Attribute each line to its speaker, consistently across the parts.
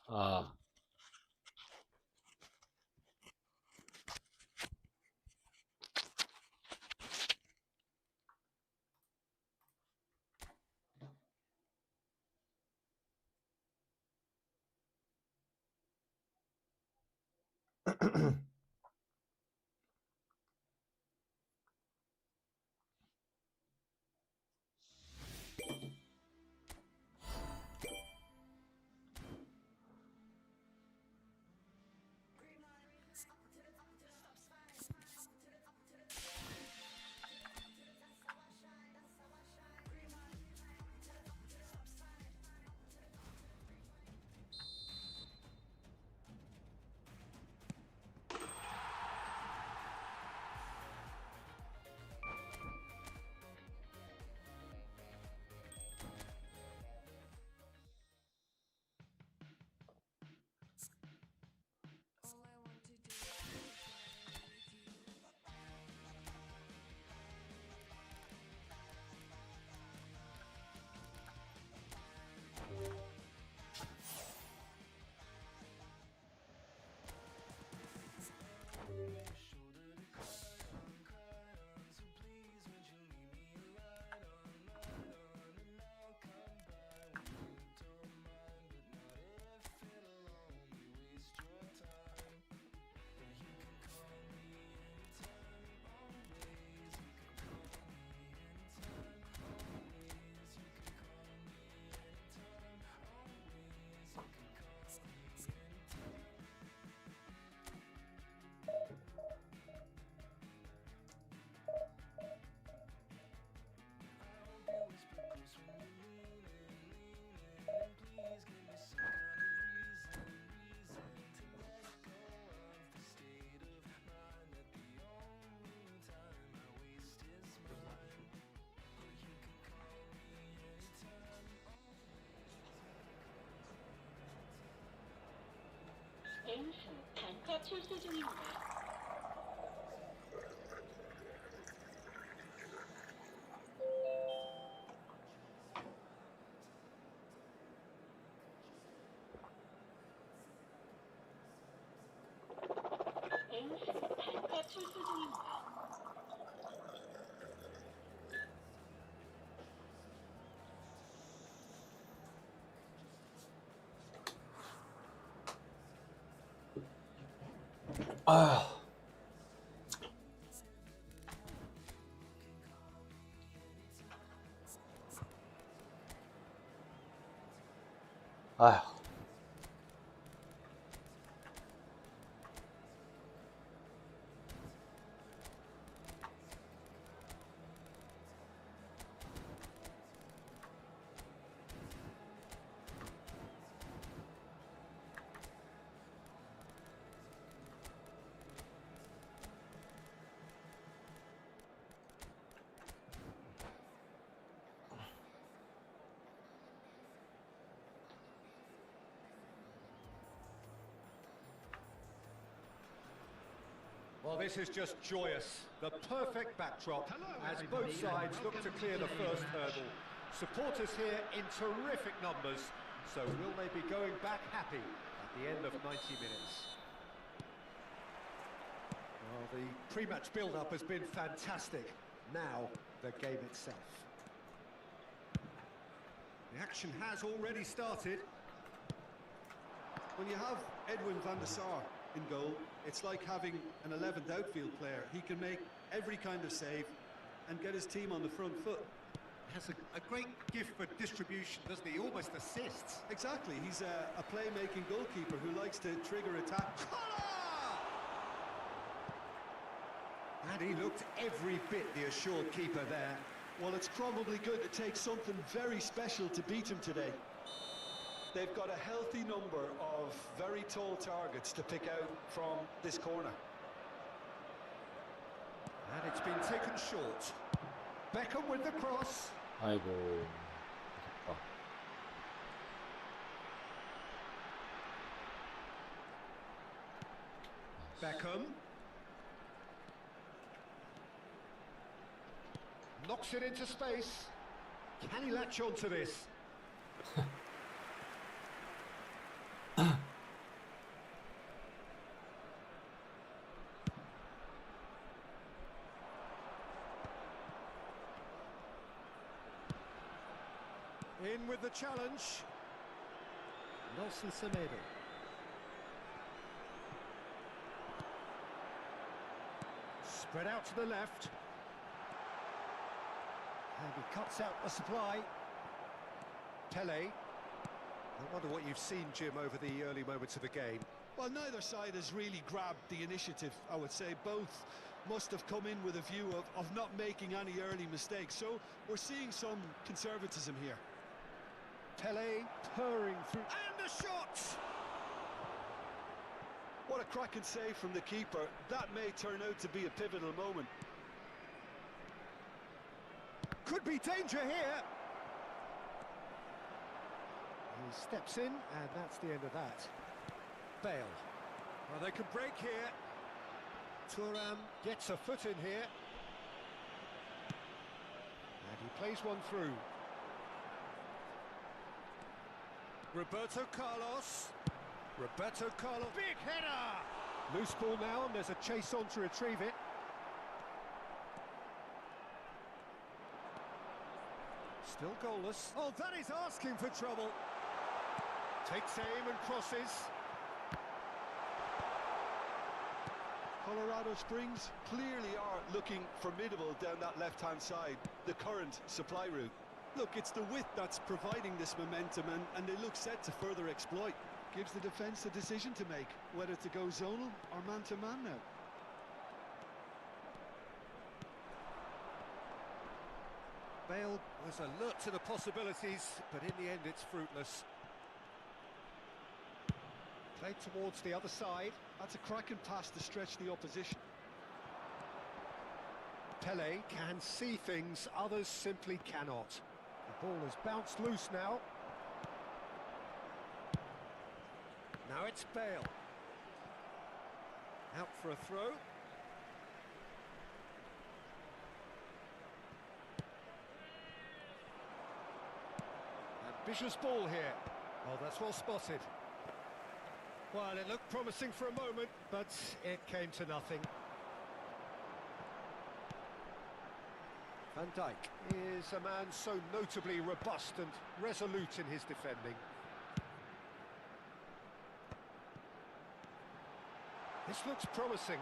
Speaker 1: 아,
Speaker 2: 앵수 단타 출소 중입니다. 앵수 단타 출소 중입니다.
Speaker 1: 아휴, 아휴.
Speaker 3: Well, this is just joyous. The perfect backdrop as both sides look to clear the first hurdle. Supporters here in terrific numbers. So will they be going back happy at the end of 90 minutes? Well, the pre-match build-up has been fantastic. Now, the game itself. The action has already started.
Speaker 4: When you have Edwin van der Sar in goal, it's like having an 11th outfield player. He can make every kind of save and get his team on the front foot.
Speaker 3: Has a great gift for distribution, doesn't he? Almost assists.
Speaker 4: Exactly, he's a playmaking goalkeeper who likes to trigger attack.
Speaker 3: And he looked every bit the assured keeper there.
Speaker 4: Well, it's probably going to take something very special to beat him today. They've got a healthy number of very tall targets to pick out from this corner.
Speaker 3: And it's been taken short. Beckham with the cross.
Speaker 1: 아이고. 아깝다.
Speaker 3: Beckham. Knocks it into space. Can he latch onto this? In with the challenge. Nelson Semedo. Spread out to the left. And he cuts out the supply. Pele. I wonder what you've seen, Jim, over the early moments of the game.
Speaker 4: Well, neither side has really grabbed the initiative, I would say. Both must have come in with a view of not making any early mistakes. So we're seeing some conservatism here.
Speaker 3: Pele purring through. And a shot!
Speaker 4: What a cracking save from the keeper. That may turn out to be a pivotal moment.
Speaker 3: Could be danger here. He steps in, and that's the end of that. Bale. Well, they can break here. Thuram gets a foot in here. And he plays one through. Roberto Carlos. Roberto Carlos. Big header! Loose ball now, and there's a chase on to retrieve it. Still goalless. Oh, that is asking for trouble. Takes aim and crosses.
Speaker 4: Colorado Springs clearly are looking formidable down that left-hand side, the current supply route. Look, it's the width that's providing this momentum, and they look set to further exploit. Gives the defence a decision to make, whether to go zonal or man-to-man now.
Speaker 3: Bale was alert to the possibilities, but in the end it's fruitless. Played towards the other side.
Speaker 4: That's a cracking pass to stretch the opposition.
Speaker 3: Pele can see things others simply cannot. The ball has bounced loose now. Now it's Bale. Out for a throw. Ambitious ball here. Oh, that's well spotted. Well, it looked promising for a moment, but it came to nothing. Van Dijk is a man so notably robust and resolute in his defending. This looks promising.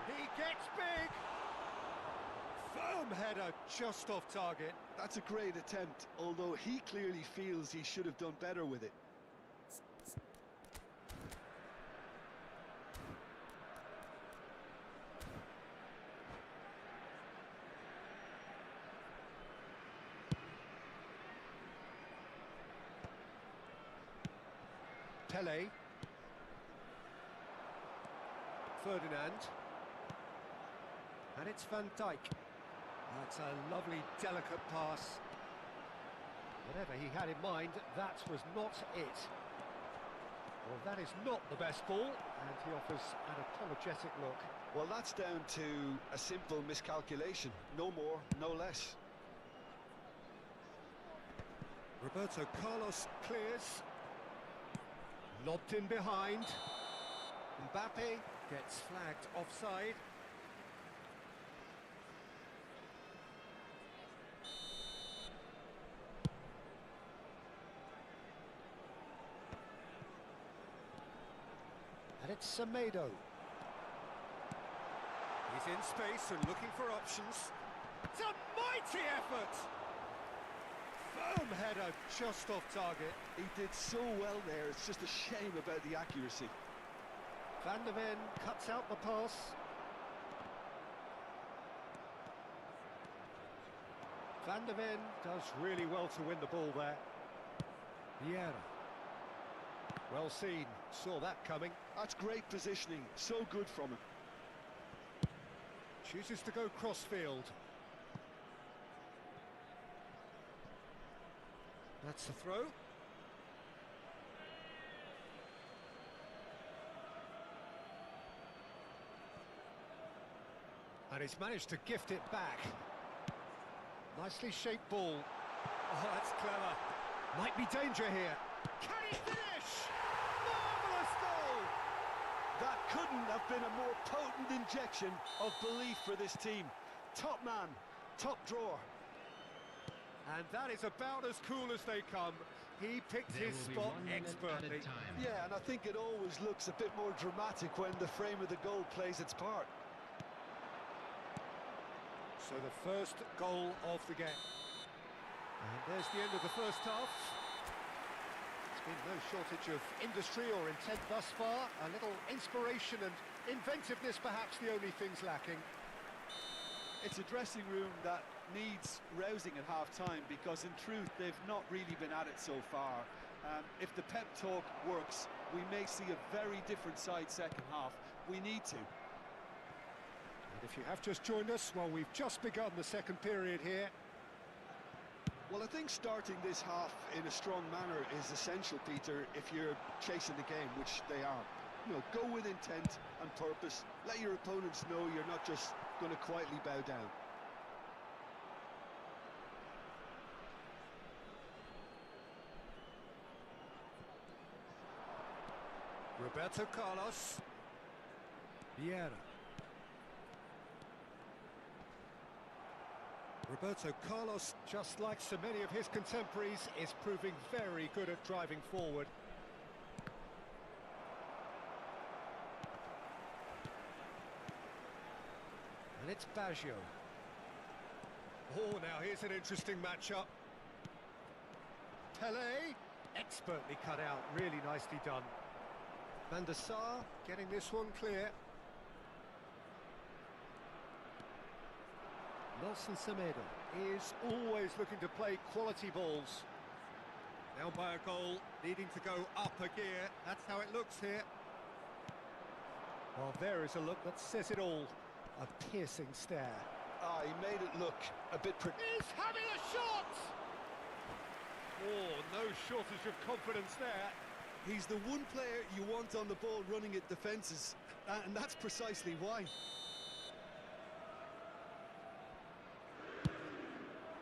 Speaker 3: He gets big! Firm header just off target.
Speaker 4: That's a great attempt, although he clearly feels he should have done better with it.
Speaker 3: Pele. Ferdinand. And it's Van Dijk. That's a lovely, delicate pass. Whatever he had in mind, that was not it. Well, that is not the best ball, and he offers an apologetic look.
Speaker 4: Well, that's down to a simple miscalculation. No more, no less.
Speaker 3: Roberto Carlos clears. Lobbed in behind. Mbappe gets flagged offside. And it's Semedo. He's in space and looking for options. It's a mighty effort! Firm header just off target.
Speaker 4: He did so well there, it's just a shame about the accuracy.
Speaker 3: Van der Ven cuts out the pass. Van der Ven does really well to win the ball there. Vieira. Well seen, saw that coming.
Speaker 4: That's great positioning, so good from him.
Speaker 3: Chooses to go crossfield. That's the throw. And he's managed to gift it back. Nicely shaped ball. Oh, that's clever. Might be danger here. Can he finish? Marvellous goal!
Speaker 4: That couldn't have been a more potent injection of belief for this team. Top man, top drawer.
Speaker 3: And that is about as cool as they come. He picked
Speaker 5: There
Speaker 3: his
Speaker 5: will be
Speaker 3: spot
Speaker 5: 1 minute at
Speaker 3: expertly.
Speaker 5: a time.
Speaker 4: Yeah, and I think it always looks a bit more dramatic when the frame of the goal plays its part.
Speaker 3: So the first goal of the game. And there's the end of the first half. There's been no shortage of industry or intent thus far. A little inspiration and inventiveness, perhaps the only things lacking.
Speaker 4: It's a dressing room that needs rousing at half-time because, in truth, they've not really been at it so far. If the pep talk works, we may see a very different side second half. We need to.
Speaker 3: And if you have just joined us, well, we've just begun the second period here.
Speaker 4: Well, I think starting this half in a strong manner is essential, Peter, if you're chasing the game, which they are. You know, go with intent and purpose. Let your opponents know you're not just going to quietly bow down.
Speaker 3: Roberto Carlos. Vieira. Roberto Carlos, just like so many of his contemporaries, is proving very good at driving forward. And it's Baggio. Oh, now here's an interesting matchup. Pelé, expertly cut out, really nicely done. Van der Sar getting this one clear. Nelson Semedo is always looking to play quality balls. Down by a goal, needing to go up a gear. That's how it looks here. Well, there is a look that says it all. A piercing stare.
Speaker 4: Ah, he made it look a bit...
Speaker 3: He's having a shot! Oh, no shortage of confidence there.
Speaker 4: He's the one player you want on the ball running at defences, and that's precisely why.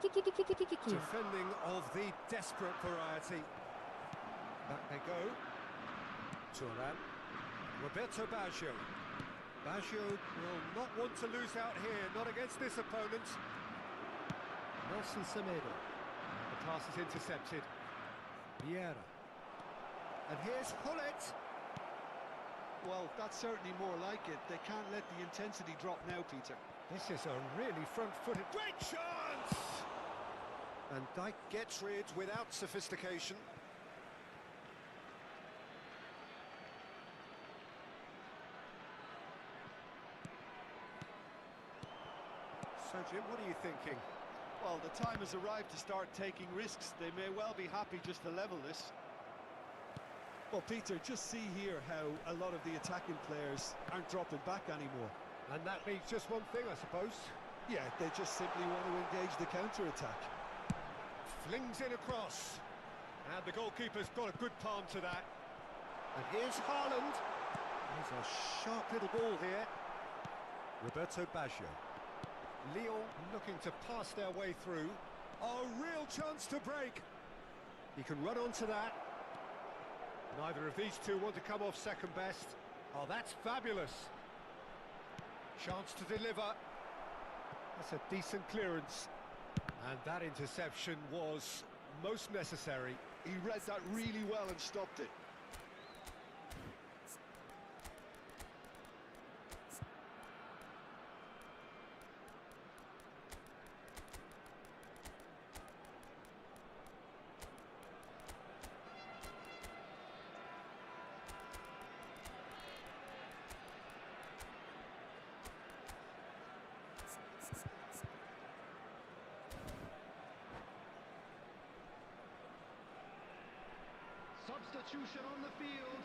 Speaker 3: Defending of the desperate variety. Back they go. Thuram. Roberto Baggio. Baggio will not want to lose out here, not against this opponent. Nelson Semedo. The pass is intercepted. Vieira. And here's Hullet.
Speaker 4: Well, that's certainly more like it. They can't let the intensity drop now, Peter.
Speaker 3: This is a really front-footed... Great chance! And Dijk gets rid without sophistication. So, Jim, what are you thinking?
Speaker 4: Well, the time has arrived to start taking risks. They may well be happy just to level this. Well, Peter, just see here how a lot of the attacking players aren't dropping back anymore.
Speaker 3: And that means just one thing, I suppose.
Speaker 4: Yeah, they just simply want to engage the counter-attack.
Speaker 3: Flings in across. And the goalkeeper's got a good palm to that. And here's Haaland. There's a sharp little ball here. Roberto Baggio. Lyon looking to pass their way through. A real chance to break. He can run onto that. Neither of these two want to come off second best. Oh, that's fabulous. Chance to deliver. That's a decent clearance. And that interception was most necessary.
Speaker 4: He read that really well and stopped it.
Speaker 5: Substitution on the field.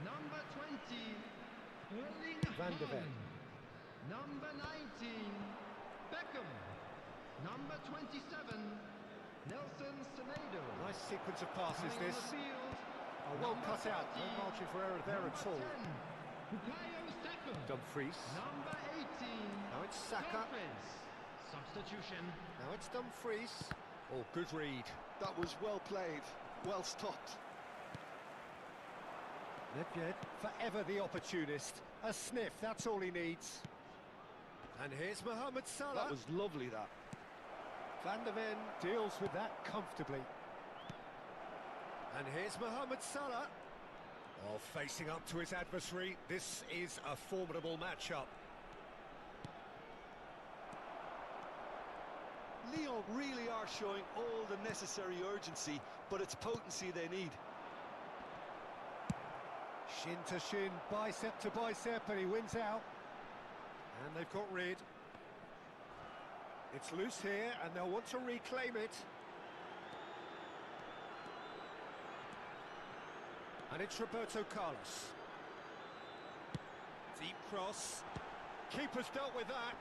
Speaker 5: Number 20, Erling
Speaker 3: Van de Ven.
Speaker 5: Haaland. Number 19, Beckham. Number 27, Nelson Semedo.
Speaker 3: Nice sequence of passes,
Speaker 5: Coming on
Speaker 3: this.
Speaker 5: the field,
Speaker 3: Well
Speaker 5: number
Speaker 3: cut out. No
Speaker 5: 30,
Speaker 3: margin for error there at all.
Speaker 5: 10, Bukayo Saka.
Speaker 3: Dumfries.
Speaker 5: Number 18,
Speaker 3: Now it's Saka.
Speaker 5: Lopez. Substitution.
Speaker 3: Now it's Dumfries. Oh, good read.
Speaker 4: That was well played, well stopped.
Speaker 3: Nedved, forever the opportunist. A sniff, that's all he needs. And here's Mohamed Salah.
Speaker 4: That was lovely, that.
Speaker 3: Van der Ven deals with that comfortably. And here's Mohamed Salah. Oh, facing up to his adversary, this is a formidable matchup.
Speaker 4: Lyon really are showing all the necessary urgency, but it's potency they need.
Speaker 3: Shin to shin, bicep to bicep, and he wins out. And they've got rid. It's loose here, and they'll want to reclaim it. And it's Roberto Carlos. Deep cross. Keeper's dealt with that.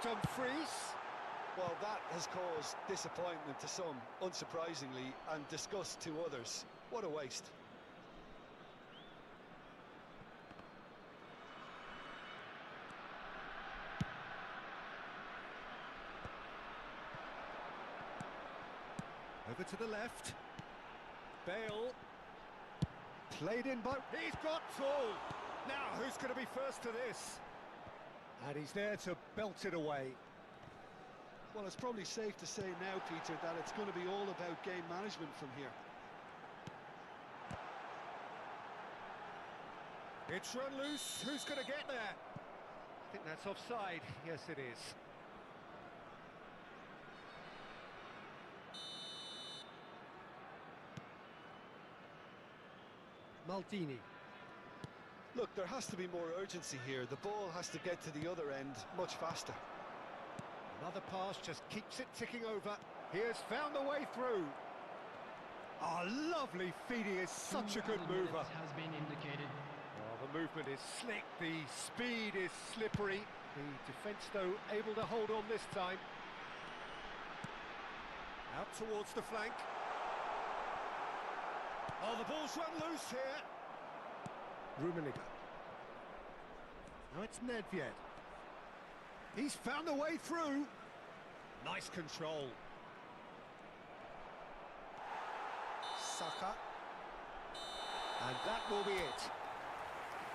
Speaker 3: Dumfries.
Speaker 4: Well, that has caused disappointment to some, unsurprisingly, and disgust to others. What a waste.
Speaker 3: Over to the left. Bale. Played in by... He's got Tool! Now, who's going to be first to this? And he's there to belt it away.
Speaker 4: Well, it's probably safe to say now, Peter, that it's going to be all about game management from here.
Speaker 3: It's run loose. Who's going to get there? I think that's offside. Yes, it is. Maldini.
Speaker 4: Look, there has to be more urgency here. The ball has to get to the other end much faster.
Speaker 3: Another pass just keeps it ticking over. He has found a way through. Oh, lovely feed. He is such a good mover.
Speaker 5: Has been indicated.
Speaker 3: Oh, the movement is slick. The speed is slippery. The defence, though, able to hold on this time. Out towards the flank. Oh, the ball's run loose here. Rummenigge. Now it's Nedved. He's found a way through. Nice control. Saka. And that will be it.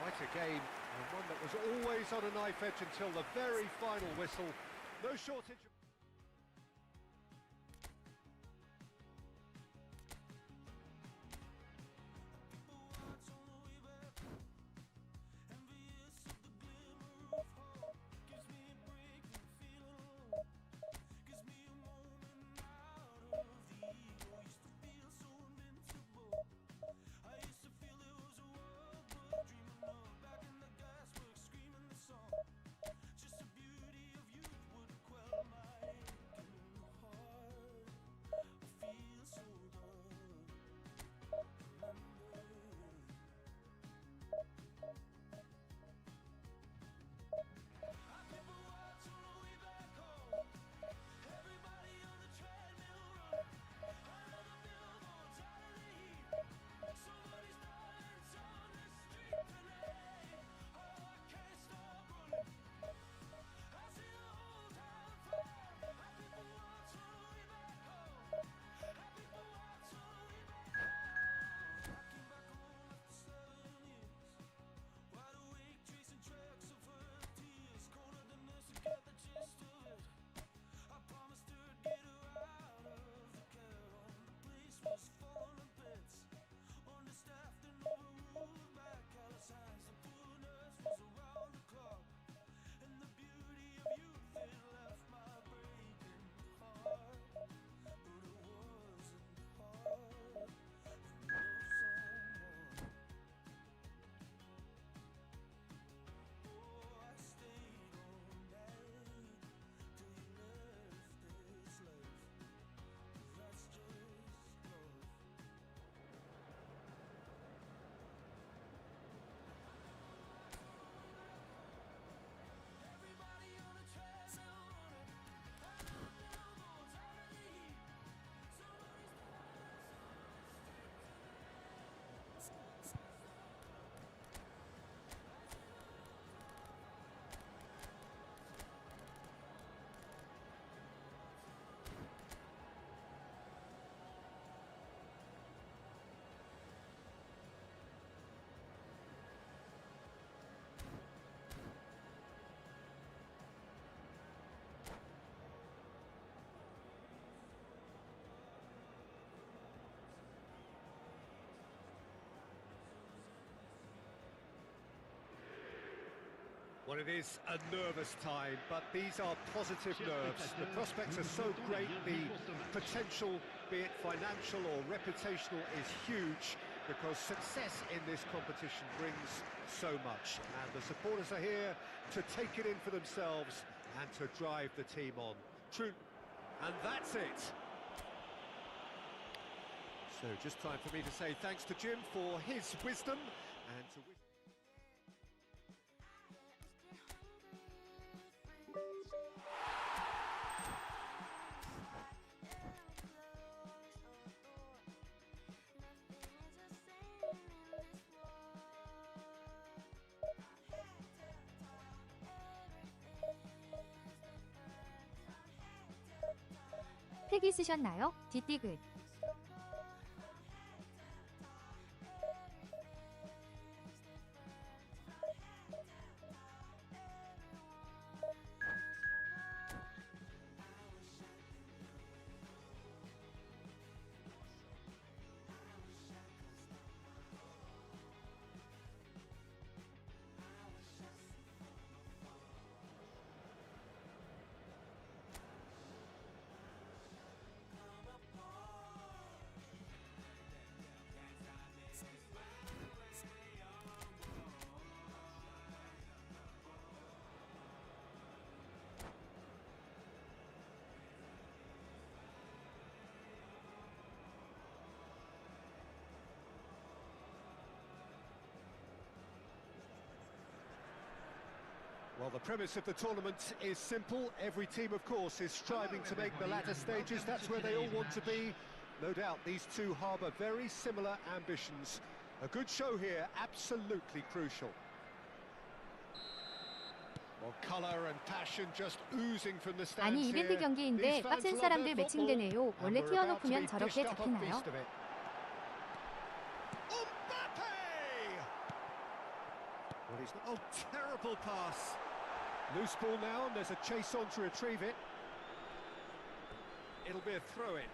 Speaker 3: Quite a game, and one that was always on a knife edge until the very final whistle. No shortage of... Well, it is a nervous time, but these are positive nerves. The prospects are so great, the potential, be it financial or reputational, is huge because success in this competition brings so much. And the supporters are here to take it in for themselves and to drive the team on. True. And that's it. So just time for me to say thanks to Jim for his wisdom and to wish...
Speaker 6: 택이 쓰셨나요? 뒷디귿. Well, the premise of the tournament is simple. Every team, of course, is striving to make the latter stages. That's where they all want to be. No doubt these two harbour very similar ambitions. A good show here, absolutely crucial. Well, colour and passion just oozing from the stands 아니
Speaker 3: here.
Speaker 6: 이벤트 경기인데
Speaker 3: These fans
Speaker 6: 빡센
Speaker 3: love
Speaker 6: 사람들
Speaker 3: their
Speaker 6: 매칭되네요.
Speaker 3: football,
Speaker 6: 원래
Speaker 3: and we're about to
Speaker 6: 튀어놓으면
Speaker 3: be
Speaker 6: 저렇게
Speaker 3: dished up a
Speaker 6: 잡히나요?
Speaker 3: feast of it. Mbappe! Well, he's not... Oh, terrible pass. Loose ball now, and there's a chase on to retrieve it. It'll be a throw-in.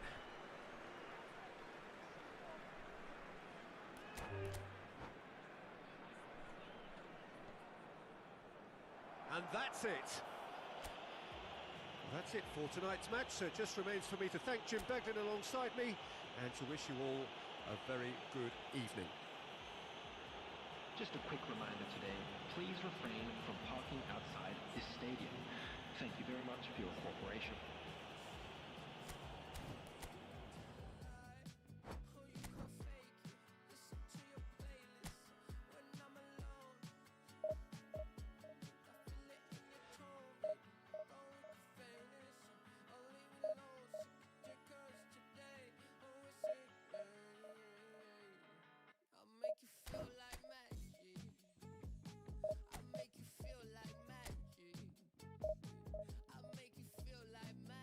Speaker 3: And that's it. That's it for tonight's match, so it just remains for me to thank Jim Beglin alongside me and to wish you all a very good evening.
Speaker 7: Just a quick reminder today, please refrain from parking outside this stadium. Thank you very much for your cooperation.
Speaker 8: Like magic. I make you feel like magic.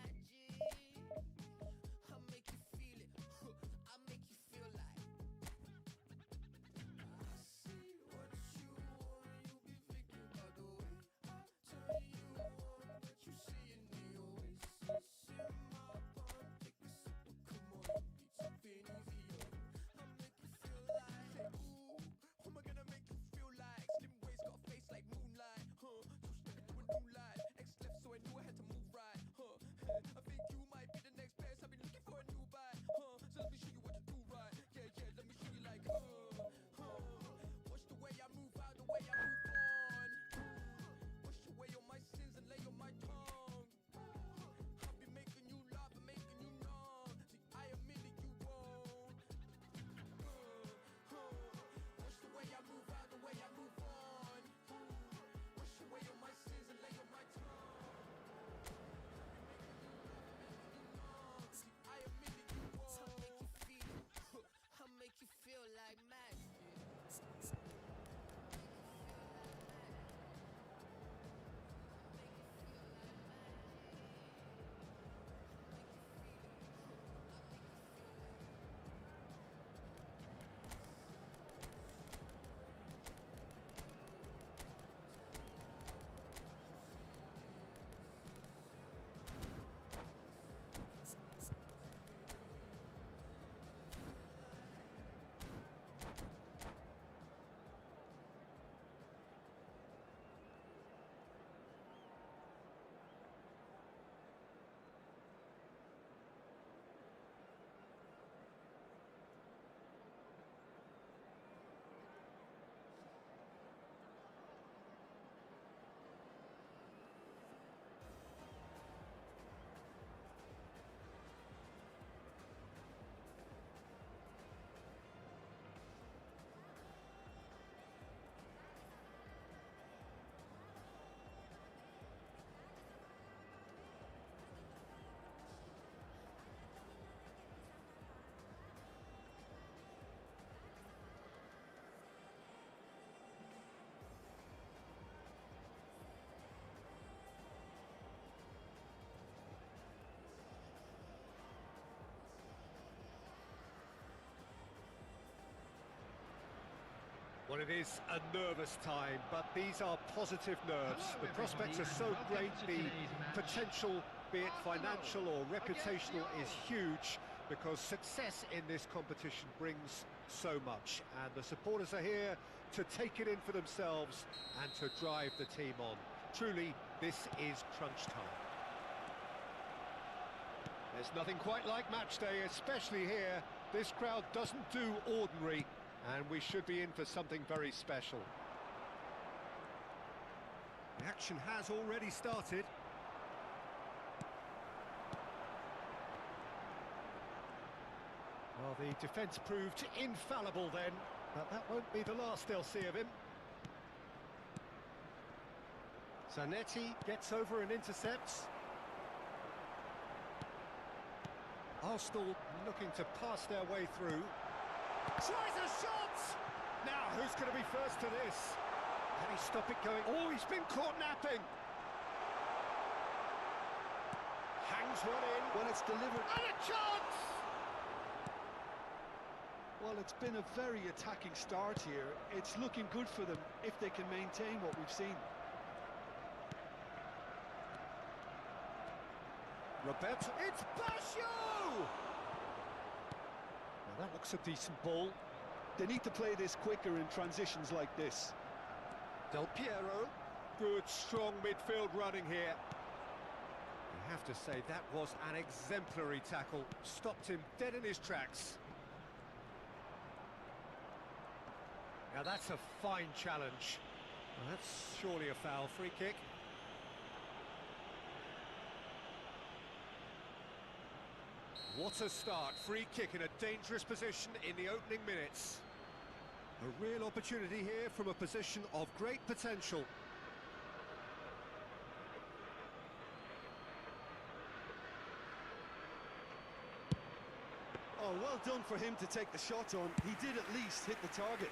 Speaker 6: Well, it is a nervous time, but these are positive nerves. The prospects are so great, the potential, be it financial or reputational, is huge because success in this competition brings so much. And the supporters are here to take it in for themselves and to drive the team on. Truly, this is crunch time. There's nothing quite like match day, especially here. This crowd doesn't do ordinary, and we should be in for something very special. The action has already started. Well, the defence proved infallible then, but that won't be the last they'll see of him. Zanetti gets over and intercepts. Arsenal looking to pass their way through. Tries a shot! Now, who's going to be first to this? Can he stop it going? Oh, he's been caught napping! Hangs one in.
Speaker 4: Well, it's delivered.
Speaker 6: And a chance!
Speaker 4: Well, it's been a very attacking start here. It's looking good for them if they can maintain what we've seen.
Speaker 6: Roberto, it's Basho! Well, that looks a decent ball.
Speaker 4: They need to play this quicker in transitions like this.
Speaker 6: Del Piero, good, strong midfield running here. You have to say that was an exemplary tackle. Stopped him dead in his tracks. Now that's a fine challenge. Well, that's surely a foul. Free kick. What a start. Free kick in a dangerous position in the opening minutes. A real opportunity here from a position of great potential.
Speaker 4: Oh, well done for him to take the shot on. He did at least hit the target.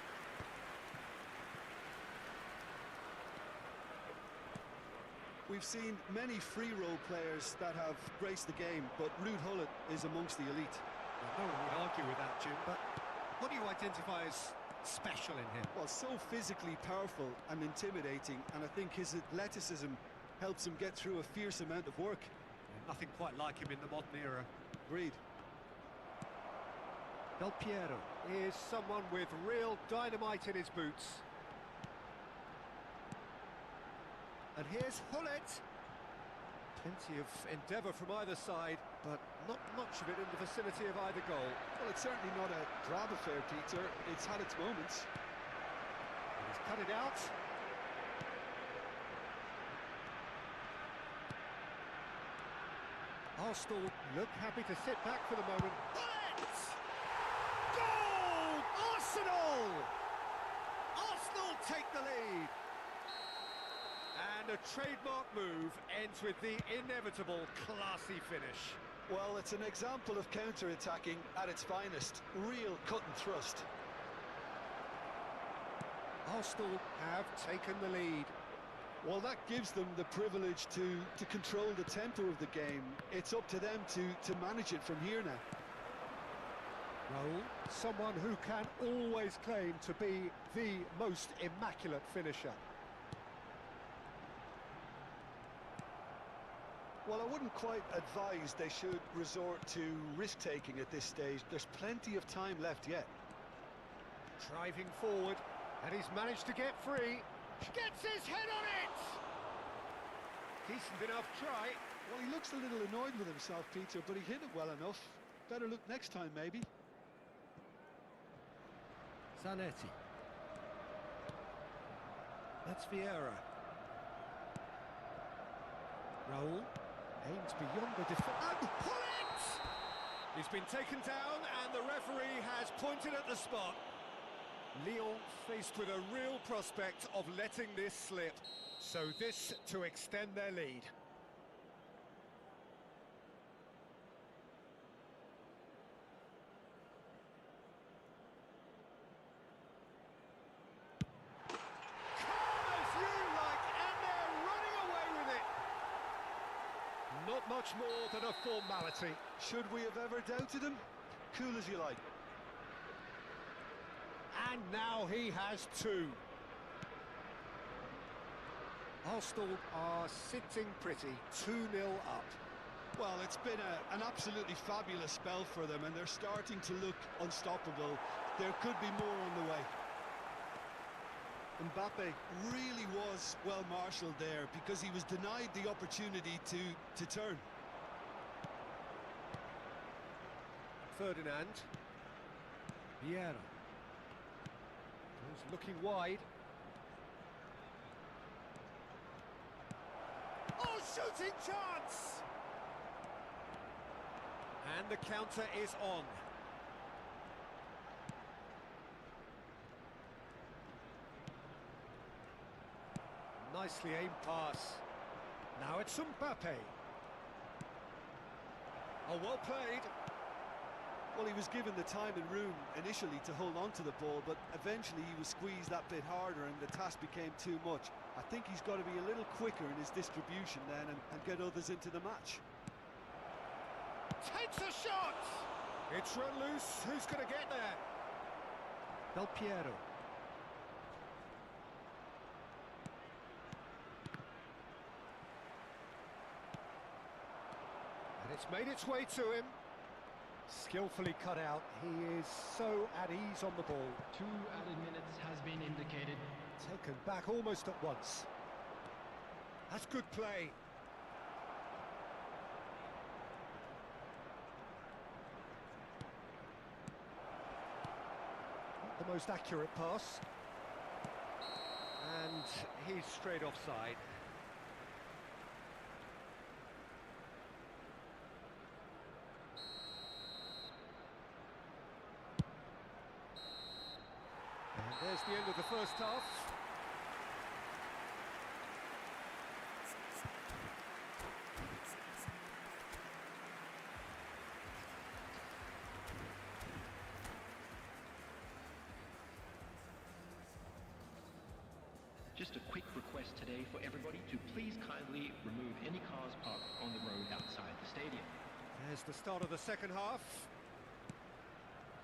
Speaker 4: We've seen many free role players that have graced the game, but Ruud Gullit is amongst the elite.
Speaker 6: Well, no one would argue with that, Jim, but what do you identify as special in him?
Speaker 4: Well, so physically powerful and intimidating, and I think his athleticism helps him get through a fierce amount of work.
Speaker 6: Nothing quite like him in the modern era.
Speaker 4: Agreed.
Speaker 6: Del Piero is someone with real dynamite in his boots. And here's Gullit. Plenty of endeavour from either side, but not much of it in the vicinity of either goal.
Speaker 4: Well, it's certainly not a drab affair, Peter. It's had its moments.
Speaker 6: And he's cut it out. Arsenal look happy to sit back for the moment. Gullit! Goal! Arsenal! Arsenal take the lead. And a trademark move ends with the inevitable classy finish.
Speaker 4: Well, it's an example of counter-attacking at its finest. Real cut and thrust.
Speaker 6: Arsenal have taken the lead.
Speaker 4: Well, that gives them the privilege to control the tempo of the game. It's up to them to manage it from here now.
Speaker 6: Raul, someone who can always claim to be the most immaculate finisher.
Speaker 4: Well, I wouldn't quite advise they should resort to risk-taking at this stage. There's plenty of time left yet.
Speaker 6: Driving forward, and he's managed to get free. Gets his head on it! Decent enough try.
Speaker 4: Well, he looks a little annoyed with himself, Peter, but he hit it well enough. Better look next time, maybe.
Speaker 6: Zanetti. That's Vieira. Raul aims beyond the defence. And Gullit! He's been taken down, and the referee has pointed at the spot. Lyon faced with a real prospect of letting this slip. So this to extend their lead. Calm as you like, and they're running away with it. Not much more than a formality.
Speaker 4: Should we have ever doubted him? Cool as you like.
Speaker 6: And now he has two. Arsenal are sitting pretty, 2-0 up.
Speaker 4: Well, it's been an absolutely fabulous spell for them, and they're starting to look unstoppable. There could be more on the way. Mbappe really was well marshalled there because he was denied the opportunity to turn.
Speaker 6: Ferdinand. Vieira. He's looking wide. Oh, shooting chance! And the counter is on. Nicely aimed pass. Now it's Mbappe. Oh, well played.
Speaker 4: Well, he was given the time and room initially to hold on to the ball, but eventually he was squeezed that bit harder and the task became too much. I think he's got to be a little quicker in his distribution then and get others into the match.
Speaker 6: Takes a shot! It's run loose. Who's going to get there? Del Piero. And it's made its way to him. Skillfully cut out. He is so at ease on the ball.
Speaker 5: 2 added minutes has been indicated.
Speaker 6: Taken back almost at once. That's good play. Not the most accurate pass. And he's straight offside. And there's the end of the first half.
Speaker 7: Just a quick request today for everybody to please kindly remove any cars parked on the road outside the stadium.
Speaker 6: There's the start of the second half.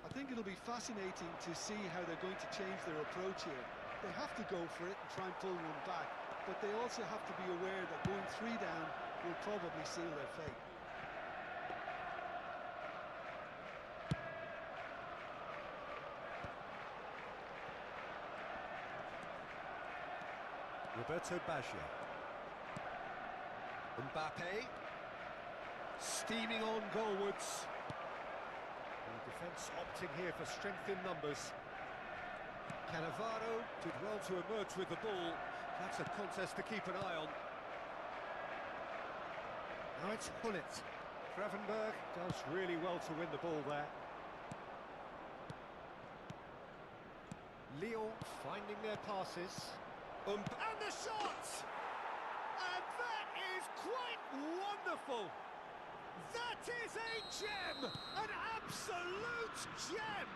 Speaker 4: I think it'll be fascinating to see how they're going to change their approach here. They have to go for it and try and pull one back, but they also have to be aware that going 3 down will probably seal their fate.
Speaker 6: Roberto Baggio. Mbappe. Steaming on goalwards. The defence opting here for strength in numbers. Cannavaro did well to emerge with the ball. That's a contest to keep an eye on. Now it's Hullet. Gravenberg does really well to win the ball there. Lyon finding their passes. And the shot! And that is quite wonderful! That is a gem! An absolute gem!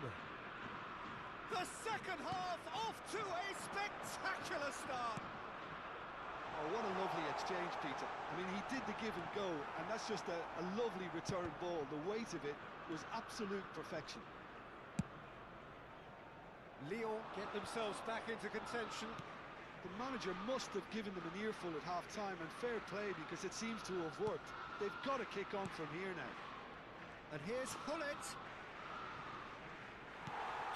Speaker 6: The second half off to a spectacular start!
Speaker 4: Oh, what a lovely exchange, Peter. I mean, he did the give and go, and that's just a lovely return ball. The weight of it was absolute perfection.
Speaker 6: Lyon get themselves back into contention.
Speaker 4: The manager must have given them an earful at half-time, and fair play because it seems to have worked. They've got to kick on from here now.
Speaker 6: And here's Hullet.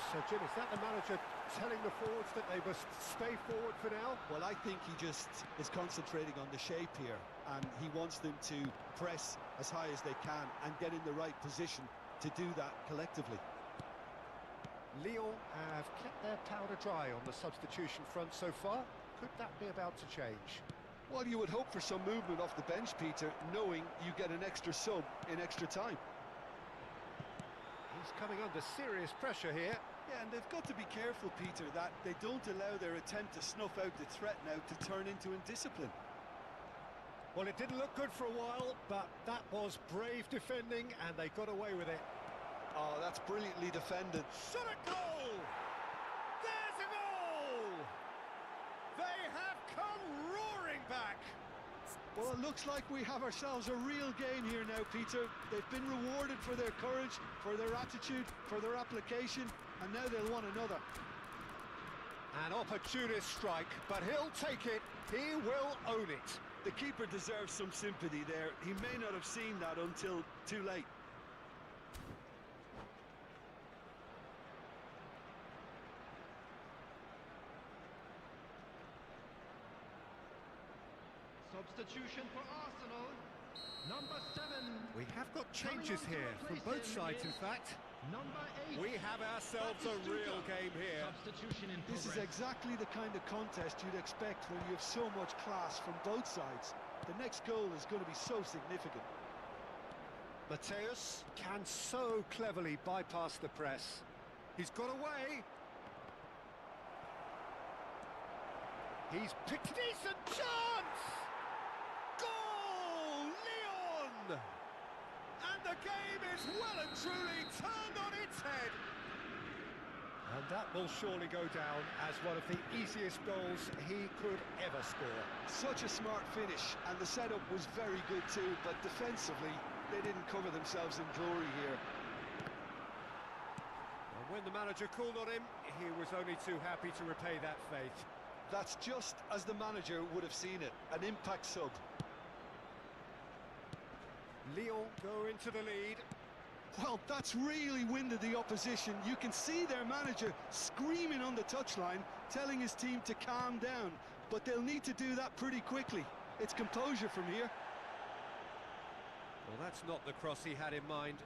Speaker 6: So, Jim, is that the manager telling the forwards that they must stay forward for now?
Speaker 4: Well, I think he just is concentrating on the shape here, and he wants them to press as high as they can and get in the right position to do that collectively.
Speaker 6: Lyon have kept their powder dry on the substitution front so far. Could that be about to change?
Speaker 4: Well, you would hope for some movement off the bench, Peter, knowing you get an extra sub in extra time.
Speaker 6: He's coming under serious pressure here.
Speaker 4: Yeah, and they've got to be careful, Peter, that they don't allow their attempt to snuff out the threat now to turn into indiscipline.
Speaker 6: Well, it didn't look good for a while, but that was brave defending, and they got away with it.
Speaker 4: Oh, that's brilliantly defended.
Speaker 6: Shot at goal! There's a goal! They have come roaring back!
Speaker 4: Well, it looks like we have ourselves a real game here now, Peter. They've been rewarded for their courage, for their attitude, for their application, and now they'll want another.
Speaker 6: An opportunist strike, but he'll take it. He will own it.
Speaker 4: The keeper deserves some sympathy there. He may not have seen that until too late.
Speaker 5: Substitution for Arsenal. Number 7.
Speaker 6: We have got changes here from both sides, in fact.
Speaker 5: Number 8.
Speaker 6: We have ourselves a real game here.
Speaker 5: Substitution in
Speaker 4: This is
Speaker 5: progress.
Speaker 4: exactly the kind of contest you'd expect when you have so much class from both sides. The next goal is going to be so significant.
Speaker 6: Mateus can so cleverly bypass the press. He's got away. He's picked a decent chance! Goal! Leon! And the game is well and truly turned on its head. And that will surely go down as one of the easiest goals he could ever score.
Speaker 4: Such a smart finish, and the setup was very good too, but defensively, they didn't cover themselves in glory here.
Speaker 6: And when the manager called on him, he was only too happy to repay that faith.
Speaker 4: That's just as the manager would have seen it, an impact sub.
Speaker 6: Lyon go into the lead.
Speaker 4: Well, that's really winded the opposition. You can see their manager screaming on the touchline, telling his team to calm down, but they'll need to do that pretty quickly. It's composure from here.
Speaker 6: Well, that's not the cross he had in mind.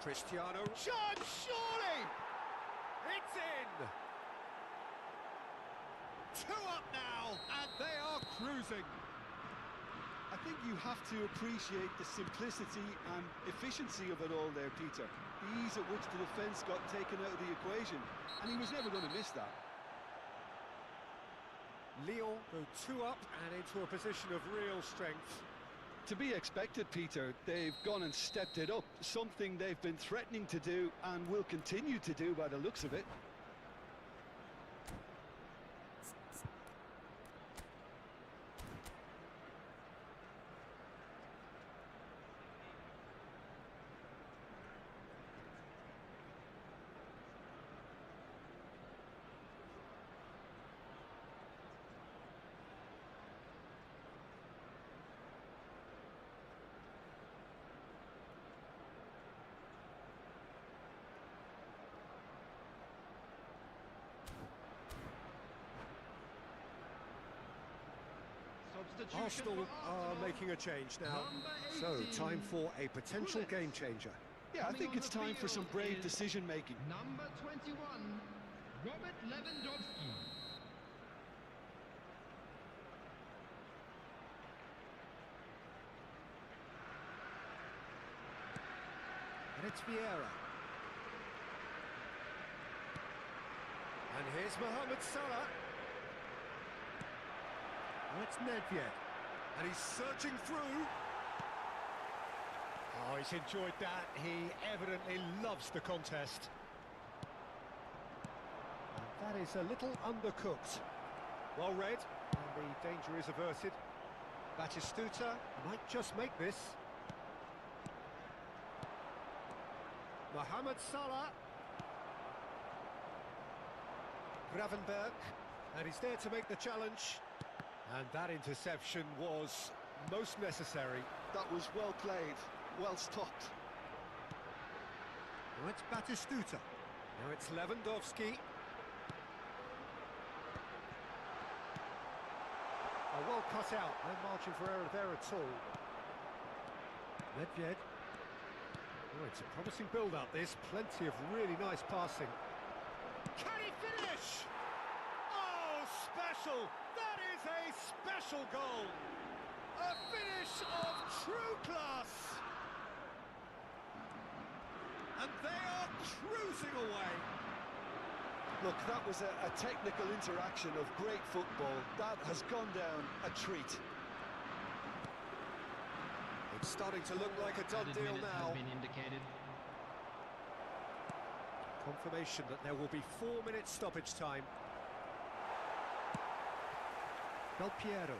Speaker 6: Cristiano. Shot, surely! It's in! 2 up now, and they are cruising.
Speaker 4: I think you have to appreciate the simplicity and efficiency of it all there, Peter. The ease at which the defence got taken out of the equation, and he was never going to miss that.
Speaker 6: Lyon go 2 up and into a position of real strength.
Speaker 4: To be expected, Peter. They've gone and stepped it up, something they've been threatening to do and will continue to do by the looks of it.
Speaker 5: Substitution
Speaker 6: Arsenal
Speaker 5: for
Speaker 6: are
Speaker 5: Arsenal.
Speaker 6: making a change now.
Speaker 5: Number
Speaker 6: So,
Speaker 5: 18.
Speaker 6: time for a potential
Speaker 5: Bullets.
Speaker 6: game changer.
Speaker 4: Yeah, I
Speaker 5: Coming
Speaker 4: think
Speaker 5: on
Speaker 4: it's
Speaker 5: the
Speaker 4: time for some
Speaker 5: field
Speaker 4: brave
Speaker 5: is
Speaker 4: decision-making.
Speaker 5: Number 21, Robert Lewandowski.
Speaker 6: And it's Vieira. And here's Mohamed Salah. And it's Nedved. And he's searching through. Oh, he's enjoyed that. He evidently loves the contest. And that is a little undercooked. Well read, and the danger is averted. Batistuta might just make this. Mohamed Salah. Gravenberg, and he's there to make the challenge. And that interception was most necessary.
Speaker 4: That was well played, well stopped.
Speaker 6: Now it's Batistuta. Now it's Lewandowski. Oh, well cut out, no margin for error there at all. Nedved. Oh, it's a promising build-up, this. Plenty of really nice passing. Can he finish? Oh, special! That is a special goal! A finish of true class! And they are cruising away.
Speaker 4: Look, that was a technical interaction of great football. That has gone down a treat.
Speaker 6: It's starting to look like a done
Speaker 5: Added
Speaker 6: deal
Speaker 5: minutes
Speaker 6: now.
Speaker 5: have been indicated.
Speaker 6: Confirmation that there will be 4 minutes stoppage time. Del Piero.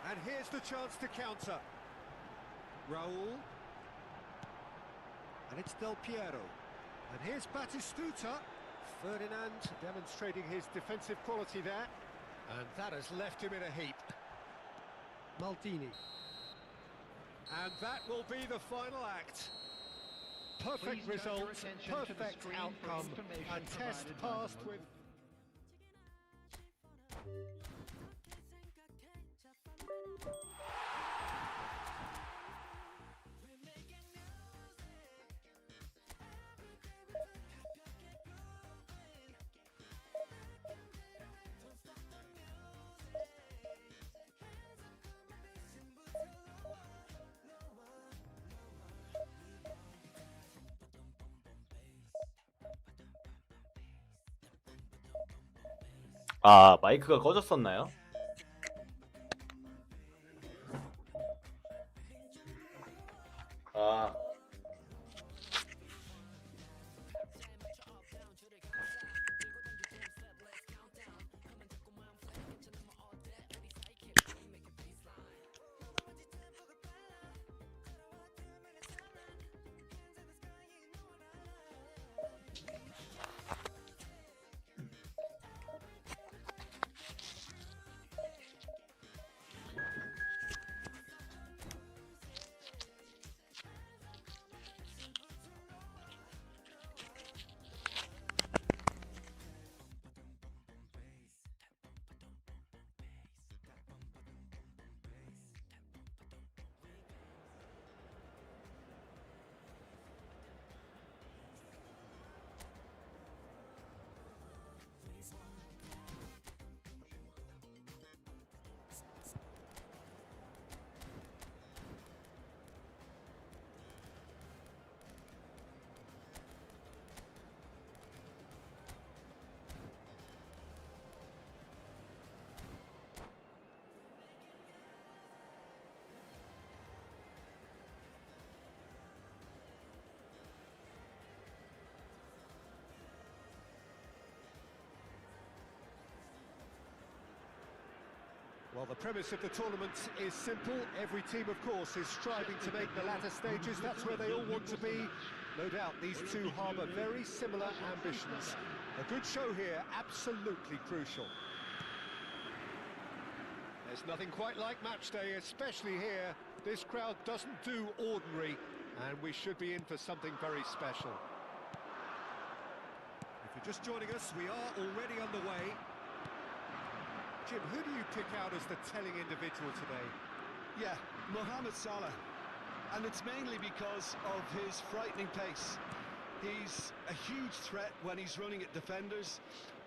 Speaker 6: And here's the chance to counter. Raul. And it's Del Piero. And here's Batistuta. Ferdinand demonstrating his defensive quality there. And that has left him in a heap. Maldini. And that will be the final act. Perfect
Speaker 5: Please turn your
Speaker 6: result,
Speaker 5: attention to the
Speaker 6: perfect
Speaker 5: screen for
Speaker 6: outcome,
Speaker 5: information
Speaker 6: a test
Speaker 5: provided by
Speaker 6: passed
Speaker 5: the
Speaker 6: with...
Speaker 1: 아, 마이크가 꺼졌었나요? 아,
Speaker 6: Well, the premise of the tournament is simple. Every team, of course, is striving to make the latter stages. That's where they all want to be. No doubt these two harbour very similar ambitions. A good show here, absolutely crucial. There's nothing quite like match day, especially here. This crowd doesn't do ordinary, and we should be in for something very special. If you're just joining us, we are already underway. Jim, who do you pick out as the telling individual today?
Speaker 4: Yeah, Mohamed Salah. And it's mainly because of his frightening pace. He's a huge threat when he's running at defenders,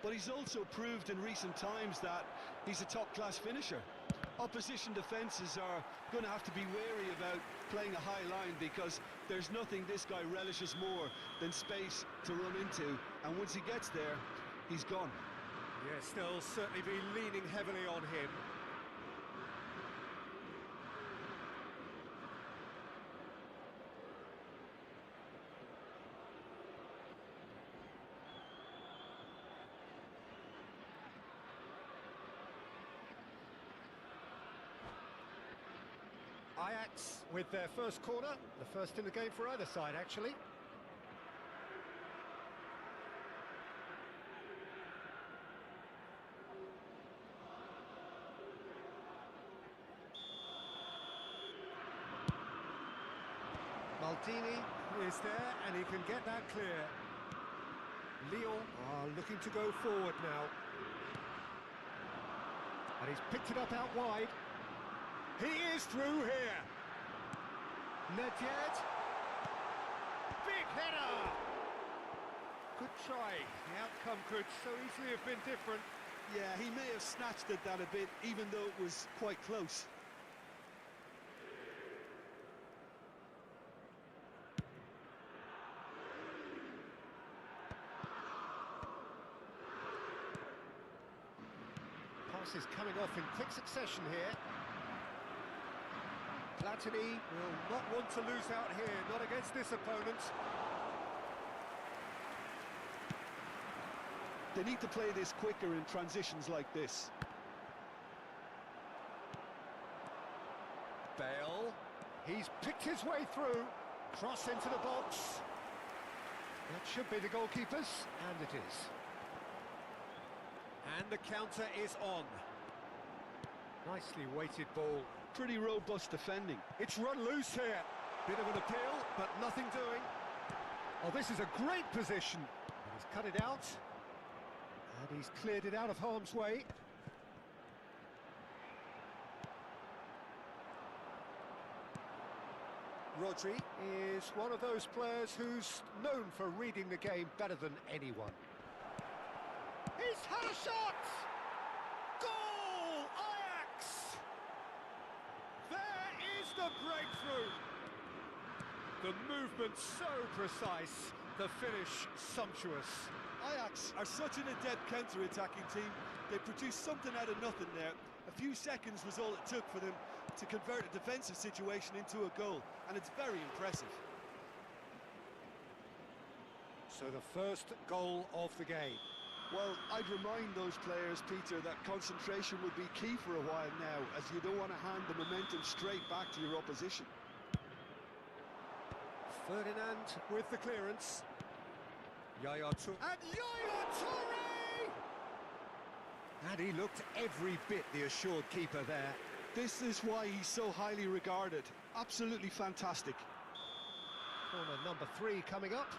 Speaker 4: but he's also proved in recent times that he's a top-class finisher. Opposition defences are going to have to be wary about playing a high line because there's nothing this guy relishes more than space to run into, and once he gets there, he's gone.
Speaker 6: Yes, they'll certainly be leaning heavily on him. Ajax with their first corner, the first in the game for either side, actually. Maldini is there, and he can get that clear. Lyon are looking to go forward now. And he's picked it up out wide. He is through here. Nedved. Big header! Good try. The outcome could so easily have been different.
Speaker 4: Yeah, he may have snatched at that a bit, even though it was quite close.
Speaker 6: Passes coming off in quick succession here. Platini will not want to lose out here, not against this opponent.
Speaker 4: They need to play this quicker in transitions like this.
Speaker 6: Bale, he's picked his way through. Cross into the box. They're should be the goalkeepers, and it is. And the counter is on. Nicely weighted ball.
Speaker 4: Pretty robust defending.
Speaker 6: It's run loose here. Bit of an appeal, but nothing doing. Oh, this is a great position. And he's cut it out. And he's cleared it out of harm's way. Rodri is one of those players who's known for reading the game better than anyone. He's had a shot! Goal! Ajax! There is the breakthrough! The movement so precise, the finish sumptuous.
Speaker 4: Ajax are such an adept counter-attacking team. They produced something out of nothing there. A few seconds was all it took for them to convert a defensive situation into a goal, and it's very impressive.
Speaker 6: So the first goal of the game.
Speaker 4: Well, I'd remind those players, Peter, that concentration will be key for a while now, as you don't want to hand the momentum straight back to your opposition.
Speaker 6: Ferdinand with the clearance. Yaya Toure. And Yaya Toure! And he looked every bit the assured keeper there.
Speaker 4: This is why he's so highly regarded. Absolutely fantastic.
Speaker 6: Corner number 3 coming up.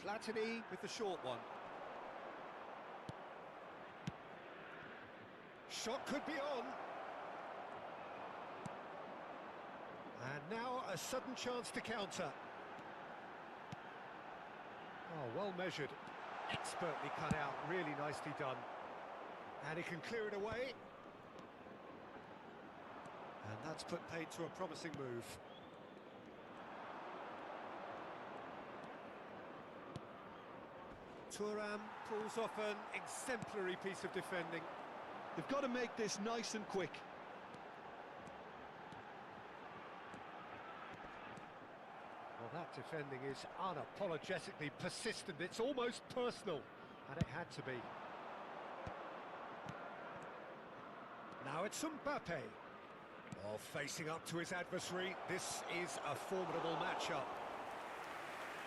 Speaker 6: Platini with the short one. Shot could be on. And now a sudden chance to counter. Oh, well measured. Expertly cut out, really nicely done. And he can clear it away. And that's put paid to a promising move. Thuram pulls off an exemplary piece of defending.
Speaker 4: They've got to make this nice and quick.
Speaker 6: Well, that defending is unapologetically persistent. It's almost personal, and it had to be. Now it's Mbappe. Oh, facing up to his adversary. This is a formidable matchup.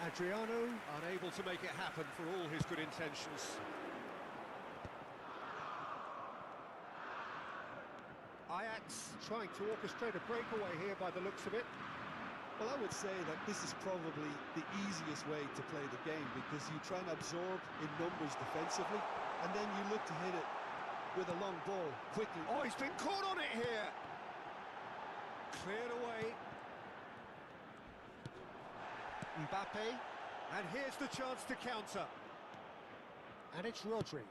Speaker 6: Adriano unable to make it happen for all his good intentions. Ajax trying to orchestrate a breakaway here by the looks of it.
Speaker 4: Well, I would say that this is probably the easiest way to play the game, because you try and absorb in numbers defensively, and then you look to hit it with a long ball quickly.
Speaker 6: Oh, he's been caught on it here. Cleared away. Mbappe, and here's the chance to counter. And it's Rodri.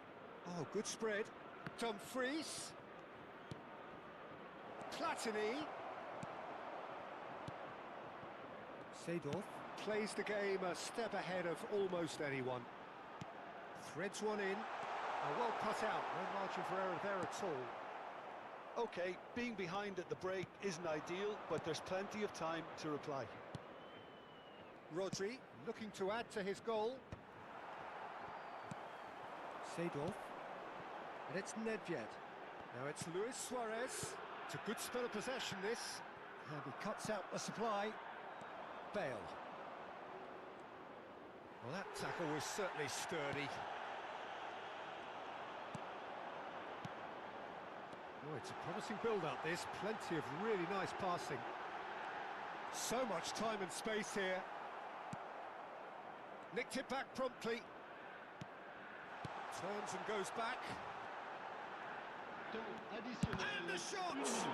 Speaker 6: Oh, good spread. Dumfries. Platini. Seedorf plays the game a step ahead of almost anyone. Threads one in. Well cut out, no margin for error there at all.
Speaker 4: Okay, being behind at the break isn't ideal, but there's plenty of time to reply.
Speaker 6: Rodri looking to add to his goal. Seedorf. And it's Nedved. Now it's Luis Suarez. It's a good spell of possession, this. And he cuts out the supply. Bale. Well, that tackle was certainly sturdy. Oh, it's a promising build-up, this. Plenty of really nice passing. So much time and space here. Nicked it back promptly. Turns and goes back. And the shots!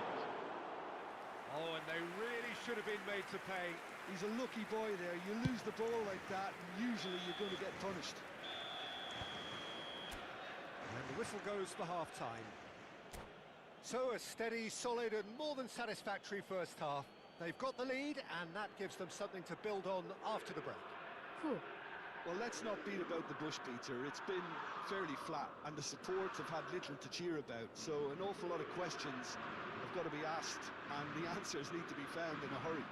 Speaker 6: Oh, and they really should have been made to pay.
Speaker 4: He's a lucky boy there. You lose the ball like that, and usually you're going to get punished.
Speaker 6: And the whistle goes for half-time. So a steady, solid and more than satisfactory first half. They've got the lead, and that gives them something to build on after the break.
Speaker 4: Well, let's not beat about the bush, Peter. It's been fairly flat, and the supports have had little to cheer about. So an awful lot of questions have got to be asked, and the answers need to be found in a hurry.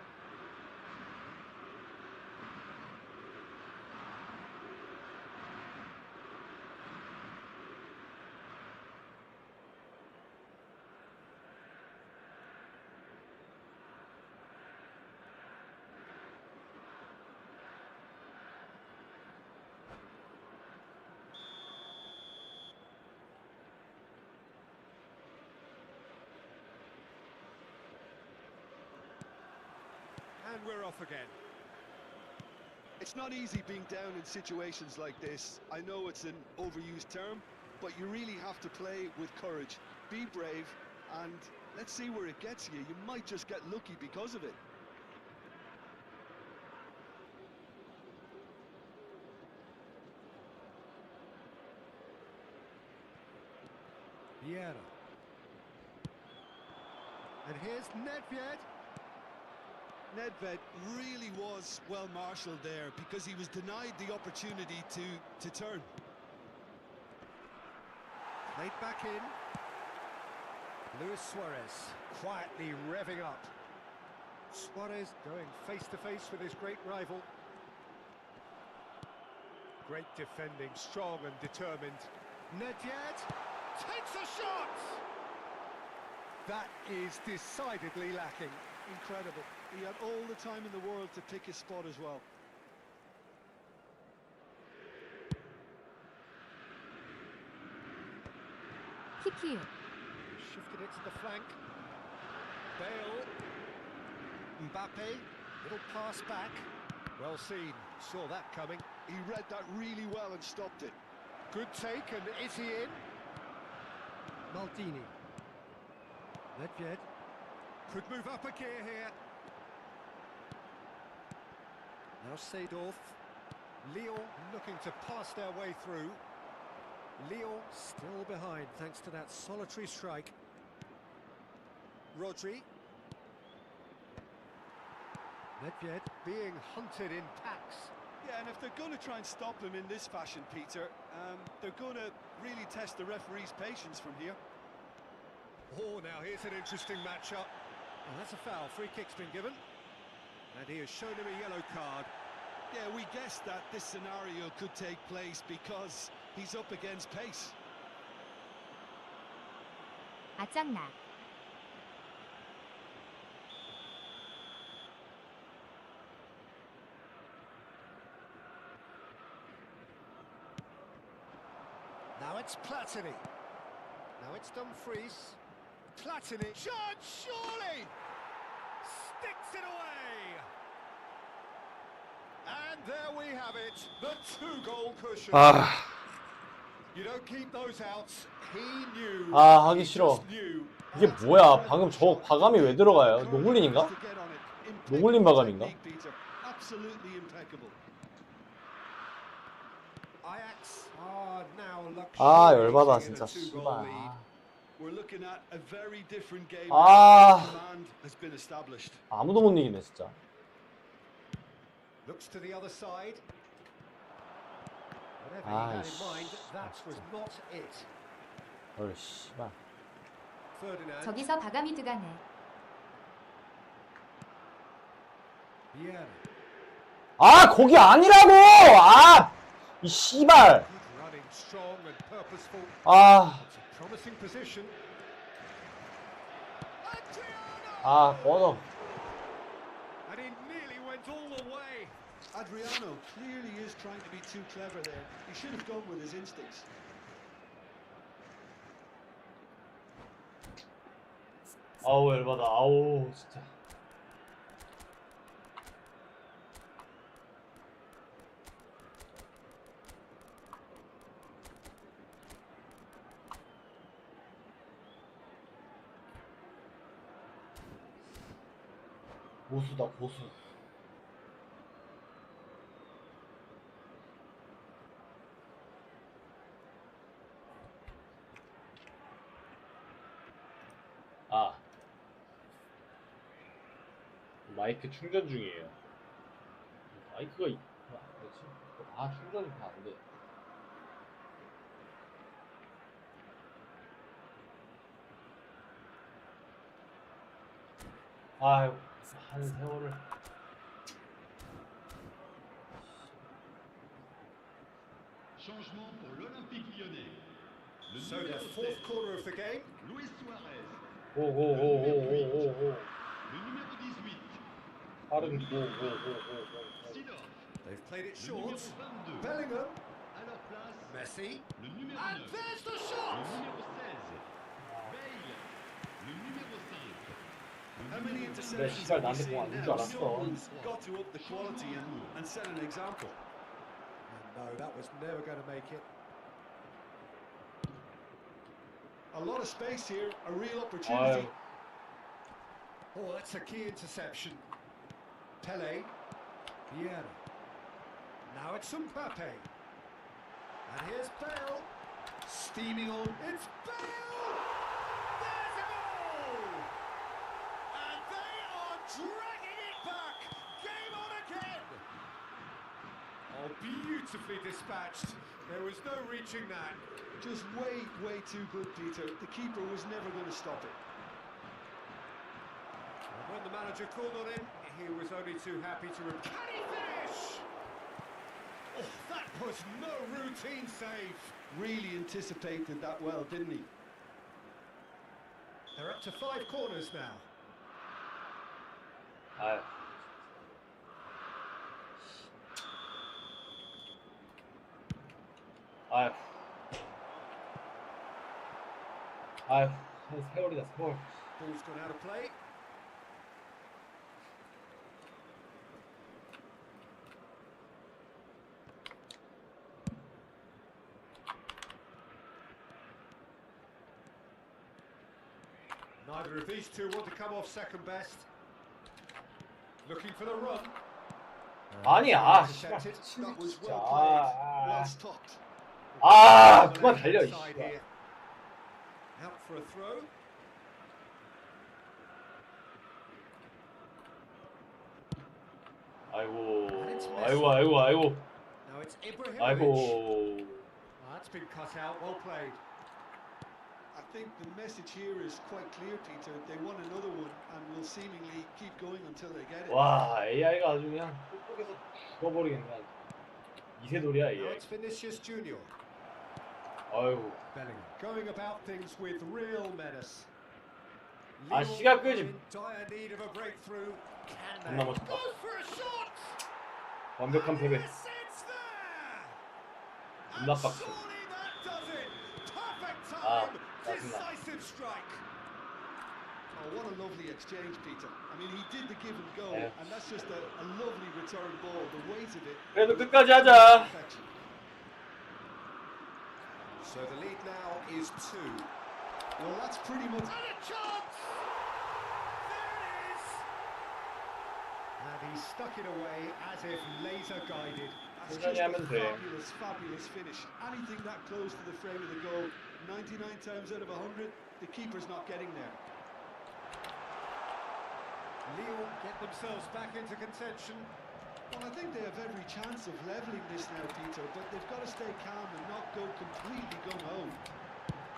Speaker 6: And we're off again.
Speaker 4: It's not easy being down in situations like this. I know it's an overused term, but you really have to play with courage. Be brave, and let's see where it gets you. You might just get lucky because of it.
Speaker 6: Vieira. And here's Nedved.
Speaker 4: Nedved really was well marshalled there because he was denied the opportunity to turn.
Speaker 6: Played back in. Luis Suarez quietly revving up. Suarez going face to face with his great rival. Great defending, strong and determined. Nedved takes a shot! That is decidedly lacking.
Speaker 4: Incredible. He had all the time in the world to pick his spot as well.
Speaker 8: 키키유.
Speaker 6: Shifted it to the flank. Bale. Mbappe. Little pass back. Well seen. Saw that coming.
Speaker 4: He read that really well and stopped it.
Speaker 6: Good take, and is he in? Maldini. Nedved. Could move up a gear here. Now Seedorf. Lyon looking to pass their way through. Lyon still behind thanks to that solitary strike. Rodri. Nedved being hunted in packs.
Speaker 4: Yeah, and if they're going to try and stop him in this fashion, Peter, they're going to really test the referee's patience from here.
Speaker 6: Oh, now here's an interesting matchup. And that's a foul. Free kick's been given. And he has shown him a yellow card.
Speaker 4: Yeah, we guessed that this scenario could take place because he's up against pace.
Speaker 8: 아짱나.
Speaker 6: Now it's Platini. Now it's Dumfries. Platini. Shot, surely! Sticks it away! And there we have it, the two-goal cushion.
Speaker 1: 아,
Speaker 6: You don't keep those out. He knew.
Speaker 1: 아, 하기
Speaker 6: He
Speaker 1: 싫어.
Speaker 6: just knew.
Speaker 1: 이게 뭐야? 방금 저 과감이 왜 들어가요? 노글린인가? 노글린 마감인가?
Speaker 4: Absolutely impeccable.
Speaker 6: Ajax are now
Speaker 1: 아,
Speaker 6: luxuriating
Speaker 1: 열받아
Speaker 6: in a
Speaker 1: 진짜.
Speaker 6: two-goal
Speaker 1: 씨발.
Speaker 6: lead.
Speaker 4: We're looking at a very different game.
Speaker 1: 아.
Speaker 4: Command has been established.
Speaker 1: 아무도 못 이기네 진짜.
Speaker 6: Looks to the other side. Whatever
Speaker 1: Ah,
Speaker 6: he had in mind, that was not it.
Speaker 1: 어이 씨발.
Speaker 6: Ferdinand.
Speaker 8: 저기서 바감이 들어가네.
Speaker 6: Vieira.
Speaker 1: 아, 거기 아니라고! 아! 이 씨발.
Speaker 6: Good running, strong and purposeful.
Speaker 1: 아.
Speaker 6: It's a promising position.
Speaker 1: 아, 꺼져.
Speaker 6: And he nearly went all the way.
Speaker 4: Adriano clearly is trying to be too clever there. He should have gone with his instincts.
Speaker 1: 아우, 열받아. 아우, 진짜. 고수다, 고수. 아, 마이크 충전 중이에요. 마이크가 충전이 다 안 돼. 아유, 한 세월을.
Speaker 5: Changement pour l'Olympique lyonnais. Le
Speaker 6: So the
Speaker 5: numéro
Speaker 6: fourth
Speaker 5: 16,
Speaker 6: quarter of the game.
Speaker 5: Luis Suarez.
Speaker 1: 오오오오오오오.
Speaker 5: Le numéro 18,
Speaker 1: 빠른 오오오오오.
Speaker 5: Seedorf.
Speaker 6: They've played it
Speaker 5: Le numéro
Speaker 6: short.
Speaker 5: 22,
Speaker 6: Bellingham.
Speaker 5: à leur place,
Speaker 6: Messi.
Speaker 5: le numéro
Speaker 6: And
Speaker 5: 9,
Speaker 6: there's the
Speaker 5: le
Speaker 6: shot.
Speaker 5: numéro 16, Bale, le numéro 5, le
Speaker 6: And
Speaker 4: many
Speaker 1: 내
Speaker 4: interceptions
Speaker 1: 시발
Speaker 4: have we
Speaker 1: 나한테
Speaker 4: seen
Speaker 1: 공안 줄
Speaker 4: now?
Speaker 1: 알았어.
Speaker 4: Someone's got to up the quality and set an example.
Speaker 3: And no, that was never going to make it.
Speaker 4: A lot of space here, a real opportunity.
Speaker 1: 아유,
Speaker 3: Oh, that's a key interception. Pele. Vieira. Now it's Mbappe. And here's Bale. Steaming on. It's Bale! There's a goal! And they are dragging it back. Game on again. Oh, beautifully dispatched. There was no reaching that.
Speaker 4: Just way too good, Peter. The keeper was never going to stop it.
Speaker 3: And when the manager called on him, he was only too happy to... Can he finish? Oh, that was no routine save.
Speaker 4: Really anticipated that well, didn't he?
Speaker 3: They're up to 5 corners now.
Speaker 1: 아유. 아유. 아유, 세월이다, 세월.
Speaker 3: Ball's gone out of play. Neither of these two want to come off second best. Looking for the run.
Speaker 1: 아니, 아, 씨발,
Speaker 3: Intercepted.
Speaker 1: 미친
Speaker 4: That
Speaker 1: 새끼
Speaker 4: was
Speaker 1: 진짜.
Speaker 4: well played, well
Speaker 1: 아,
Speaker 4: stopped.
Speaker 1: 아, 그만 달려, 이
Speaker 3: Side
Speaker 1: 씨발.
Speaker 3: here. Out for a throw.
Speaker 1: 아이고,
Speaker 3: And it's Messi.
Speaker 1: 아이고, 아이고, 아이고,
Speaker 3: Now it's Ibrahimovic.
Speaker 1: 아이고.
Speaker 3: That's been cut out. Well played.
Speaker 4: I think the message here is quite clear, Peter. They want another one and will seemingly keep going until they get it.
Speaker 1: 와, AI가 아주 그냥 똑똑해서 죽어버리겠네. 이세돌이야,
Speaker 3: Now
Speaker 1: 얘.
Speaker 3: it's Vinicius Junior.
Speaker 1: 아이고.
Speaker 3: Bellingham going about things with real menace.
Speaker 1: 아,
Speaker 3: Lyon
Speaker 1: 시간
Speaker 3: are
Speaker 1: 끌지.
Speaker 3: in dire need of a breakthrough. Can they?
Speaker 1: 존나 멋있다.
Speaker 3: Goes for a shot.
Speaker 1: 완벽한 패배.
Speaker 3: Yes, it's there.
Speaker 1: 존나
Speaker 3: And
Speaker 1: 빡세.
Speaker 3: surely that does it. Perfect
Speaker 1: 아,
Speaker 3: time.
Speaker 1: 짜증나.
Speaker 3: Decisive strike.
Speaker 4: Oh, what a lovely exchange, Peter. I mean, he did the give and go,
Speaker 1: Yeah.
Speaker 4: and that's just a lovely return ball. The weight of it.
Speaker 1: 그래도 끝까지 하자.
Speaker 4: Perfection.
Speaker 3: So the lead now is 2.
Speaker 4: Well, that's pretty much.
Speaker 3: And a chance! There it is! And he stuck it away as if laser guided.
Speaker 4: That's
Speaker 1: 천천히
Speaker 4: just a
Speaker 1: 하면 돼.
Speaker 4: fabulous finish. Anything that close to the frame of the goal, 99 times out of 100, the keeper's not getting there.
Speaker 3: Lyon get themselves back into contention.
Speaker 4: Well, I think they have every chance of levelling this now, Peter, but they've got to stay calm and not go completely gung-ho.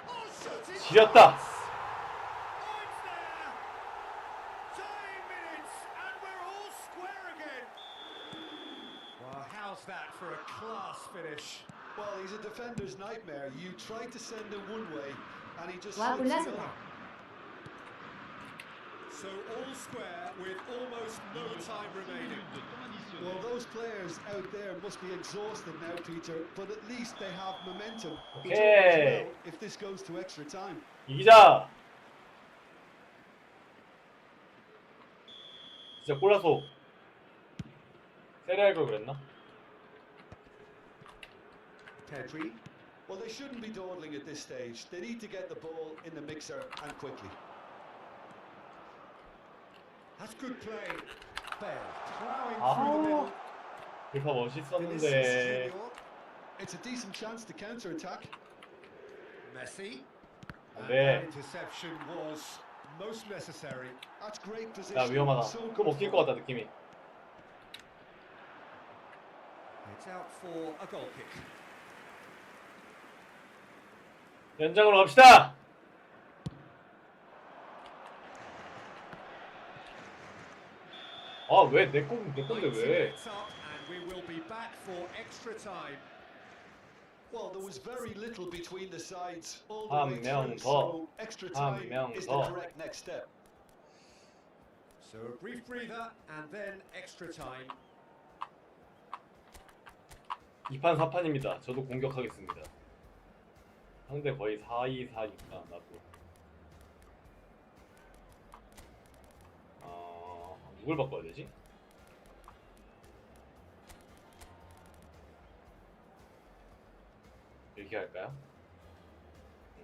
Speaker 3: Oh, shooting!
Speaker 1: 지렸다.
Speaker 3: Oh, it's there! 10 minutes and we're all square again. Well, how's that for a class finish?
Speaker 4: Well, he's a defender's nightmare. You try to send him one way, and he just
Speaker 8: 와,
Speaker 4: slips the
Speaker 8: 골라서.
Speaker 4: other.
Speaker 3: So all square with almost no time remaining.
Speaker 4: Well, those players out there must be exhausted now, Peter, but at least they have momentum. which
Speaker 1: Okay.
Speaker 4: augurs well if this goes to extra time.
Speaker 1: 이기자. 진짜 골라서 세레할 걸 그랬나?
Speaker 3: Pedri.
Speaker 4: Well, they shouldn't be dawdling at this stage. They need to get the ball in the mixer and quickly.
Speaker 3: That's good play. Bale plowing
Speaker 1: 아,
Speaker 3: through the middle.
Speaker 1: 골파
Speaker 3: Vinicius
Speaker 1: 멋있었는데.
Speaker 3: Junior.
Speaker 4: It's a decent chance to counter-attack.
Speaker 3: Messi. And
Speaker 1: 네.
Speaker 3: that interception was most necessary.
Speaker 4: That's great
Speaker 1: 야,
Speaker 4: position.
Speaker 1: 위험하다.
Speaker 4: So
Speaker 1: 그거 먹힐 것 같다 느낌이.
Speaker 3: It's out for a goal kick.
Speaker 1: 연장으로 갑시다. 아, 왜 내 건데
Speaker 3: 90
Speaker 1: 왜?
Speaker 3: minutes up and we will be back for extra time.
Speaker 4: Well, there was very little between the sides all the
Speaker 1: 한
Speaker 4: way
Speaker 1: 명
Speaker 4: through,
Speaker 1: 더.
Speaker 4: so extra
Speaker 1: 한
Speaker 4: time
Speaker 1: 명
Speaker 4: is the
Speaker 1: 더.
Speaker 4: correct next step.
Speaker 3: So a brief breather and then extra time.
Speaker 1: 2판 4판입니다. 저도 공격하겠습니다. 상대 거의 4-2-4니까 나도. 누굴 바꿔야 되지? 이렇게 할까요?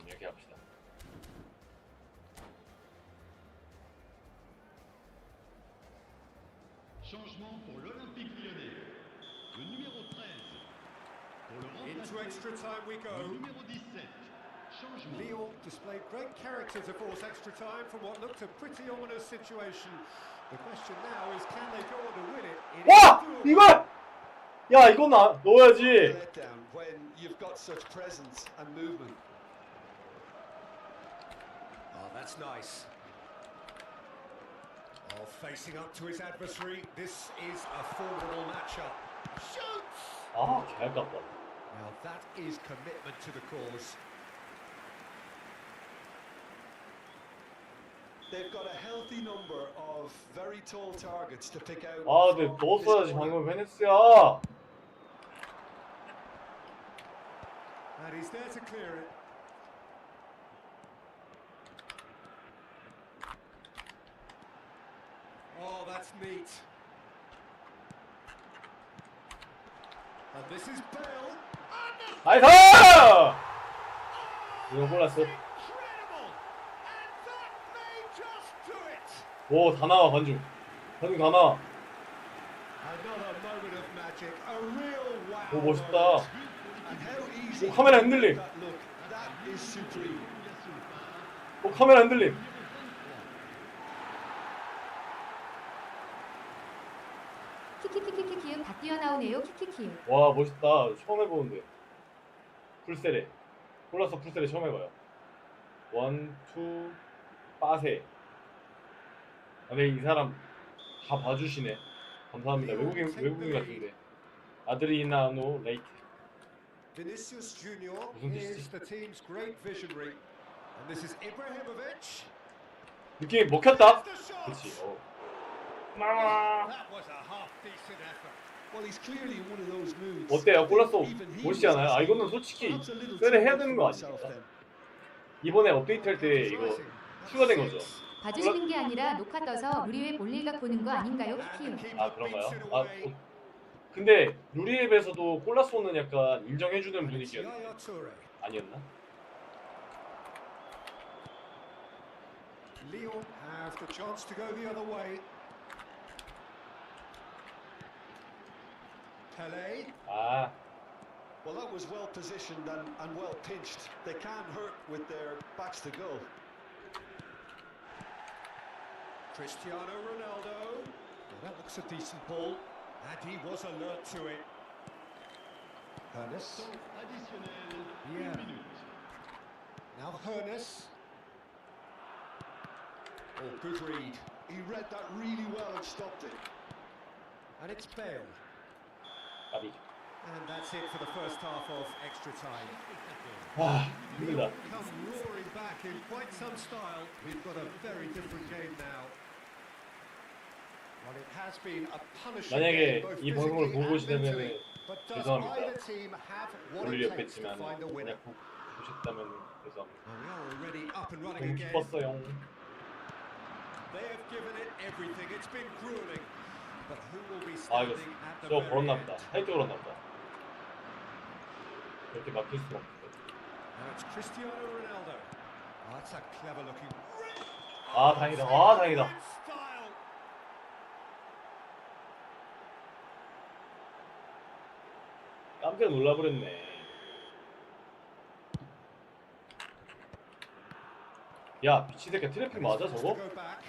Speaker 1: 이렇게 합시다.
Speaker 5: Changement pour l'Olympique Lyonnais. Le numéro 13. Pour le
Speaker 3: Into
Speaker 5: remplacer,
Speaker 3: extra time we
Speaker 5: le
Speaker 3: go.
Speaker 5: numéro 17. Changement.
Speaker 3: Lyon displayed great character to force extra time from what looked a pretty ominous situation. The question now is, can they go on to win it? It
Speaker 1: 와!
Speaker 3: is doable.
Speaker 1: 이걸! 야, 이건 넣어야지.
Speaker 4: Letdown when you've got such presence and movement.
Speaker 3: Oh, that's nice. Oh, facing up to his adversary. This is a formidable matchup. Shoots!
Speaker 1: 아, 개 아깝다.
Speaker 3: Now that is commitment to the cause.
Speaker 4: They've got a healthy number of very tall targets to pick out.
Speaker 1: 아, 근데
Speaker 4: from
Speaker 1: 넣었어야지
Speaker 4: this corner.
Speaker 1: 방금 베네스야.
Speaker 3: And he's there to clear it. Oh, that's neat. And this is Bale.
Speaker 1: 나이스! 이거 골랐어.
Speaker 3: Incredible! And that may just do it.
Speaker 1: 오, 다 나와 반중. 반중 다 나와.
Speaker 3: Another moment of magic. A real wow.
Speaker 1: 오, 멋있다.
Speaker 3: moment.
Speaker 4: And how easy.
Speaker 1: 오, 카메라 흔들림.
Speaker 4: That look, that is supreme.
Speaker 1: 오, 카메라 흔들림.
Speaker 8: 키키키키키키음 다 뛰어나오네요. 키키키음.
Speaker 1: 와, 멋있다. 처음 해보는데. 풀세레. 골라서 풀세레 처음 해봐요. 원, 투, 빠세. 아, 근데 이 사람 다 봐주시네. 감사합니다. 외국인 같은데. 아드리나노 레이트.
Speaker 3: Vinicius Junior
Speaker 1: 무슨
Speaker 3: is
Speaker 1: 뜻이지?
Speaker 3: the team's great visionary. And this is Ibrahimovic.
Speaker 1: 느낌이 먹혔다?
Speaker 3: The shot.
Speaker 1: 그치.
Speaker 3: That was a half decent effort.
Speaker 4: Well, he's clearly in one of those moods.
Speaker 1: 어때요? 골랐어.
Speaker 4: Even he
Speaker 1: 멋있지 않아요? 아,
Speaker 4: was
Speaker 1: 이거는 솔직히
Speaker 4: perhaps a little
Speaker 1: 세레
Speaker 4: too
Speaker 1: 해야
Speaker 4: much
Speaker 1: 되는
Speaker 4: for
Speaker 1: 거
Speaker 4: himself
Speaker 1: 아닙니까?
Speaker 4: then.
Speaker 1: 이번에 업데이트 할 때 이거 추가된 거죠.
Speaker 8: 봐주시는 게 아니라 녹화 떠서 루리웹 올릴각 보는 거 아닌가요? 키키음.
Speaker 1: 아, 그런가요? 아, 근데 루리앱에서도 골라쏘는 약간 인정해주는 분위기였는데
Speaker 3: Yaya Toure.
Speaker 1: 아니었나?
Speaker 3: Lyon have the chance to go the other way. Pele.
Speaker 1: 아,
Speaker 4: Well, that was well positioned and well pinched. They can't hurt with their backs to goal.
Speaker 3: Cristiano Ronaldo. Well, that looks a decent ball. And he was alert to it. Hernus.
Speaker 5: Temps additionnel.
Speaker 3: Yeah.
Speaker 5: 1 minute.
Speaker 3: Now Hernus. Oh, good read.
Speaker 4: He read that really well and stopped it.
Speaker 3: And it's Bale.
Speaker 1: 까비.
Speaker 3: And that's it for the first half of extra time.
Speaker 1: 아, 힘들다.
Speaker 3: Lyon come roaring back in quite some style. We've got a very different game now. Well, it has been a punishing
Speaker 1: 만약에
Speaker 3: game, both
Speaker 1: 이 방송을
Speaker 3: physically
Speaker 1: 보고
Speaker 3: and
Speaker 1: 계시다면
Speaker 3: mentally. But does
Speaker 1: 죄송합니다.
Speaker 3: either team have what
Speaker 1: 올
Speaker 3: it
Speaker 1: 일이
Speaker 3: takes to
Speaker 1: 없겠지만
Speaker 3: find a winner?
Speaker 1: 그냥 보셨다면 죄송합니다.
Speaker 3: And we are already up and running
Speaker 1: 너무
Speaker 3: again.
Speaker 1: 기뻤어요.
Speaker 3: They have given it everything. It's been grueling. But who will be
Speaker 1: 아, 이거
Speaker 3: standing at the
Speaker 1: 저거
Speaker 3: very
Speaker 1: 걸었나
Speaker 3: end?
Speaker 1: 보다. 하이트 걸었나 보다. 이렇게 막힐 수는 없는데.
Speaker 3: Now it's Cristiano Ronaldo. Oh, that's a clever looking.
Speaker 1: 아, 다행이다. 아, 다행이다.
Speaker 3: In style.
Speaker 1: 깜짝 놀라버렸네. 야, 미치새끼 트래픽 맞아
Speaker 3: Forced
Speaker 1: 저거?
Speaker 3: to go back.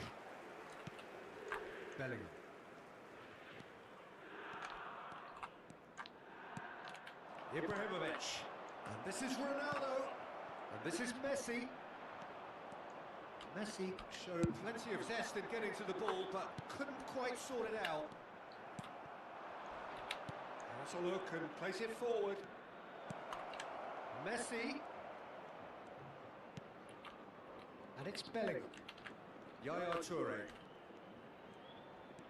Speaker 3: Bellingham. Ibrahimovic. And this is Ronaldo. And this is Messi. Messi showed plenty of zest in getting to the ball, but couldn't quite sort it out. Let's a look and place it forward. Messi. And it's Bellingham. Yaya Toure.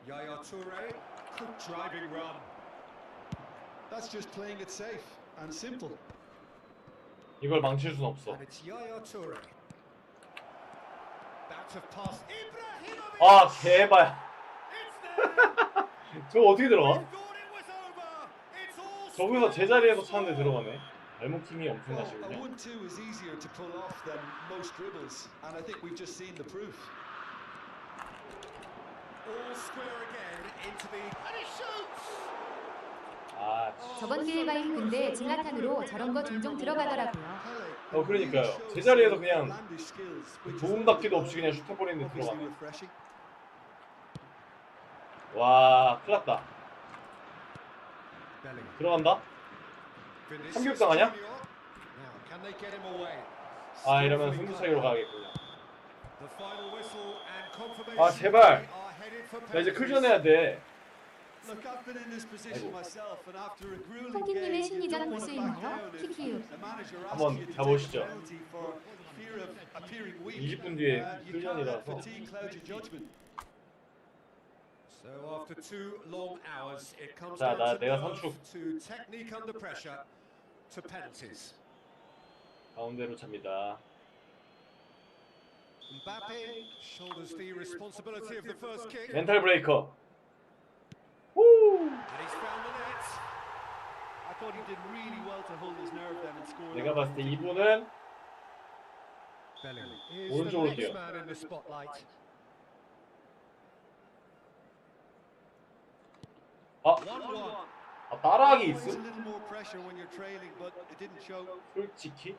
Speaker 3: Yaya Toure. Good driving run.
Speaker 4: That's just playing it safe and simple.
Speaker 1: 이걸 망칠 순 없어.
Speaker 3: And it's Yaya Toure. Bout of pass. Ibrahimovic.
Speaker 1: 아, 개발.
Speaker 3: It's
Speaker 1: 저거 어떻게 들어가?
Speaker 3: Thought it was over. It's all
Speaker 1: 저기서 제자리에서 차는데 들어가네. 발목힘이
Speaker 4: Well, a
Speaker 1: 엄청나시군요.
Speaker 4: 1-2 is easier to pull off than most dribbles, and I think we've just seen the proof.
Speaker 3: all square again into the and he shoots.
Speaker 1: 아,
Speaker 8: 저번 기회가 힘든데 질라탄으로 저런 거 종종 들어가더라고요.
Speaker 1: 그러니까요. 제자리에서 그냥 도움 닫기도 없이 그냥 슈터버리는데 들어가네. 와, 큰일 났다.
Speaker 3: Bellingham.
Speaker 1: 들어간다?
Speaker 3: Vinicius
Speaker 1: 삼겹살 아니야?
Speaker 3: Junior. Now, can they get him away?
Speaker 1: 아, 이러면 승부 차이로 가야겠군요.
Speaker 3: The final whistle and confirmation
Speaker 1: 아, 제발.
Speaker 3: they are headed for
Speaker 1: 나 이제
Speaker 3: penalties.
Speaker 1: 클전해야 돼.
Speaker 4: Look, I've been in this position myself, and after a grueling
Speaker 8: 통키님의
Speaker 4: game, you
Speaker 8: 심리전
Speaker 4: don't
Speaker 8: 볼
Speaker 4: want
Speaker 8: 수
Speaker 4: to back
Speaker 8: 있나요?
Speaker 4: down if
Speaker 8: 키키유.
Speaker 4: the manager asks
Speaker 1: 한번
Speaker 4: you to take
Speaker 1: 가보시죠.
Speaker 4: a penalty for fear of appearing weak.
Speaker 1: 20분 뒤에
Speaker 4: You can't let
Speaker 1: 클전이라서.
Speaker 4: fatigue cloud your judgment.
Speaker 3: So after 2 long hours, it comes
Speaker 1: 자,
Speaker 3: down to
Speaker 1: 내가
Speaker 3: nerve,
Speaker 1: 선축.
Speaker 3: to technique under pressure, to penalties.
Speaker 1: 가운데로 찹니다.
Speaker 3: Mbappe shoulders the responsibility of the first kick, and
Speaker 1: 멘탈 브레이커. 후!
Speaker 3: he's found the net.
Speaker 4: I thought he did really well to hold his nerve then and score.
Speaker 1: 내가 봤을 때 이분은
Speaker 3: Bellingham is the
Speaker 1: 오른쪽으로
Speaker 3: next
Speaker 1: 뛰어.
Speaker 3: man in the spotlight.
Speaker 1: 아,
Speaker 3: 1-1.
Speaker 1: 아 따라하기
Speaker 4: Always
Speaker 1: 있음?
Speaker 4: a little more pressure when you're trailing, but it didn't show.
Speaker 1: 솔직히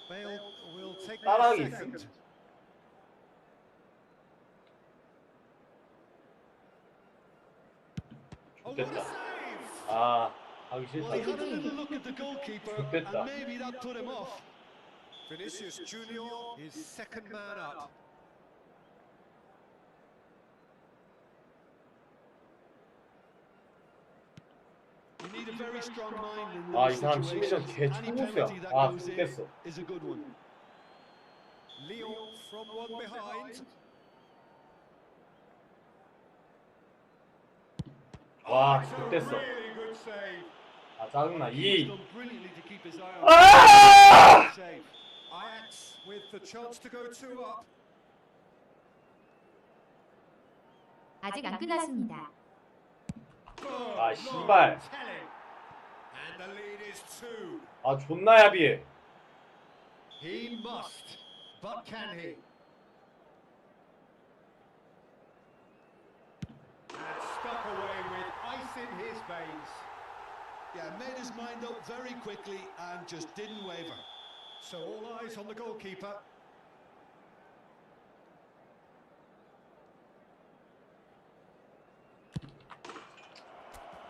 Speaker 3: Bale will take
Speaker 1: 따라하기
Speaker 3: the second.
Speaker 1: 있음?
Speaker 3: Oh, what a
Speaker 1: 됐다.
Speaker 3: save!
Speaker 1: 아, 하기
Speaker 4: Well, he
Speaker 1: 싫다.
Speaker 4: had a little look at the goalkeeper,
Speaker 1: 좋겠다.
Speaker 4: and maybe that put him off.
Speaker 3: Vinicius Junior is second man up.
Speaker 4: You need a very strong mind in
Speaker 1: 아, 이
Speaker 4: those
Speaker 1: 사람 심리전
Speaker 4: situations.
Speaker 1: 개
Speaker 4: Any
Speaker 1: 초고수야.
Speaker 4: penalty that
Speaker 1: 아,
Speaker 4: goes in
Speaker 1: 좋겠어.
Speaker 4: is a good one.
Speaker 3: Lyon from one behind.
Speaker 1: 와,
Speaker 3: It's a
Speaker 1: 좋겠어.
Speaker 3: really good save.
Speaker 1: 아, 짜증나.
Speaker 4: He's
Speaker 1: 2.
Speaker 4: done brilliantly to keep his eye on
Speaker 1: 아!
Speaker 4: the save.
Speaker 3: Ajax with the chance to go 2 up.
Speaker 8: 아직 안 끝났습니다.
Speaker 1: 아, 씨발.
Speaker 3: Telling. And the lead is 2.
Speaker 1: 아, 존나 야비해.
Speaker 3: He must, but can he? And stuck away with ice in his veins.
Speaker 4: Yeah, made his mind up very quickly and just didn't waver.
Speaker 3: So all eyes on the goalkeeper.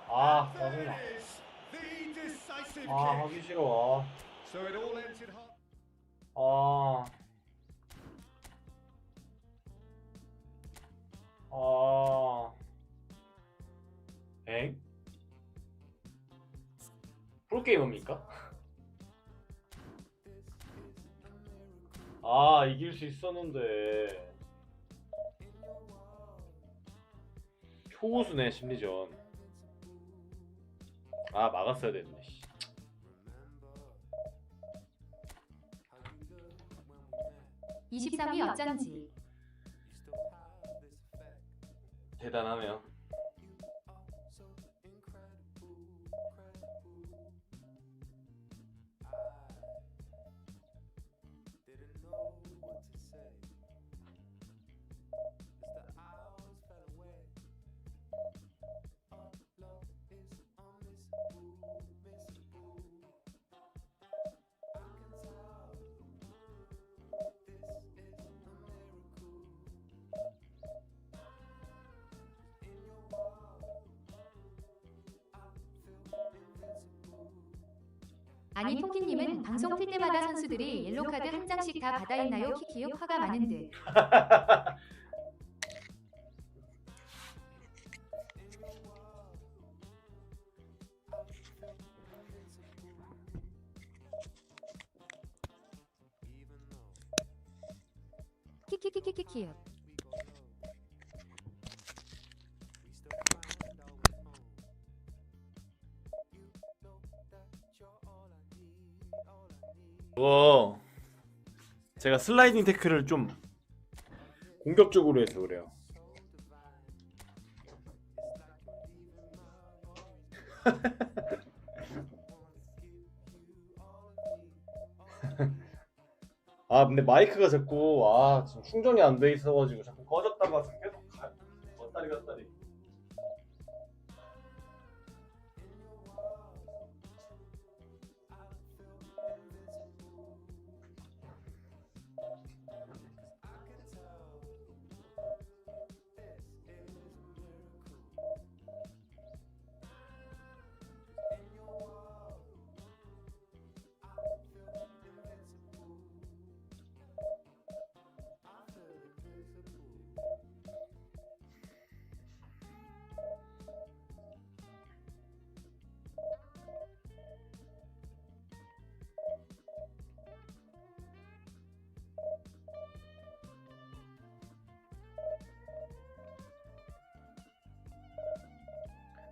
Speaker 1: 아,
Speaker 3: There
Speaker 1: 짜증나.
Speaker 3: it is, the decisive
Speaker 1: 아,
Speaker 3: kick.
Speaker 1: 하기 싫어.
Speaker 3: So it all ends in half.
Speaker 1: 아. 아. 엥? 프로게이머입니까? 아, 이길 수 있었는데. 초고수네, 심리전. 아, 막았어야 됐네, 씨.
Speaker 8: 이 23위 어쩐지.
Speaker 1: 대단하네요.
Speaker 8: 아니 통키님은 방송 틀 때마다 선수들이 옐로카드 한 장씩 다 받아있나요? 키키요 화가 많은 듯. 키키키키키키요.
Speaker 1: 제가 슬라이딩 태클을 좀 공격적으로 해서 그래요. 아 근데 마이크가 자꾸 지금 충전이 안 돼 있어가지고 자꾸 꺼졌다가 계속 왔다리 갔다리.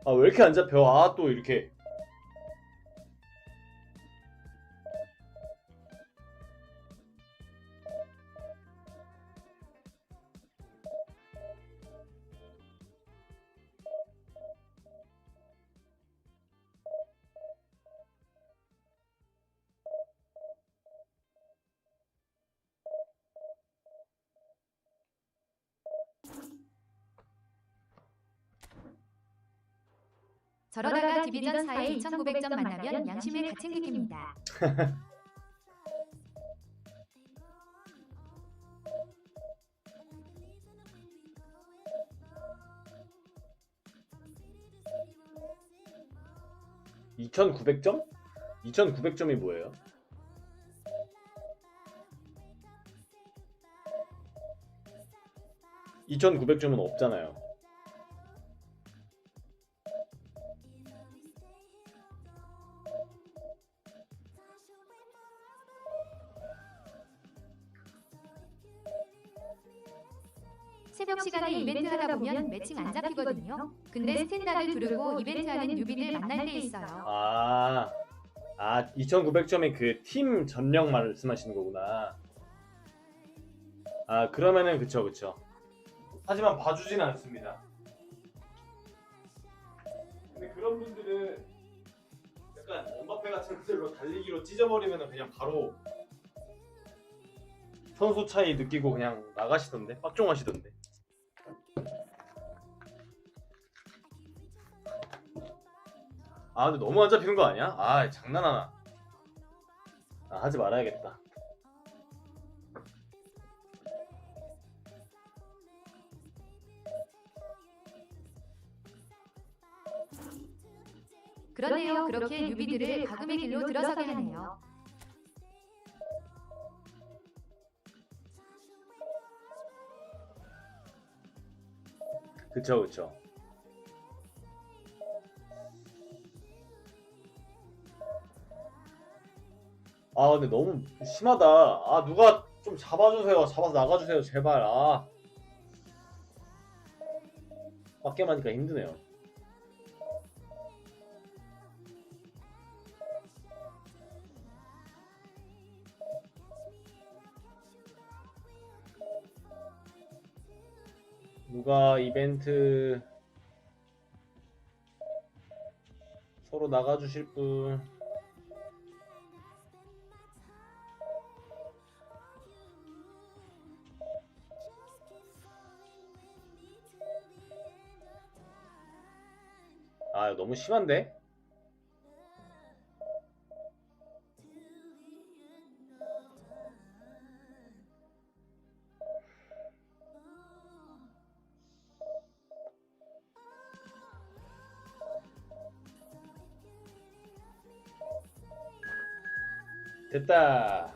Speaker 1: 아 왜 이렇게 안 잡혀? 아 또 이렇게.
Speaker 8: 저러다가 디비전 4에 2,900점 만나면 양심의 가책 느낍니다.
Speaker 1: (2900점) 2,900점이 뭐예요? (2,900점은) 없잖아요.
Speaker 8: 새벽 시간에 이벤트 하다 보면 매칭 안 잡히거든요. 근데 스탠다드 두르고 이벤트 하는 뉴비들 만날 때 있어요.
Speaker 1: 2,900점이 그 팀 전력 말씀하시는 거구나. 그러면은 그쵸. 하지만 봐주지는 않습니다. 근데 그런 분들은 약간 엠바페 같은 분들로 달리기로 찢어버리면은 그냥 바로 선수 차이 느끼고 그냥 나가시던데, 빡종하시던데. 근데 너무 안 잡히는 거 아니야? 장난하나. 하지 말아야겠다.
Speaker 8: 그러네요. 그렇게 뉴비들을 가금의 길로 들어서게 하네요.
Speaker 1: 그쵸. 근데 너무 심하다. 누가 좀 잡아주세요. 잡아서 나가주세요. 제발. 밖에만 하니까 힘드네요. 누가 이벤트 서로 나가주실 분. 너무 심한데? 됐다.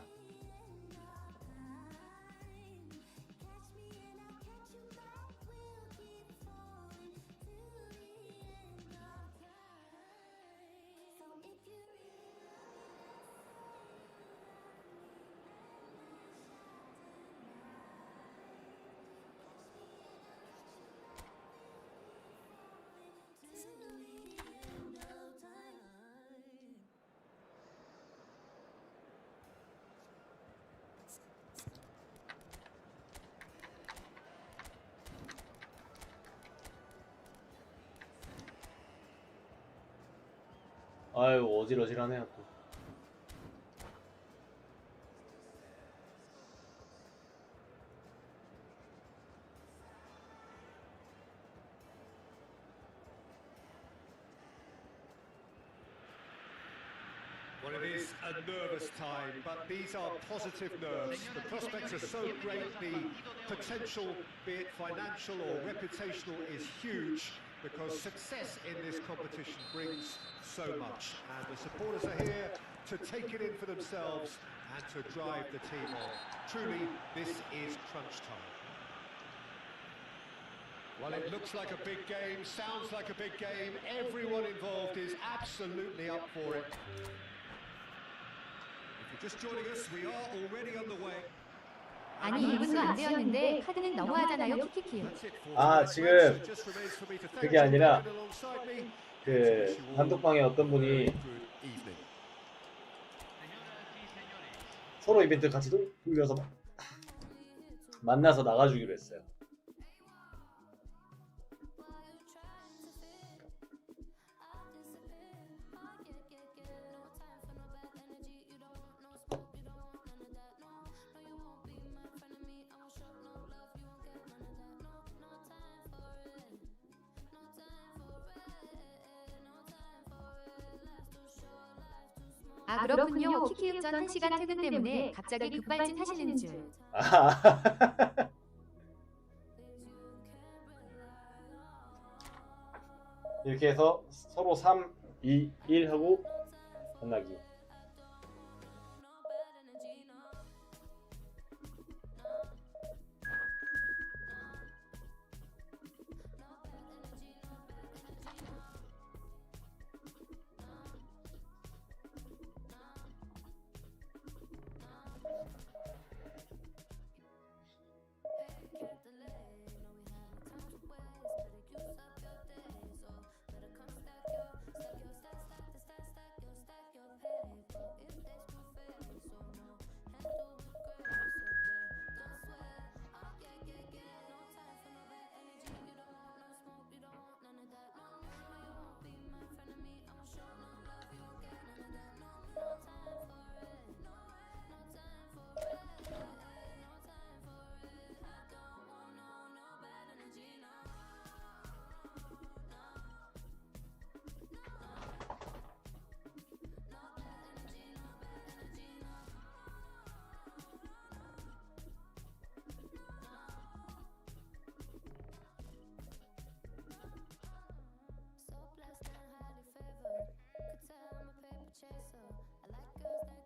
Speaker 1: 아유 어질어질하네요 또.
Speaker 3: Well, it is a nervous time, but these are positive nerves. The prospects are so great, the potential, be it financial or reputational, is huge because success in this competition brings so much. And the supporters are here to take it in for themselves and to drive the team on. Truly, this is crunch time. Well, it looks like a big game, sounds like a big game. Everyone involved is absolutely up for it. Just joining us, we are already on the way.
Speaker 8: 아니 2분도 안 되었는데 카드는 너무하잖아요 키키키요.
Speaker 1: 아 지금 그게 아니라 그 단톡방에 어떤 분이 서로 이벤트 같이 돌려서 만나서 나가주기로 했어요.
Speaker 8: 아 그렇군요. 키키읍전 1시간 퇴근 때문에 갑자기 급발진 하시는 줄.
Speaker 1: 이렇게 해서 서로 3, 2, 1 하고 만나기.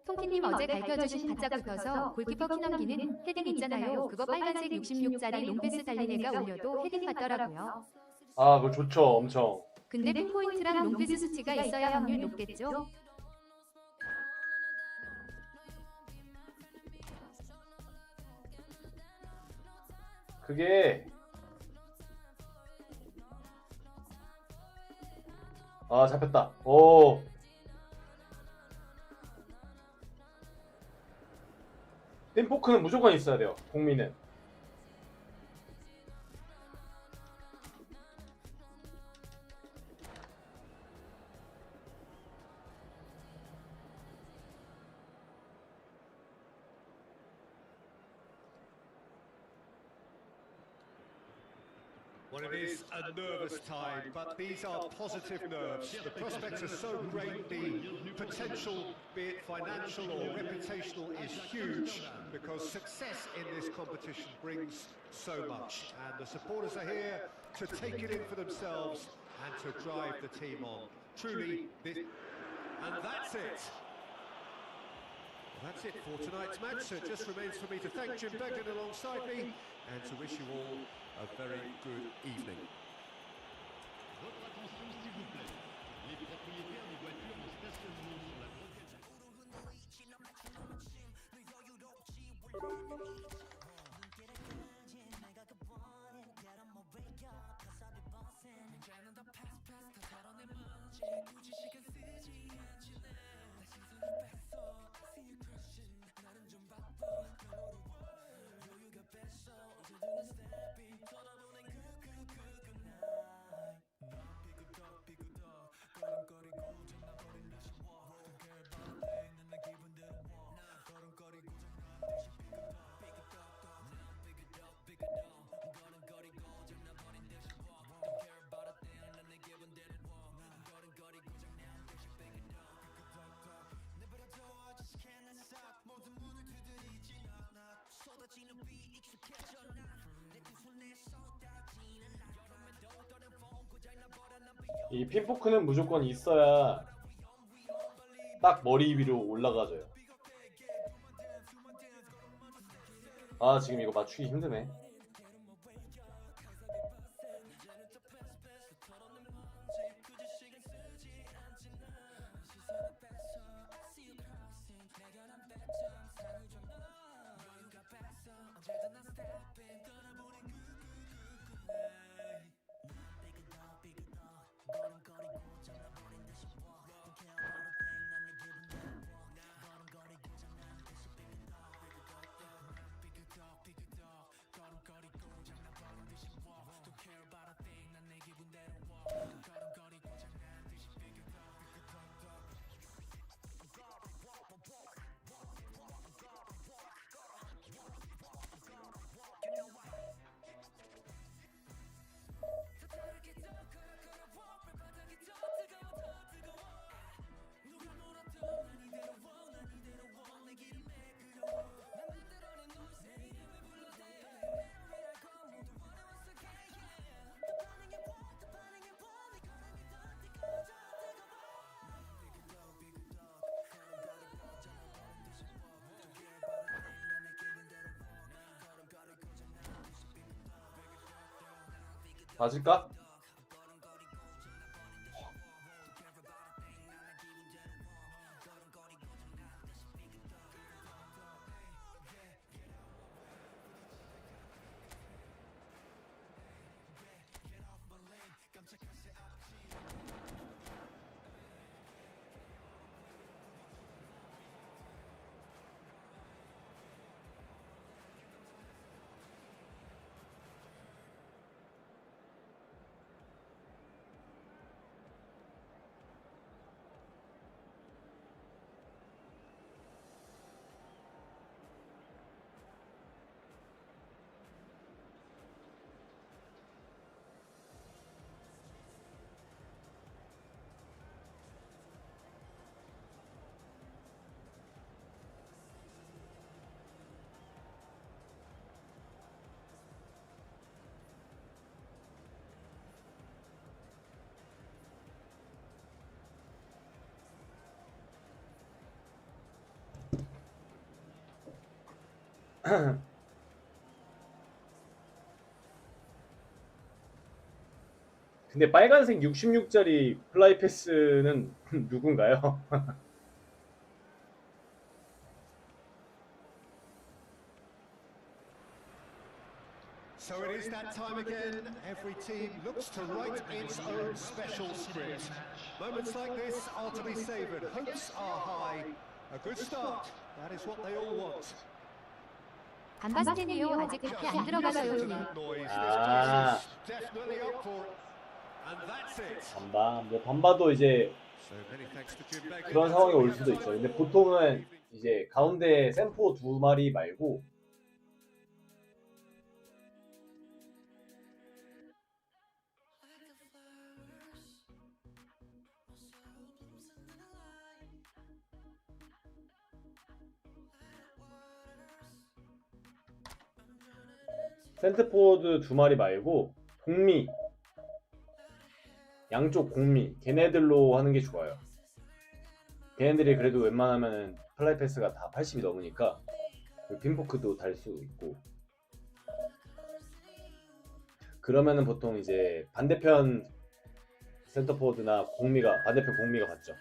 Speaker 8: 통키님 어제 밝혀주신 바짝 붙어서 골키퍼 키 넘기는 헤딩 있잖아요. 그거 빨간색 66짜리 롱패스 달린 애가 올려도 헤딩 받더라고요.
Speaker 1: 아 그거 좋죠 엄청.
Speaker 8: 근데 핀포인트랑 롱패스 수치가 있어야 확률 높겠죠?
Speaker 1: 그게 아 잡혔다. 오. 핀포크는 무조건 있어야 돼요. 국민은.
Speaker 3: Well, it is a nervous time, but these are positive nerves. The prospects are so great, the potential, be it financial or reputational, is huge because success in this competition brings so much. And the supporters are here to take it in for themselves and to drive the team on. Truly, and that's it. That's it for tonight's match. So it just remains for me to thank Jim Beglin alongside me and to wish you all a very good evening.
Speaker 5: Votre attention s'il vous plaît. Les propriétaires des voitures en stationnement sur la
Speaker 1: 이 핀포크는 무조건 있어야 딱 머리 위로 올라가져요. 아 지금 이거 맞추기 힘드네. 맞을까? 근데 빨간색 66짜리 플라이 패스는 누군가요?
Speaker 6: So it is that time again. Every team looks to write its own special script. Moments like this are to be savoured. Hopes are high. A good start. That is what they all want.
Speaker 8: 반바스테니오 아직 밖에 안 들어가서요. 팀.
Speaker 1: 아
Speaker 6: Definitely up for it. And that's it.
Speaker 1: 반바 뭐 반바도 이제
Speaker 6: So many thanks to Jim Begley.
Speaker 1: 그런 상황이 올 수도 있죠. 근데 보통은 이제 가운데 샘포 2마리 말고 센터포드 2마리 말고 공미 양쪽 공미 걔네들로 하는 게 좋아요. 걔네들이 그래도 웬만하면은 플라이 패스가 다 80이 넘으니까 핀포크도 달 수 있고 그러면은 보통 이제 반대편 센터포드나 공미가 반대편 공미가 받죠.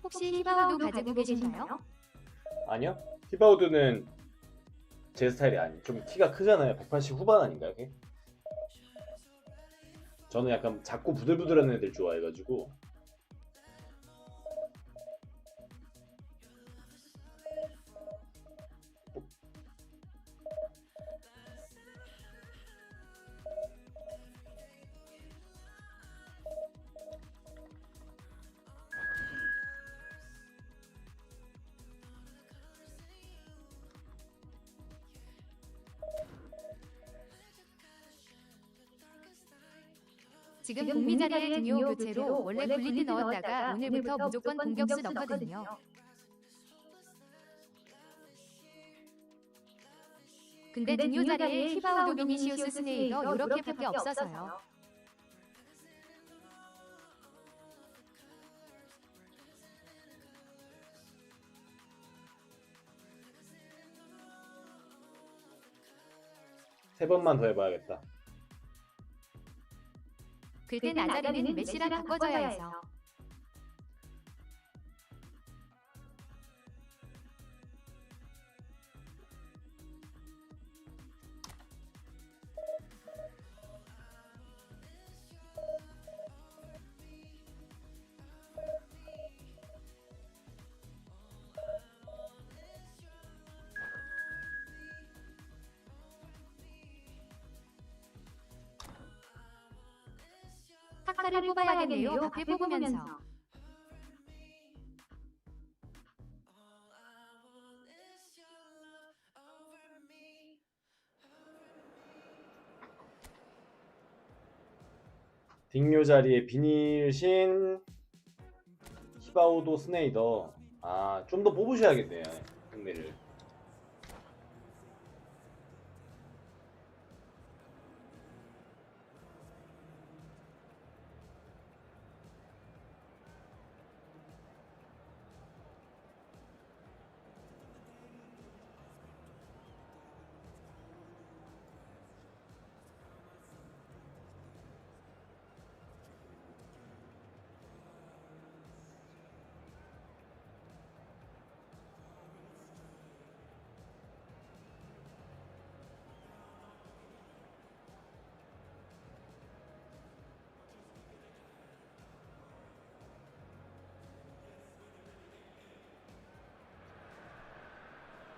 Speaker 8: 혹시 히바우도 가지고 계신가요?
Speaker 1: 아니요. 히바우드는 제 스타일이 아니에요. 좀 키가 크잖아요. 180 후반 아닌가요? 걔? 저는 약간 작고 부들부들한 애들 좋아해가지고
Speaker 8: 지금 공미 자리에 등요 교체로 원래 굴리트 넣었다가 오늘부터 무조건 공격수 넣거든요. 근데 등요 자리에 히바우도 비니시우스 스네이더 요렇게밖에 없어서요.
Speaker 1: 세 번만 더 해봐야겠다.
Speaker 8: 그때 나자리는 메시랑 바꿔줘야 해서. 카카를 뽑아야겠네요. 밥을 뽑으면서.
Speaker 1: 딩요 자리에 비닐신 히바우도 스네이더. 아, 좀 더 뽑으셔야겠네요. 흥미를.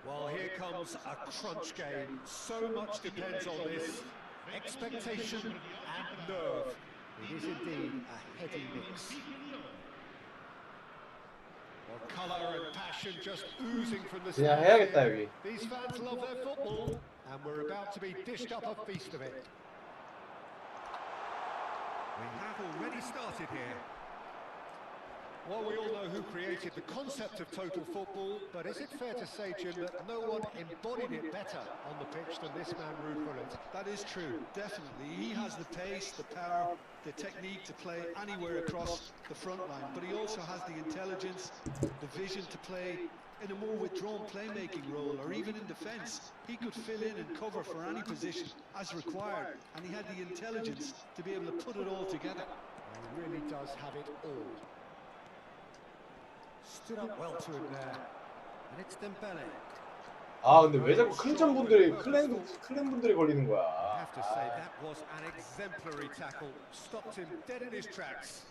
Speaker 3: Well, here comes a crunch game. So much depends on this. Expectation and nerve.
Speaker 6: It is indeed a heady mix.
Speaker 3: Well, colour and passion just oozing from the
Speaker 1: 그냥
Speaker 3: stands
Speaker 1: 해야겠다
Speaker 3: here.
Speaker 1: 여기.
Speaker 3: These fans love their football, and we're about to be dished up a feast of it. We have already started here. Well, we all know who created the concept of total football, but is it fair to say, Jim, that no one embodied it better on the pitch than this man, Ruud Gullit?
Speaker 4: That is true, definitely. He has the pace, the power, the technique to play anywhere across the front line, but he also has the intelligence, the vision to play in a more withdrawn playmaking role, or even in defence. He could fill in and cover for any position as required, and he had the intelligence to be able to put it all together.
Speaker 6: He really does have it all.
Speaker 3: Stood up well to him there. And it's Dembele.
Speaker 1: 아, 근데 왜 자꾸 클랜 분들이 걸리는
Speaker 3: I
Speaker 1: 거야?
Speaker 3: have to say that was an exemplary tackle. Stopped him dead in his tracks.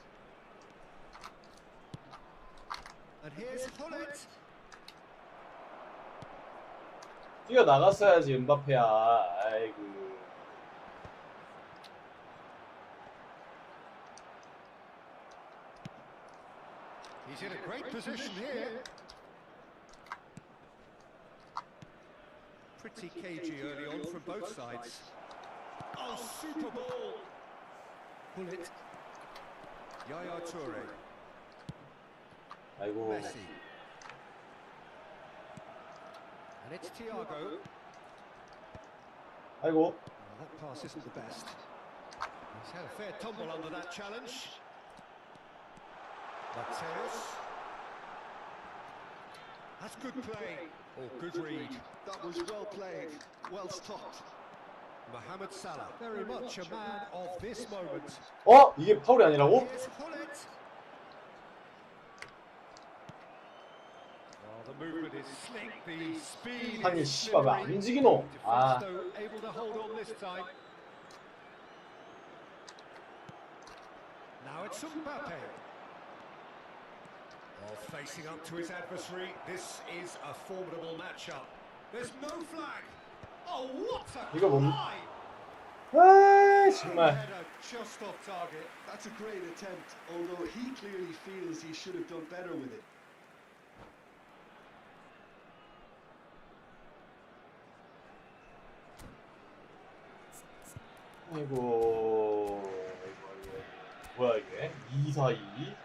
Speaker 3: And here's Gullit.
Speaker 1: 뛰어 나갔어야지 은바페야. 아이고.
Speaker 3: He's in a great position here. Pretty cagey early on from both sides. Oh, super ball! Gullit. Yaya Toure.
Speaker 1: 아이고.
Speaker 3: Messi. And it's Thiago.
Speaker 1: 아이고.
Speaker 3: Well, that pass isn't the best. He's had a fair tumble under that challenge. Mateus. That's good play. Oh, good read.
Speaker 4: That was well played, well stopped.
Speaker 3: Mohamed Salah, very much a man of this moment.
Speaker 1: 어? 이게 파울이 아니라고?
Speaker 3: Here's Gullit. Oh, the movement is slick, the speed
Speaker 1: 아니
Speaker 3: is
Speaker 1: 씨발 왜 안
Speaker 3: slippery.
Speaker 1: 움직이노? 아.
Speaker 3: Defense, though, able to hold on this time. Now it's Mbappe. Well, facing up to his adversary, this is a formidable matchup. There's no flag. Oh, what a
Speaker 1: 이거 뭡-
Speaker 3: fly!
Speaker 1: 아, 정말.
Speaker 3: Header just off target.
Speaker 4: That's a great attempt, although he clearly feels he should have done better with it.
Speaker 1: 아이고. 아이고. 뭐야 이게? 2-4-2?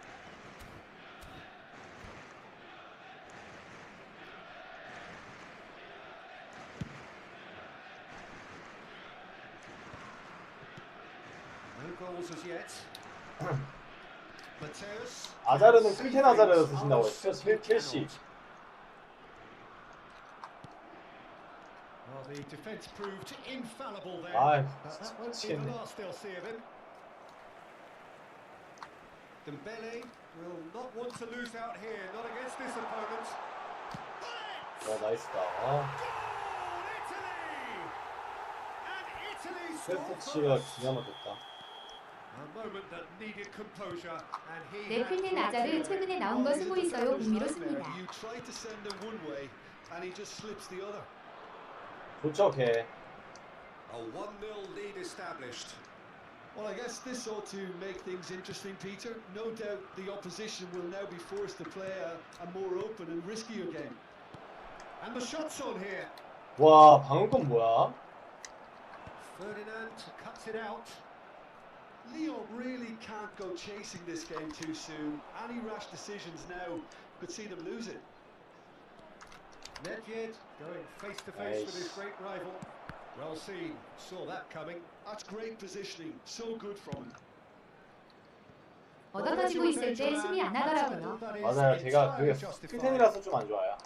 Speaker 3: No goals as yet. Mateus.
Speaker 1: 아자르는 클텐 아자르를 쓰신다고 했죠? 첼시.
Speaker 3: Well, the defence proved infallible there.
Speaker 1: 아이,
Speaker 3: But
Speaker 1: 진짜
Speaker 3: that won't be the
Speaker 1: 미치겠네.
Speaker 3: last they'll see of him. Dembele will not want to lose out here, not against this opponent.
Speaker 1: 와, 나이스다. 아,
Speaker 3: Goal, Italy! And Italy scored
Speaker 1: 스태치가
Speaker 3: first.
Speaker 1: 기가 막혔다.
Speaker 3: A moment that needed composure, and he
Speaker 8: 네,
Speaker 3: had
Speaker 8: 클텐 아자르 최근에 나온 거 쓰고 있어요. 북미로 씁니다.
Speaker 4: You try to send him one way, and he just slips the other.
Speaker 1: 좋죠, 걔.
Speaker 3: a 1-0 lead established.
Speaker 4: Well, I guess this ought to make things interesting, Peter. No doubt the opposition will now be forced to play a more open and riskier game.
Speaker 3: And the shot's on here.
Speaker 1: 와, 방금 건 뭐야?
Speaker 3: Ferdinand cuts it out.
Speaker 4: Lyon really can't go chasing this game too soon. Any rash decisions now could see them lose it.
Speaker 3: Nedved going face to face with his great rival. Well seen, saw that coming.
Speaker 4: That's great positioning, so good from him.
Speaker 8: 얻어가지고 있을 때 숨이 안 나더라고요.
Speaker 1: 맞아요, 제가 그게 클텐이라서 좀 안 좋아요.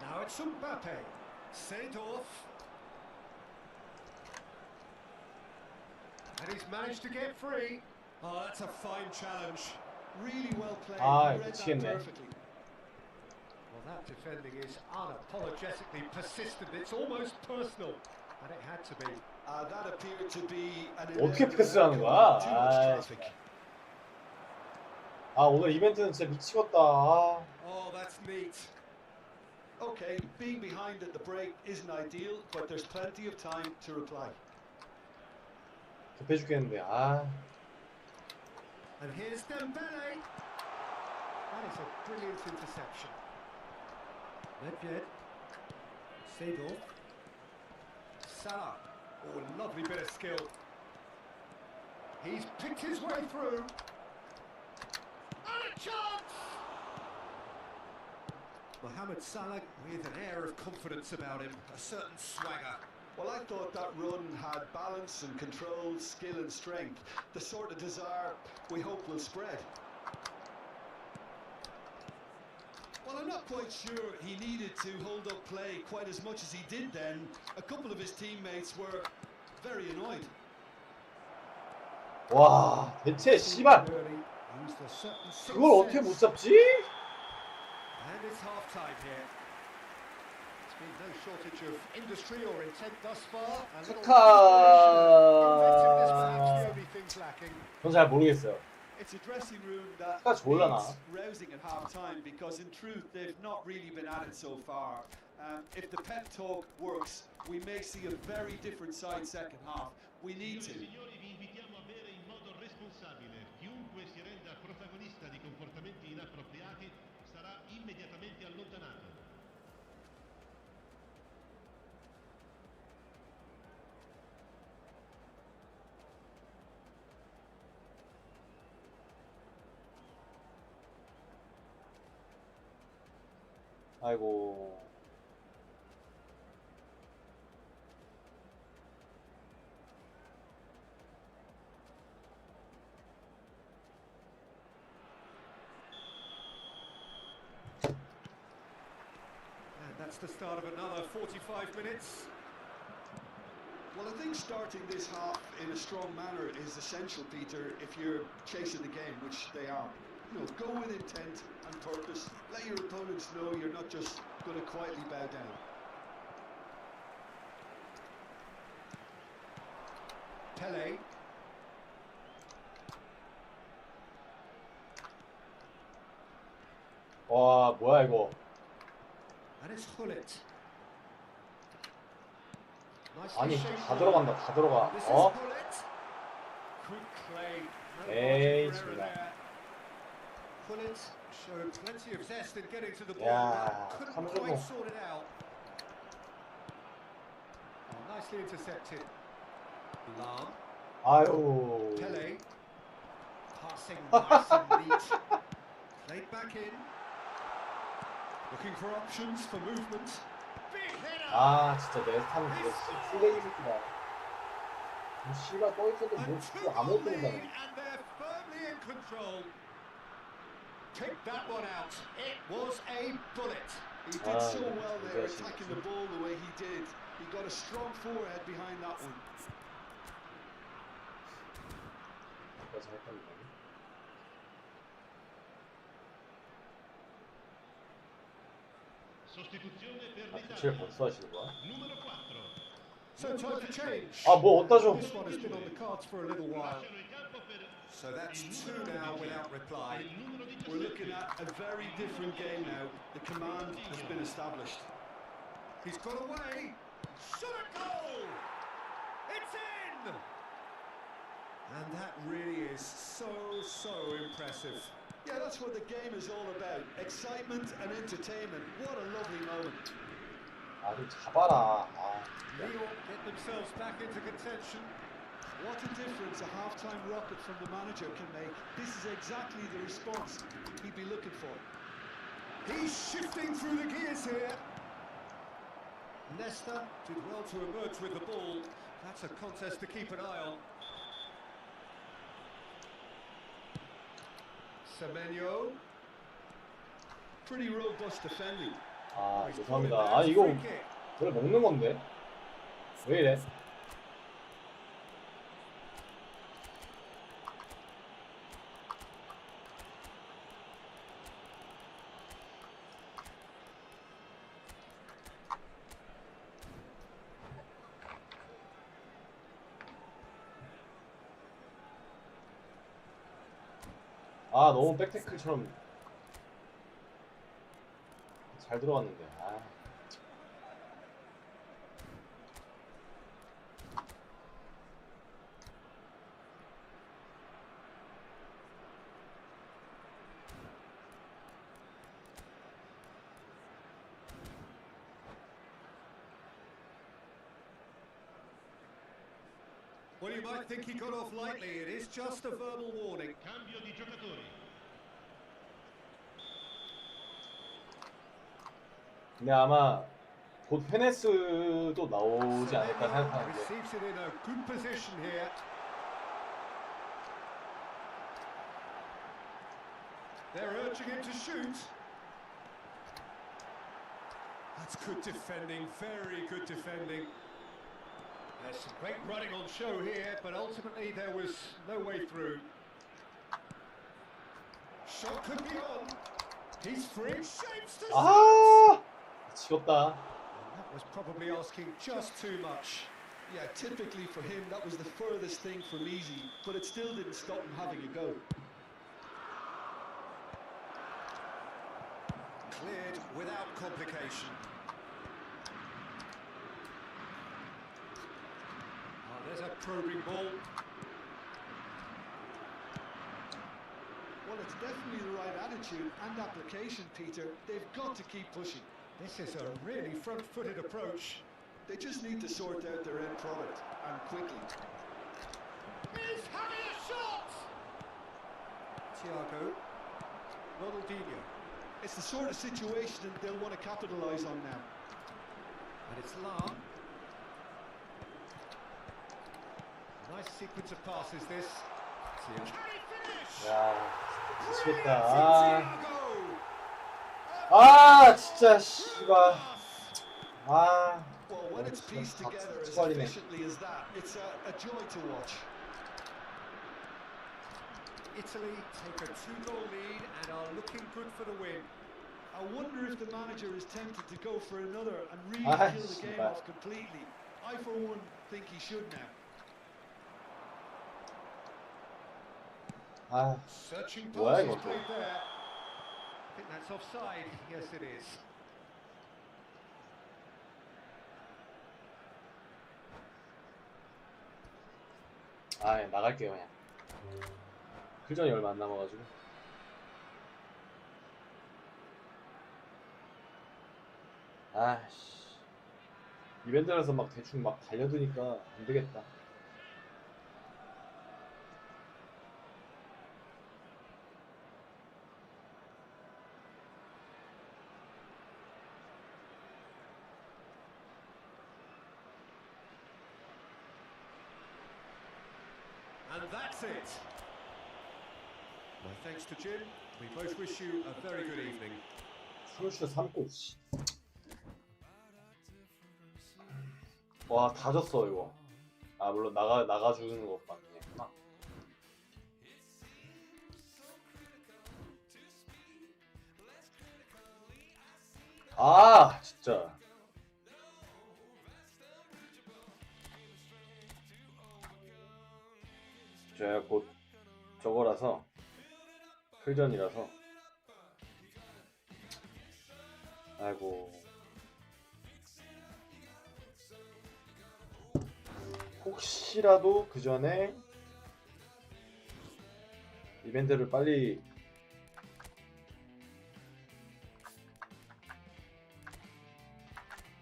Speaker 3: Now it's Mbappe. Seedorf. And he's managed to get free. Oh, that's a fine challenge.
Speaker 4: Really well played.
Speaker 1: Ah,
Speaker 4: He read that
Speaker 1: 미치겠네.
Speaker 4: perfectly.
Speaker 3: Well, that defending is unapologetically persistent. It's almost personal. And it had to be.
Speaker 4: That appeared to be an
Speaker 1: 어떻게
Speaker 4: inevitable
Speaker 1: 패스를 하는 거야?
Speaker 4: outcome. Too much
Speaker 1: 아이,
Speaker 4: traffic.
Speaker 1: 아, 오늘 이벤트는 진짜 미치겠다. 아,
Speaker 3: Oh, that's neat.
Speaker 4: Okay, being behind at the break isn't ideal, but there's plenty of time to reply.
Speaker 1: 급해 죽겠는데. 아,
Speaker 3: And here's Dembele. That is a brilliant interception. Nedved. Seedorf. Salah. Oh, a lovely bit of skill. He's picked his way through. And a chance! Mohamed Salah with an air of confidence about him, a certain swagger.
Speaker 4: Well, I thought that run had balance and control, skill and strength. The sort of desire we hope will spread. Well, I'm not quite sure he needed to hold up play quite as much as he did then. A couple of his teammates were very annoyed.
Speaker 1: 와, 대체 씨발
Speaker 3: Early, used a certain
Speaker 1: 그걸 어떻게 못
Speaker 3: sense.
Speaker 1: 잡지?
Speaker 3: And it's half time here. There's been no shortage of industry or intent thus far. A little inventing this perhaps the only things lacking.
Speaker 1: 전 잘 모르겠어요.
Speaker 4: It's a dressing room that
Speaker 1: 스카 졸라나?
Speaker 4: needs rousing at half-time because in truth they've not really been at it so far. If the pep talk works, we may see a very different side second half. We need to.
Speaker 5: Signori, vi invitiamo a bere in modo responsabile. Chiunque si renda protagonista di comportamenti inappropriati sarà immediatamente allontanato.
Speaker 1: 아이고.
Speaker 3: And that's the start of another 45 minutes.
Speaker 4: Well, I think starting this half in a strong manner is essential, Peter, if you're chasing the game, which they are. You know, go with intent and purpose. Let your opponents know you're not just going to quietly bow down.
Speaker 3: Pele.
Speaker 1: 와, 뭐야 이거?
Speaker 3: And it's Hullet.
Speaker 1: 아니,
Speaker 3: Nicely shaped
Speaker 1: 다
Speaker 3: ball.
Speaker 1: 들어간다, 다 들어가.
Speaker 3: This is
Speaker 1: 어?
Speaker 3: Hullet. Quick play. No
Speaker 1: 에이,
Speaker 3: margin for error
Speaker 1: 정말.
Speaker 3: there. Hullet showed plenty of zest in getting to the ball,
Speaker 1: 야,
Speaker 3: but couldn't
Speaker 1: 감정은.
Speaker 3: quite sort it out. Oh, nicely intercepted. Lahm.
Speaker 1: 아유.
Speaker 6: Pele. Passing nice and neat. Played back in. Looking for options for movement. Big header.
Speaker 1: 아 진짜 네스타는 그거 쓰레기 새끼다. 씨발 떠 있어도 뭐 진짜 아무것도 못하네.
Speaker 6: And they're firmly in control. Take that one out. It was a bullet.
Speaker 4: He did so well there, attacking the ball the way he did. He got a strong forehead behind that one.
Speaker 5: Sostituzione per
Speaker 1: 교체를
Speaker 5: l'Italia.
Speaker 1: 벌써 하시는 거야?
Speaker 5: Numero 4.
Speaker 6: So time to change.
Speaker 1: 아 뭐 어디다 줘?
Speaker 6: This one has been on the cards for a little while.
Speaker 5: Lasciano il campo per
Speaker 6: So that's two now without reply.
Speaker 5: il numero
Speaker 4: We're
Speaker 5: 17.
Speaker 4: looking at a very different game now. The command has been established.
Speaker 6: He's got away. Shot a goal. It's in. And that really is so impressive.
Speaker 4: Yeah, that's what the game is all about. Excitement and entertainment. What a lovely moment.
Speaker 1: 아 좀 잡아라. 아.
Speaker 6: Lyon get themselves back into contention.
Speaker 4: What a difference a half-time rocket from the manager can make. This is exactly the response he'd be looking for.
Speaker 6: He's shifting through the gears here. Nesta did well to emerge with the ball. That's a contest to keep an eye on. Semenyo.
Speaker 4: Pretty robust defending.
Speaker 1: 아 죄송합니다. 아 이거 원래 먹는 건데 왜 이래? 아 너무 백태클처럼 잘 들어갔는데. 아.
Speaker 6: Well, you might think he got off lightly. It is just a verbal warning.
Speaker 5: Cambio di giocatori.
Speaker 1: 근데 아마 곧 페네스도 나오지 않을까
Speaker 6: Semenyo
Speaker 1: 생각하는데.
Speaker 6: receives it in a good position here. They're urging him to shoot. That's good defending, very good defending. There's some great running on show here, but ultimately there was no way through. Shot could be on. He's free. Shapes to
Speaker 1: 아 지겹다.
Speaker 6: That was probably asking just too much.
Speaker 4: Yeah, typically for him, that was the furthest thing from easy, but it still didn't stop him having a go.
Speaker 6: Cleared without complication. There's a probing ball.
Speaker 4: Well, it's definitely the right attitude and application, Peter. They've got to keep pushing.
Speaker 6: This is a really front-footed approach.
Speaker 4: They just need to sort out their end product, and quickly.
Speaker 6: He's having a shot! Thiago. Ronaldinho.
Speaker 4: It's the sort of situation that they'll want to capitalise on now.
Speaker 6: And it's Lahm. Nice sequence of passes, this. Can he finish?
Speaker 1: 야 미치겠다. 아 진짜 씨발. 아.
Speaker 4: Well, when it's pieced together as
Speaker 1: 미쳐버리네.
Speaker 4: efficiently as that, it's a joy to watch.
Speaker 6: Italy take a 2-goal lead and are looking good for the win.
Speaker 4: I wonder if the manager is tempted to go for another and really
Speaker 1: Ah,
Speaker 4: kill the game
Speaker 1: 씨발.
Speaker 4: off completely. I, for one, think he should now.
Speaker 1: 아
Speaker 6: Searching
Speaker 1: 뭐야
Speaker 6: passes
Speaker 1: 이거 또.
Speaker 6: played there. I think that's offside. Yes, it is.
Speaker 1: 아 나갈게요 그냥. 풀전이 얼마 안 남아가지고. 아씨 이벤트라서 막 대충 막 달려드니까 안 되겠다.
Speaker 3: that's it. My thanks to Jim. We both wish you a very good evening.
Speaker 1: 프루시오 3골. 와, 다 졌어 이거. 아 물론 나가주는 것 같네. 아 진짜. 제가 곧 저거라서 풀전이라서. 아이고. 혹시라도 그 전에 이벤트를 빨리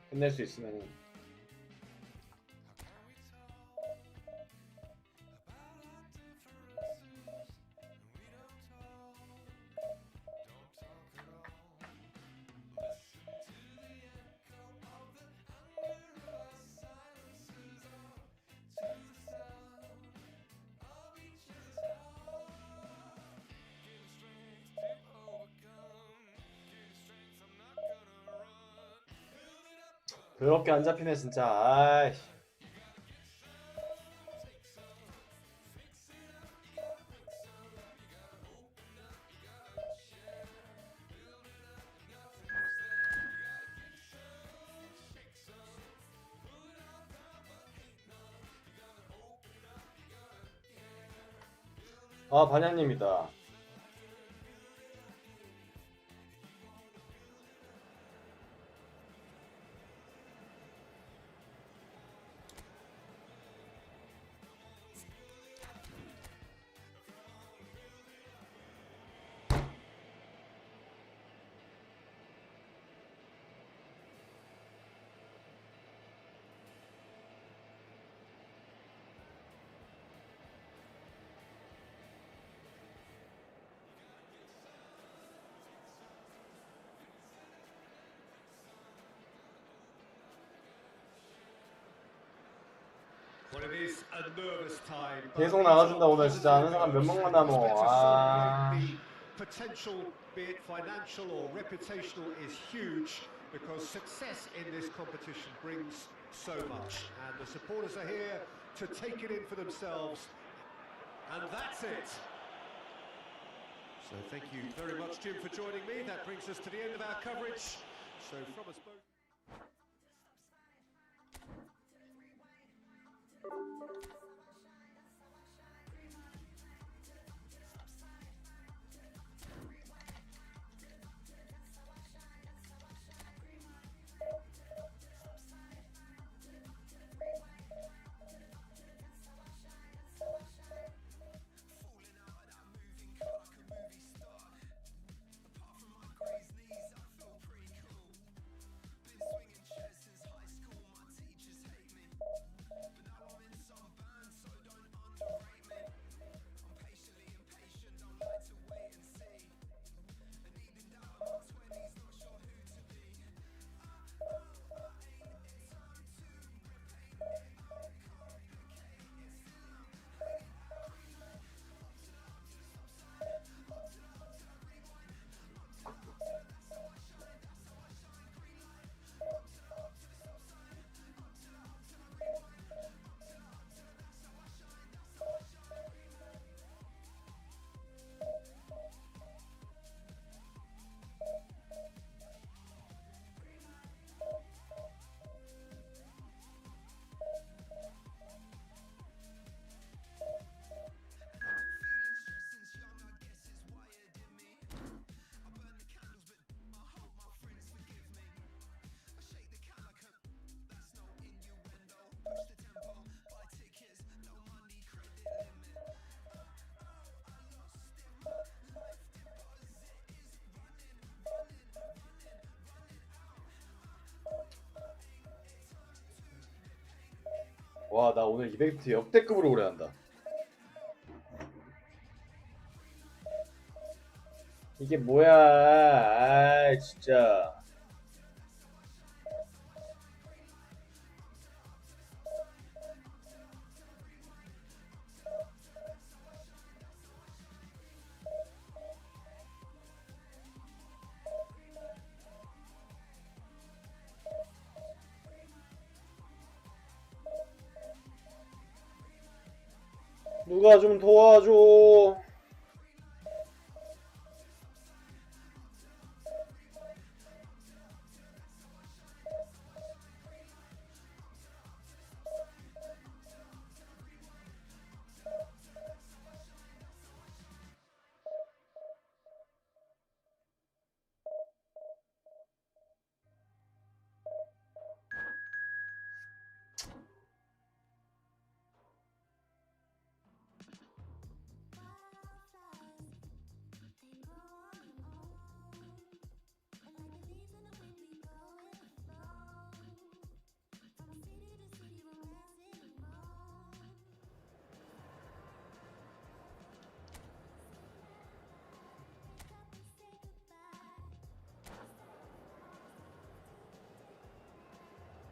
Speaker 1: 끝낼 수 있으면은. 그렇게 안 잡히네 진짜. 아이. 아 반장님이다.
Speaker 3: Well, it is a nervous time.
Speaker 1: 계속 나가준다 오늘 진짜. 아는 사람 몇 명만 남어. 아.
Speaker 3: The potential, be it financial or reputational, is huge because success in this competition brings so much, and the supporters are here to take it in for themselves, and that's it. So thank you very much, Jim, for joining me. That brings us to the end of our coverage. So from us both.
Speaker 1: 와, 나 오늘 이벤트 역대급으로 오래 한다. 이게 뭐야? 아, 진짜. 누가 좀 도와줘.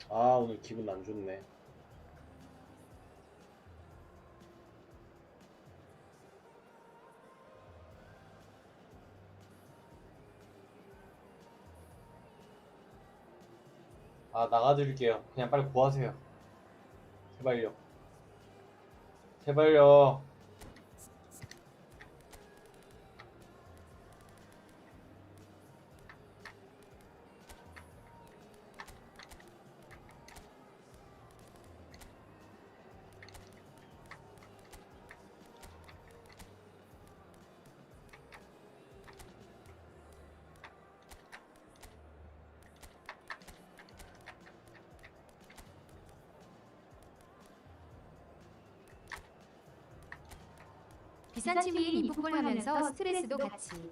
Speaker 1: 아, 오늘 기분 안 좋네. 아, 나가드릴게요. 그냥 빨리 구하세요. 제발요. 제발요.
Speaker 8: 비싼 취미인 이풋볼 하면서 스트레스도 같이.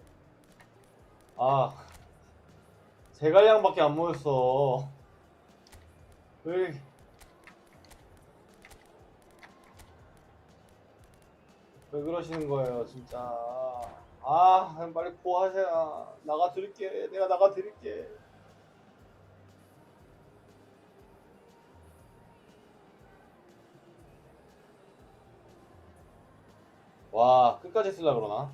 Speaker 1: 아, 제갈량밖에 안 모였어. 왜? 왜 그러시는 거예요, 진짜. 아, 그냥 빨리 구하세요. 나가드릴게. 내가 나가드릴게. 와, 끝까지 쓰려고 그러나?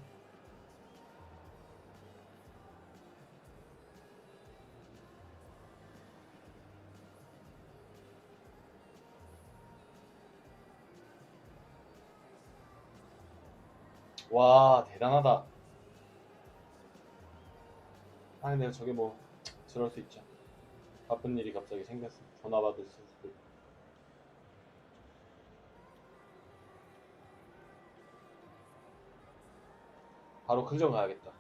Speaker 1: 와, 대단하다. 아, 근데 저게 뭐 저럴 수 있죠. 바쁜 일이 갑자기 생겼어. 전화 받을 수도 있고. 바로 클전 가야겠다.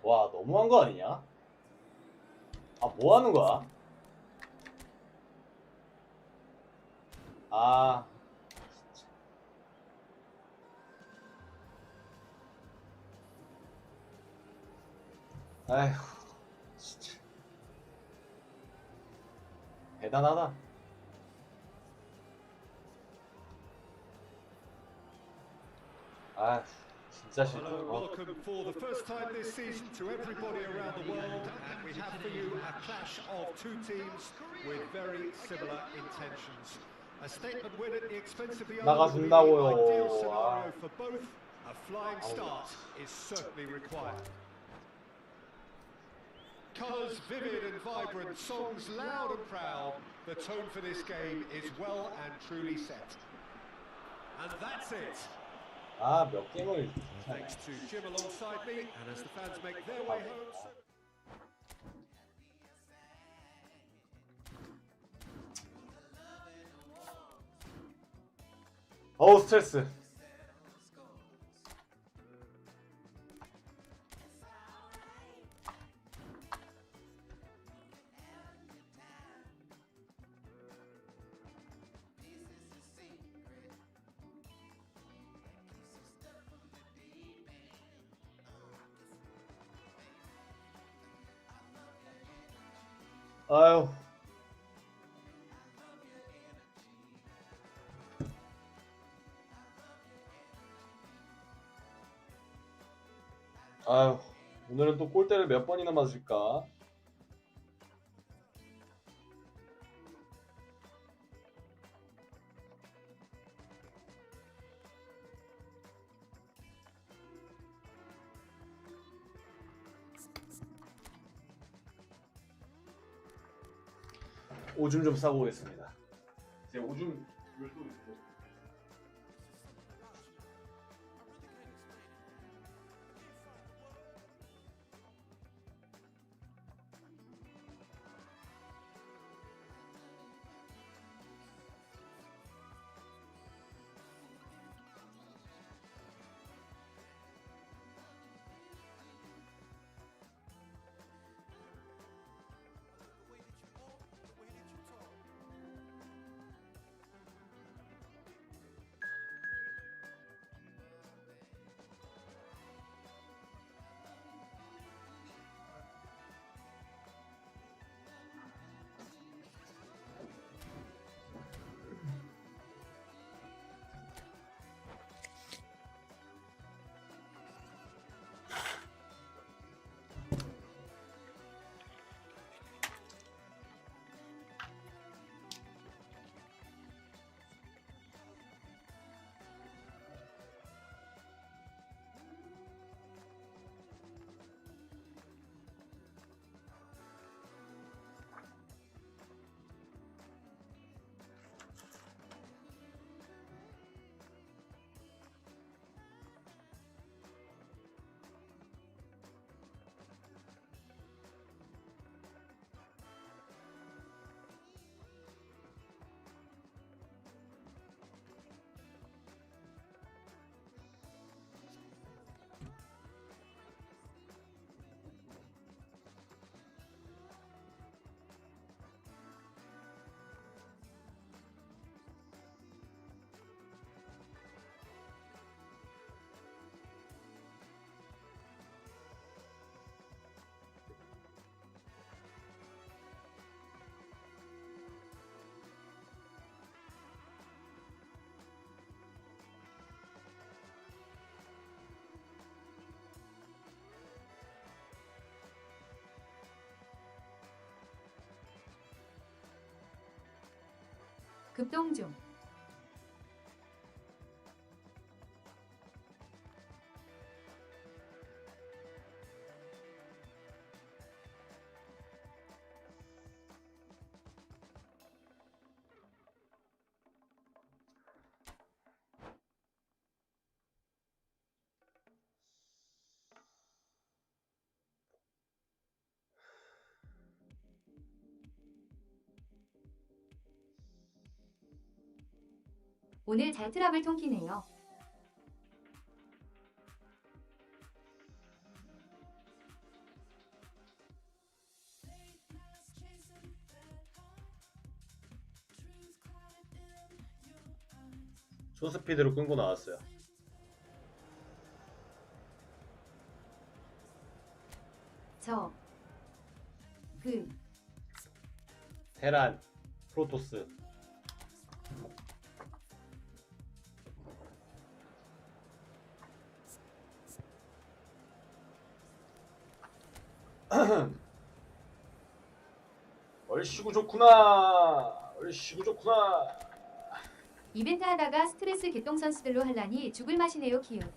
Speaker 1: 와, 너무한 거 아니냐? 아, 뭐 하는 거야? 아, 진짜. 아휴, 진짜. 대단하다. 아, 진짜 싫다.
Speaker 3: Hello, welcome for the first time this season to everybody around the world, and we have for you a clash of two teams with very similar intentions. A statement win at the expense of the other would be the
Speaker 1: 나가준다고요.
Speaker 3: ideal
Speaker 1: 아.
Speaker 3: scenario for both. A flying start is certainly required. Colours vivid and vibrant, songs loud and proud. The tone for this game is well and truly set. And that's it.
Speaker 1: 아, 몇 게임을
Speaker 3: Thanks to Jim alongside me, and as the fans make their way home.
Speaker 1: 어우, 스트레스. 아유. 아유, 오늘은 또 골대를 몇 번이나 맞을까? 오줌 좀 싸고 오겠습니다. 제 오줌을 또 있어요.
Speaker 8: 급동 중. 오늘 잘 트러블 통키네요.
Speaker 1: 초스피드로 끊고 나왔어요. 테란, 프로토스. 얼씨구 좋구나. 얼씨구 좋구나.
Speaker 8: 이벤트 하다가 스트레스 개똥 선수들로 할라니 죽을 맛이네요. 키읔.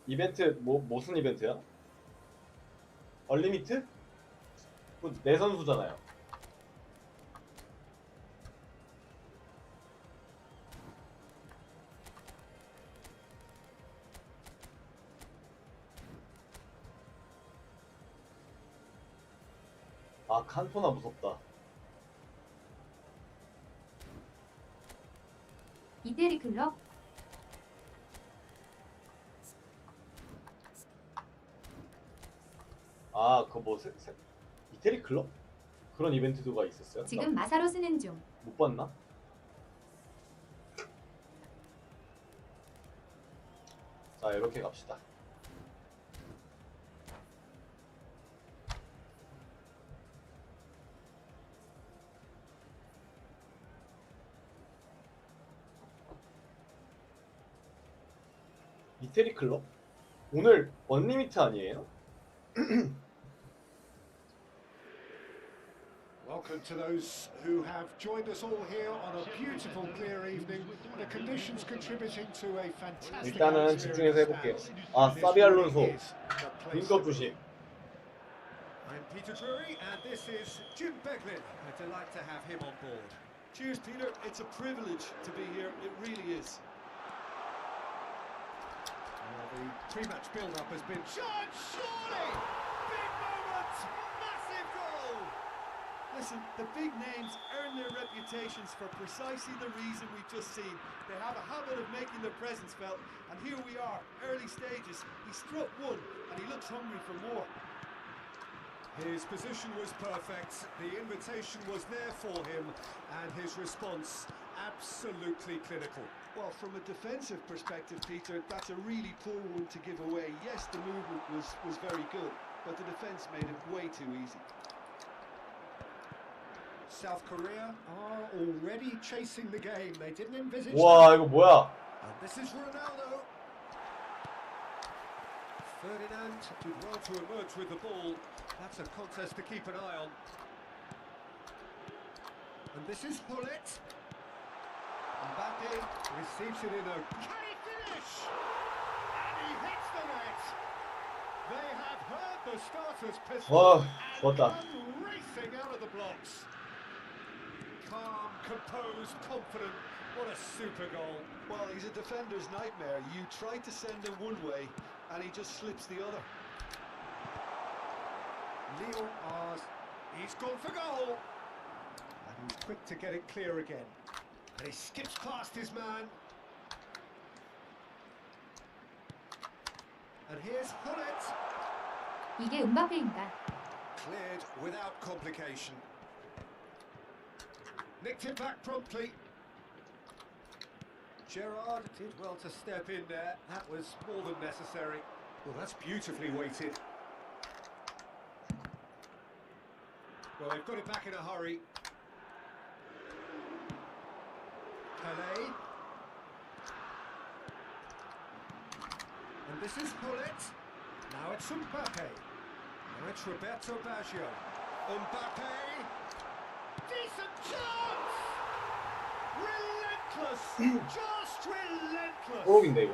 Speaker 1: 이벤트 무슨 이벤트야? 얼리미트? 내 선수잖아요. 아, 칸토나 무섭다.
Speaker 8: 이태리 클럽?
Speaker 1: 아, 이태리 클럽? 그런 이벤트가 있었어요?
Speaker 8: 지금 마사로 쓰는 중.
Speaker 1: 못 봤나? 자, 이렇게 갑시다. 이태리 클럽? 오늘 언리미트 아니에요?
Speaker 6: Welcome to those who have joined us all here on a beautiful clear evening. The conditions contributing to a fantastic
Speaker 1: 일단은 집중해서 해볼게요. 아, 사비 알론소 윙컵 조심.
Speaker 6: I'm Peter Drury, and this is Jim Beglin. A delight to have him on board.
Speaker 4: Cheers, Peter. It's a privilege to be here. It really is.
Speaker 6: Well, the pre-match build-up has been... Shot, surely! Big moment! Massive goal!
Speaker 4: Listen, the big names earn their reputations for precisely the reason we've just seen. They have a habit of making their presence felt, and here we are, early stages. He struck one, and he looks hungry for more.
Speaker 6: His position was perfect, the invitation was there for him, and his response absolutely clinical.
Speaker 4: Well, from a defensive perspective, Peter, that's a really poor one to give away. Yes, the movement was very good, but the defence made it way too easy.
Speaker 6: South Korea are already chasing the game. They didn't envisage
Speaker 1: 와,
Speaker 6: that.
Speaker 1: 이거 뭐야?
Speaker 6: And this is Ronaldo. Ferdinand did well to emerge with the ball. That's a contest to keep an eye on. And this is Hullet. Mbappe receives it in a... Can he finish? And he hits the net. They have heard the starter's pistol
Speaker 1: 와,
Speaker 6: and
Speaker 1: 좋았다.
Speaker 6: come racing out of the blocks. Calm, composed, confident. What a super goal.
Speaker 4: Well, he's a defender's nightmare. You try to send him one way, and he just slips the other.
Speaker 6: Leo Ars, he's gone for goal. And he's quick to get it clear again. And he skips past his man. And here's Hullet.
Speaker 8: 이게 음바페인가?
Speaker 6: Cleared without complication. Nicked it back promptly. Gerrard did well to step in there. That was more than necessary. Well, that's beautifully weighted. Well, they've got it back in a hurry. Pelé. And this is Hullet. Now it's Mbappe. Now it's Roberto Baggio. Mbappe. Decent chance! Relentless! Just relentless!
Speaker 1: 프로인데 이거?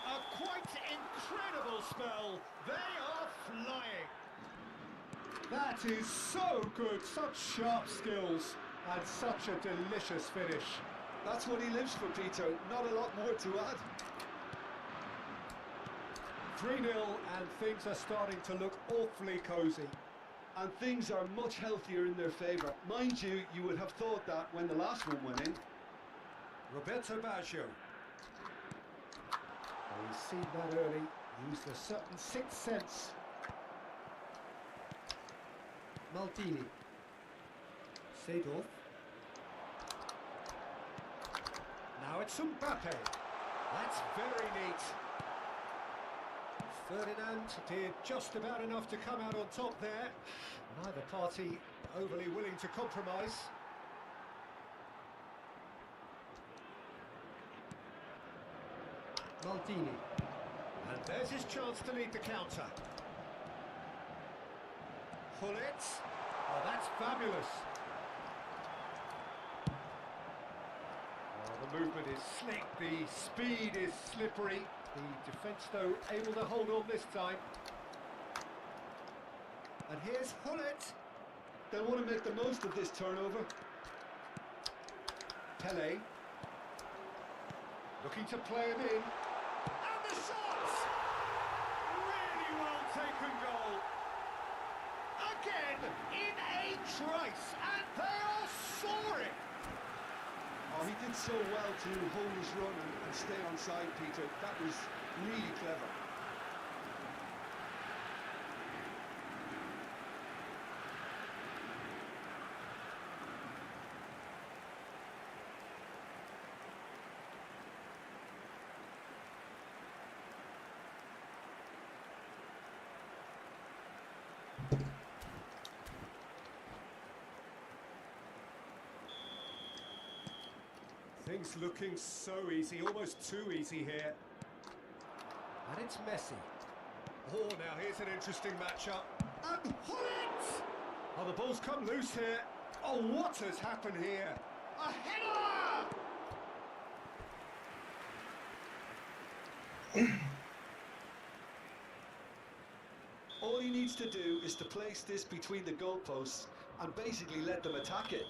Speaker 6: A quite incredible spell. They are flying. That is so good. Such sharp skills and such a delicious finish.
Speaker 4: That's what he lives for, Peter. Not a lot more to add.
Speaker 6: 3-0 and things are starting to look awfully cosy.
Speaker 4: And things are much healthier in their favour. Mind you, you would have thought that when the last one went in.
Speaker 6: Roberto Baggio. Oh, he's seen that early. Used a certain sixth sense. Maldini. Seedorf. Now it's Mbappe. That's very neat. Ferdinand did just about enough to come out on top there. Neither party overly willing to compromise. Maldini. And there's his chance to lead the counter. Hullet. Oh, that's fabulous. Oh, the movement is slick, the speed is slippery. The defence, though, able to hold on this time. And here's Hullet.
Speaker 4: They'll want to make the most of this turnover.
Speaker 6: Pelé. Looking to play him in. And the shot! Really well taken goal. Again, in a trice, and they are soaring.
Speaker 4: Oh, he did so well to hold his run and stay on side, Peter. That was really clever.
Speaker 6: Things looking so easy, almost too easy here. And it's Messi. Oh, now here's an interesting matchup. And Hullet! Oh, the ball's come loose here. Oh, what has happened here? A header!
Speaker 4: All he needs to do is to place this between the goalposts and basically let them attack it.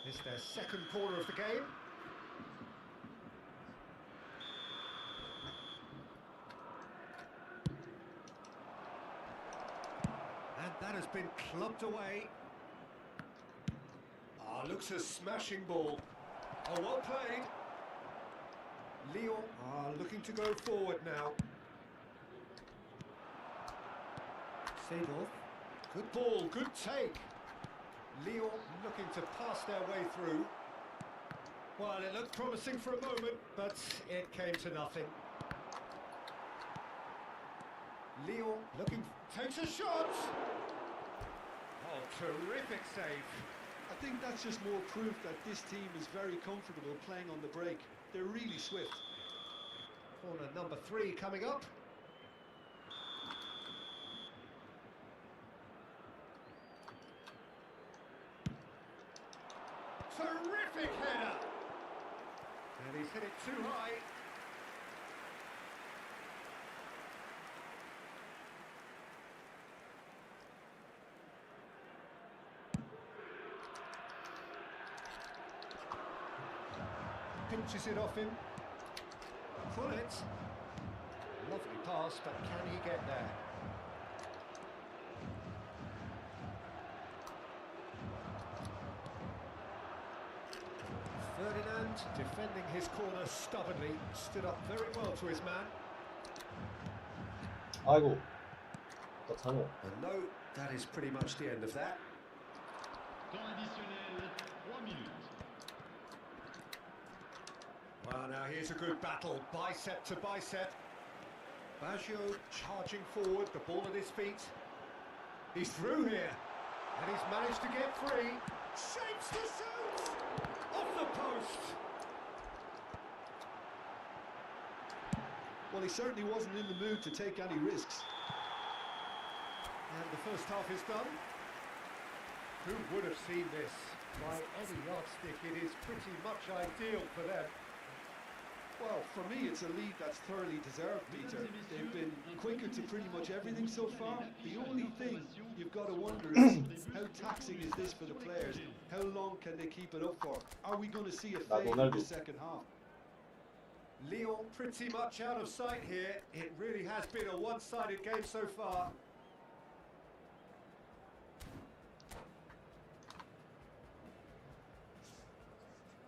Speaker 6: It's their second corner of the game. And that has been clubbed away. Ah, looks a smashing ball. Oh, well played. Lyon are looking to go forward now. Seedorf. Good ball, good take. Lyon looking to pass their way through. Well, it looked promising for a moment, but it came to nothing. Lyon looking, takes a shot! Oh, terrific save.
Speaker 4: I think that's just more proof that this team is very comfortable playing on the break. They're really swift.
Speaker 6: Corner number 3 coming up. Terrific header! And he's hit it too high. Pinches it off him. Pull it. Lovely pass, but can he get there? Ferdinand, defending his corner stubbornly, stood up very well to his man.
Speaker 1: 아이고. 나 찬호.
Speaker 6: And no, that is pretty much the end of that.
Speaker 5: Temps additionnel, 3 minutes.
Speaker 6: Well, now here's a good battle, bicep to bicep. Baggio charging forward, the ball at his feet. He's through here, and he's managed to get free. Shapes to shoot! Off the post!
Speaker 4: Well, he certainly wasn't in the mood to take any risks.
Speaker 6: And the first half is done. Who would have seen this? By any yardstick, it is pretty much ideal for them.
Speaker 4: Well, for me, it's a lead that's thoroughly deserved, Peter. They've been quicker to pretty much everything so far. The only thing you've got to wonder is how taxing is this for the players? How long can they keep it up for? Are we going to see a fade in the second half?
Speaker 6: Lyon pretty much out of sight here. It really has been a one-sided game so far.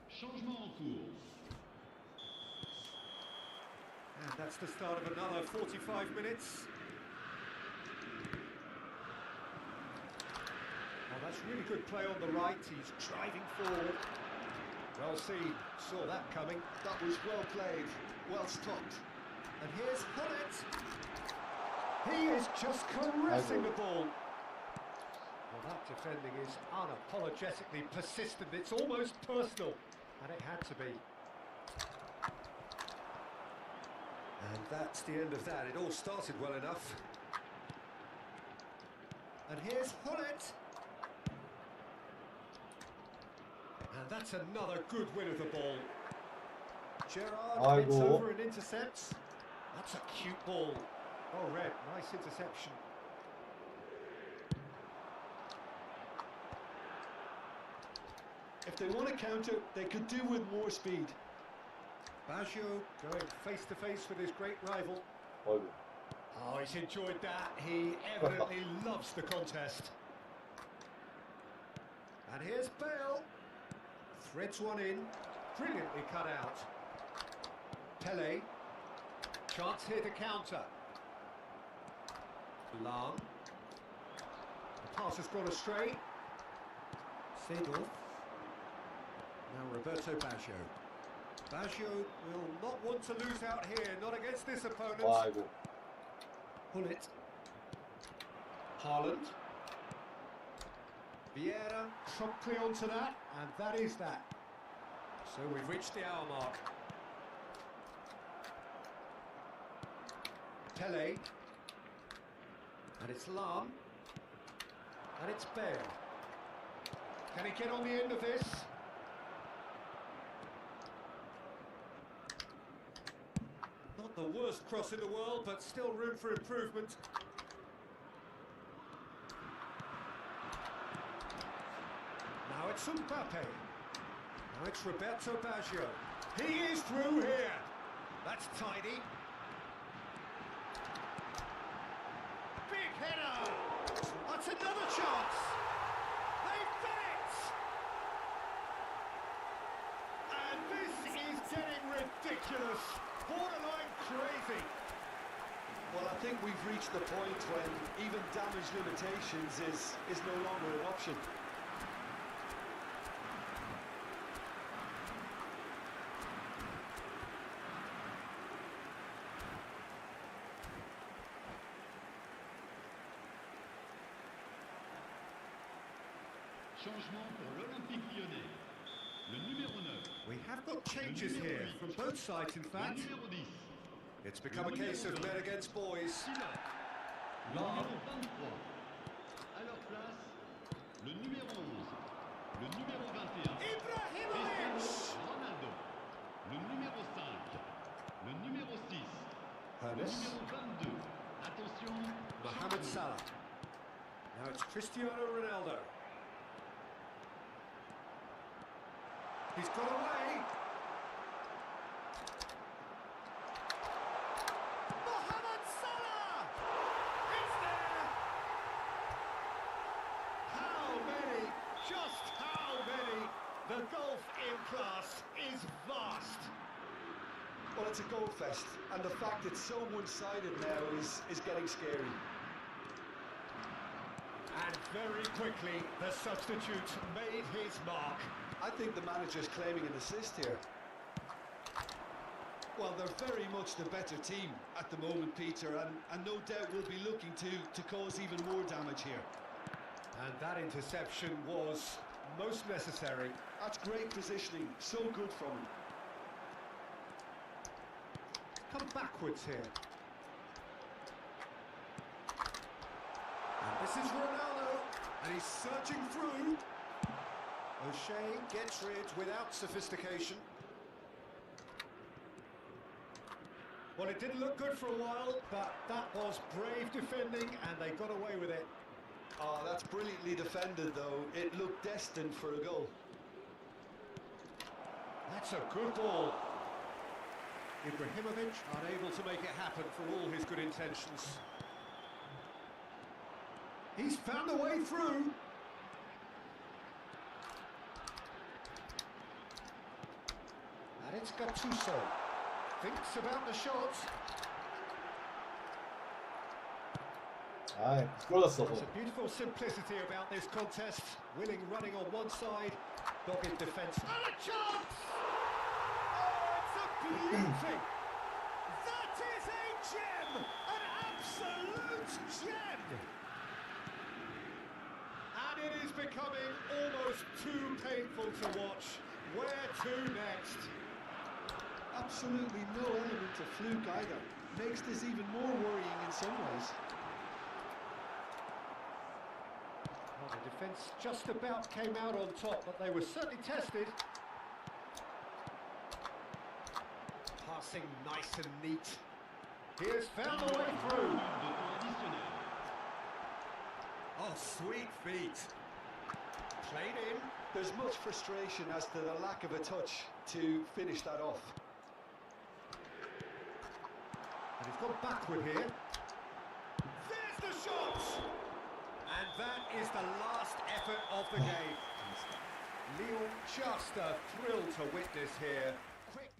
Speaker 5: Changement en cours.
Speaker 6: And that's the start of another 45 minutes. Oh, that's really good play on the right. He's driving forward. Well seen. Saw that coming.
Speaker 4: That was well played, well stopped.
Speaker 6: And here's Hullet. He is just caressing the ball. Well, that defending is unapologetically persistent. It's almost personal. And it had to be. And that's the end of that. It all started well enough. And here's Hullet. And that's another good win of the ball. Gerrard gets over and intercepts. That's a cute ball. Oh, Red, nice interception.
Speaker 4: If they want to counter, they could do with more speed.
Speaker 6: Baggio going face to face with his great rival.
Speaker 1: 아이고.
Speaker 6: Oh, he's enjoyed that. He evidently loves the contest. And here's Bale. Threads one in. Brilliantly cut out. Pele. Chance here to counter. Lang. The pass has gone astray. Seedorf. Now Roberto Baggio. Baggio will not want to lose out here, not against this opponent.
Speaker 1: 아이고.
Speaker 6: Hullet. Haaland. Vieira promptly onto that, and that is that. So we've reached the hour mark. Pele. And it's Lam. And it's Bale. Can he get on the end of this? Not the worst cross in the world, but still room for improvement. Now it's Mbappe. Now it's Roberto Baggio. He is through here. That's tidy. Big header. That's another chance. They've done it. And this is getting ridiculous. Borderline crazy.
Speaker 4: Well, I think we've reached the point when even damage limitations is no longer an option.
Speaker 5: Changement pour l'Olympique Lyonnais. Le numéro 9.
Speaker 6: We have got changes here from both sides, in
Speaker 5: Le
Speaker 6: fact.
Speaker 5: numéro 10.
Speaker 6: It's become a case of men against boys.
Speaker 5: Silla. Le
Speaker 6: Love.
Speaker 5: numéro 23. À leur place, le numéro 11. Le numéro 21.
Speaker 6: Ibrahimovic!
Speaker 5: Ronaldo. Le numéro 5. Le numéro 6. Le
Speaker 6: Hermes.
Speaker 5: numéro 22. Attention.
Speaker 6: Mohamed
Speaker 5: changement.
Speaker 6: Salah. Now it's Cristiano Ronaldo. He's got away. Mohamed Salah! It's there! How many? Just how many? The gulf in class is vast.
Speaker 4: Well, it's a goal fest, and the fact it's so one-sided now is getting scary.
Speaker 6: And very quickly, the substitute made his mark.
Speaker 4: I think the manager's claiming an assist here. Well, they're very much the better team at the moment, Peter, and no doubt will be looking to cause even more damage here.
Speaker 6: And that interception was most necessary.
Speaker 4: That's great positioning, so good from him.
Speaker 6: Come backwards here. And this is Ronaldo, and he's surging through. O'Shea gets rid without sophistication. Well, it didn't look good for a while, but that was brave defending, and they got away with it.
Speaker 4: Oh, that's brilliantly defended, though. It looked destined for a goal.
Speaker 6: That's a good ball. Ibrahimovic unable to make it happen for all his good intentions. He's found a way through. And it's Gattuso. Thinks about the shot.
Speaker 1: 아, 부끄러웠어.
Speaker 6: There's a beautiful simplicity about this contest. Willing running on one side, dogged defence. And a chance! Oh, it's a beauty! That is a gem! An absolute gem! And it is becoming almost too painful to watch. Where to next?
Speaker 4: Absolutely no element of fluke either. Makes this even more worrying in some ways.
Speaker 6: Well, the defence just about came out on top, but they were certainly tested. Passing nice and neat. He has found a way through.
Speaker 5: De temps additionnel.
Speaker 6: Oh, sweet feet. Played in.
Speaker 4: There's much frustration as to the lack of a touch to finish that off.
Speaker 6: And he's gone backward here. There's the shot! And that is the last effort of the game. Lyon just a thrill to witness here. Quick.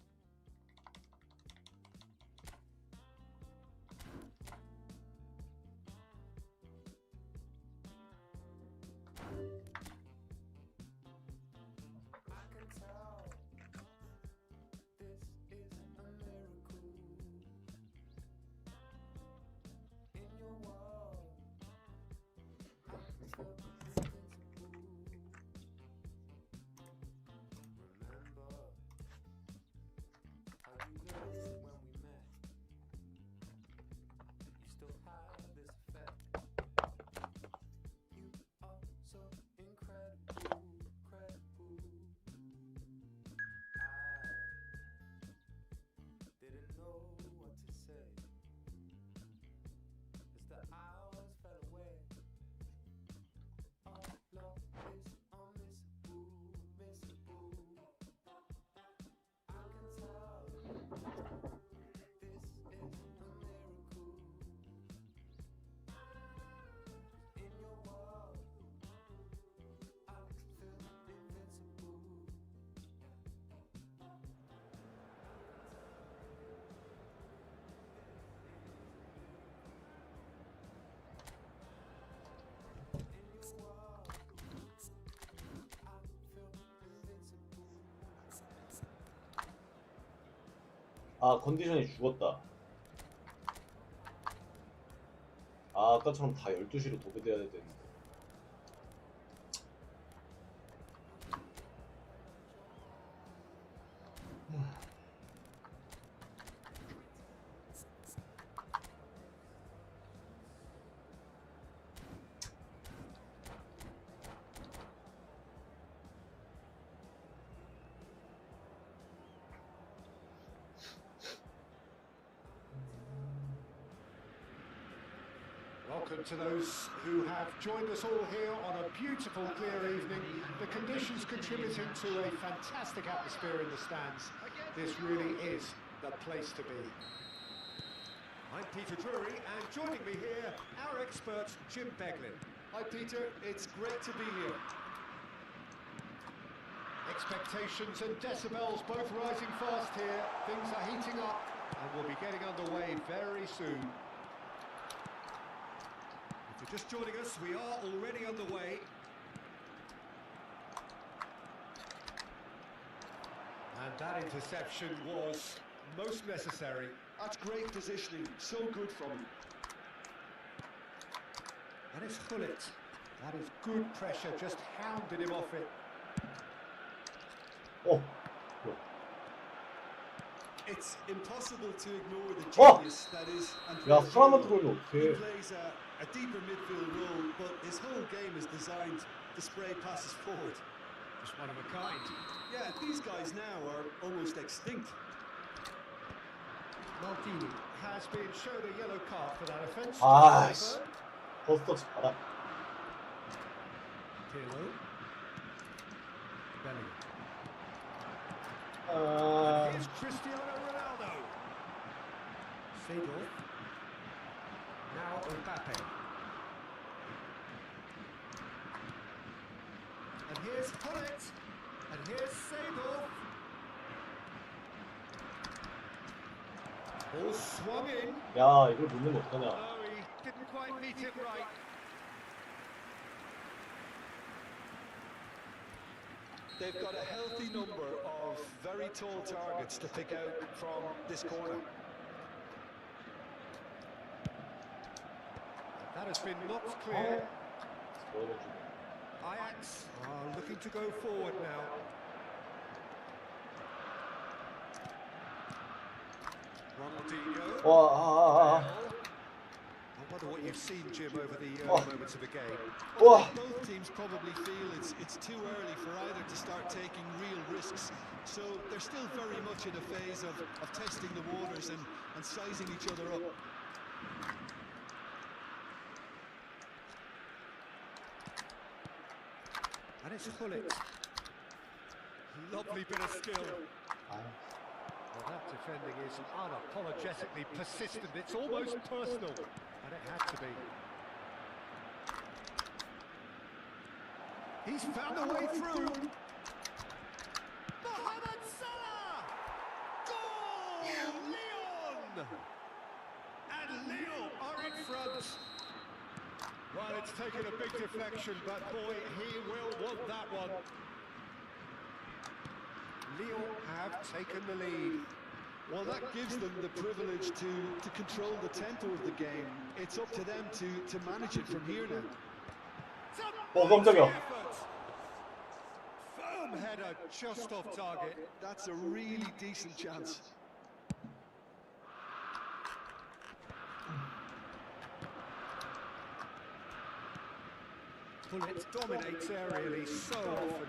Speaker 1: 아 컨디션이 죽었다. 아 아까처럼 다 12시로 도배돼야 되는데.
Speaker 6: Welcome to those who have joined us all here on a beautiful, clear evening. The conditions contributing to a fantastic atmosphere in the stands. This really is the place to be. I'm Peter Drury, and joining me here, our expert, Jim Beglin.
Speaker 4: Hi, Peter. It's great to be here.
Speaker 6: Expectations and decibels both rising fast here. Things are heating up, and we'll be getting underway very soon.
Speaker 3: If you're just joining us, we are already underway.
Speaker 6: And that interception was most necessary.
Speaker 4: That's great positioning. So good from him.
Speaker 6: And it's Hullet. That is good pressure, just hounded him off it.
Speaker 1: 어.
Speaker 4: It's impossible to ignore the
Speaker 1: Oh!
Speaker 4: genius that is
Speaker 1: 야
Speaker 4: Andrea
Speaker 1: 사람한테
Speaker 4: Pirlo.
Speaker 1: 걸면
Speaker 4: He
Speaker 1: 어떡해.
Speaker 4: plays a deeper midfield role, but his whole game is designed to spray passes forward.
Speaker 6: Just one of a kind.
Speaker 4: Yeah, these guys now are almost extinct.
Speaker 6: Maldini has been shown a yellow card for that offence.
Speaker 1: 아 씨. 버스터치 봐라.
Speaker 6: Pirlo. Bellingham.
Speaker 1: 아.
Speaker 6: Here's Cristiano Ronaldo. Seedorf. Now Mbappe. And here's Hullet. And here's Seedorf. Ball swung in.
Speaker 1: 야 이걸 못 넣으면 어떡하냐.
Speaker 6: Oh, he didn't quite meet it right.
Speaker 4: They've got a healthy number of very tall targets to pick out from this corner.
Speaker 6: That has been knocked clear. Ajax are looking to go forward now. Ronaldinho.
Speaker 1: 와.
Speaker 6: I wonder what you've seen, Jim, over the moments of the game.
Speaker 1: 와.
Speaker 4: Both teams probably feel it's too early for either to start taking real risks. So they're still very much in a phase of testing the waters and sizing each other up.
Speaker 6: And it's Hullet. Lovely bit of skill. Well, that defending is unapologetically persistent. It's almost personal. And it had to be. He's found a way through. Mohamed Salah! Goal! Lyon! And Lyon are in front. Well, it's taken a big deflection, but boy, he will want that one. Lyon have taken the lead.
Speaker 4: Well, that gives them the privilege to control the tempo of the game. It's up to them to manage it from here now.
Speaker 1: 깜짝이야.
Speaker 6: Firm header just off target.
Speaker 4: That's a really decent chance.
Speaker 6: Hullet dominates aerially so often.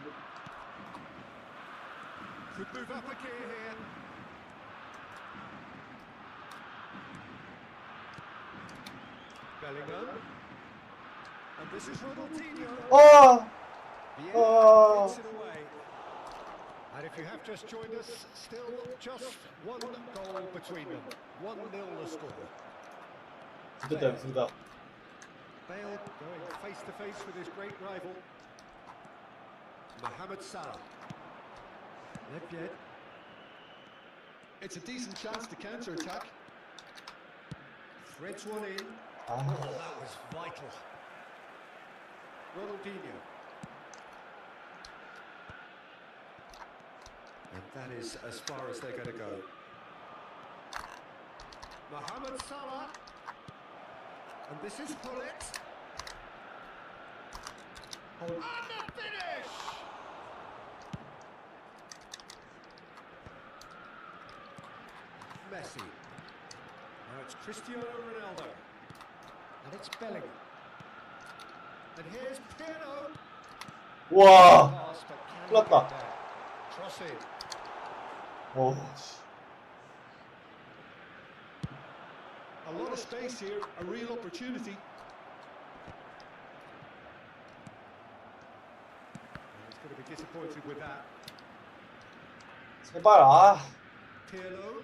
Speaker 6: Could move up a gear here. Bellingham. And this is Ronaldinho.
Speaker 1: 아.
Speaker 6: Vieira gets it away. And if you have just joined us, still just one goal between them. 1-0 the score.
Speaker 1: 됐다 됐습니다.
Speaker 6: Bale going face to face with his great rival. Mohamed Salah. Nedved.
Speaker 4: It's a decent chance to counter-attack.
Speaker 6: Threads one in.
Speaker 1: 아.
Speaker 6: Oh, that was vital. Ronaldinho. And that is as far as they're going to go. Mohamed Salah. And this is Gullit. And the finish! Messi. Now it's Cristiano Ronaldo. And it's Bellingham. And here's Pirlo.
Speaker 1: 와,
Speaker 6: Pass, but can he
Speaker 1: 흘렀다.
Speaker 6: get there? Cross in.
Speaker 4: A lot of space here, a real opportunity.
Speaker 6: He's going to be disappointed with that.
Speaker 1: 제발, 아.
Speaker 6: Pirlo.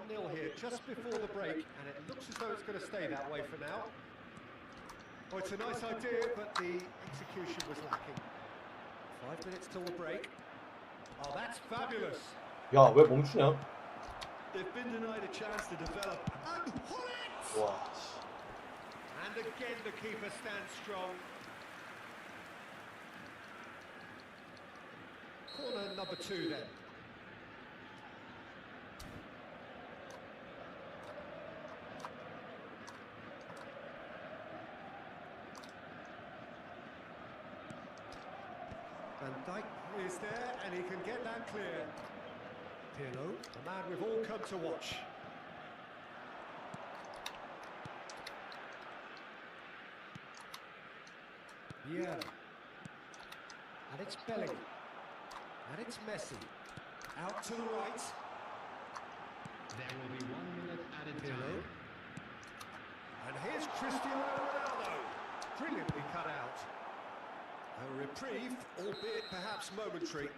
Speaker 6: 1-0 here just before the break, and it looks as though it's going to stay that way for now. Oh, it's a nice idea, but the execution was lacking. 5 minutes till the break. Oh, that's fabulous.
Speaker 1: 야, 왜 멈추냐?
Speaker 4: They've been denied a chance to develop.
Speaker 6: And Gullit!
Speaker 1: 와,
Speaker 6: And again, the keeper stands strong. Corner number 2 then. Van Dijk is there, and he can get that clear. Pirlo, a man we've all come to watch. Vieira. And it's Bellingham. And it's Messi. Out to the right.
Speaker 5: There will be 1 minute added
Speaker 6: Pirlo.
Speaker 5: time.
Speaker 6: And here's Cristiano Ronaldo. Brilliantly cut out. A reprieve, albeit perhaps momentary.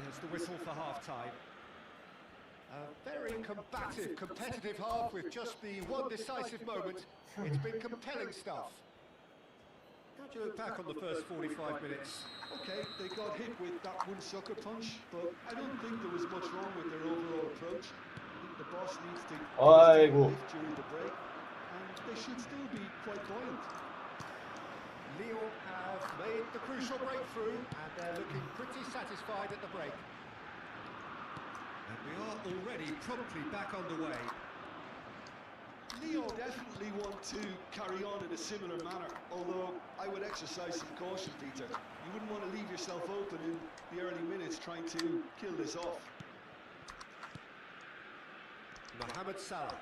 Speaker 6: There's the whistle for half-time. A very combative, competitive half with just the one decisive moment. It's been compelling stuff. How do you look back on the first 45 minutes?
Speaker 4: Okay, they got hit with that one sucker punch, but I don't think there was much wrong with their overall approach. I think the boss needs to
Speaker 1: 아이고.
Speaker 4: lift during the break, and they should still be quite buoyant.
Speaker 6: Lyon have made the crucial breakthrough, and they're looking pretty satisfied at the break. And we are already promptly back underway.
Speaker 4: Leo definitely want to carry on in a similar manner, although I would exercise some caution, Peter. You wouldn't want to leave yourself open in the early minutes trying to kill this off.
Speaker 6: Mohamed Salah.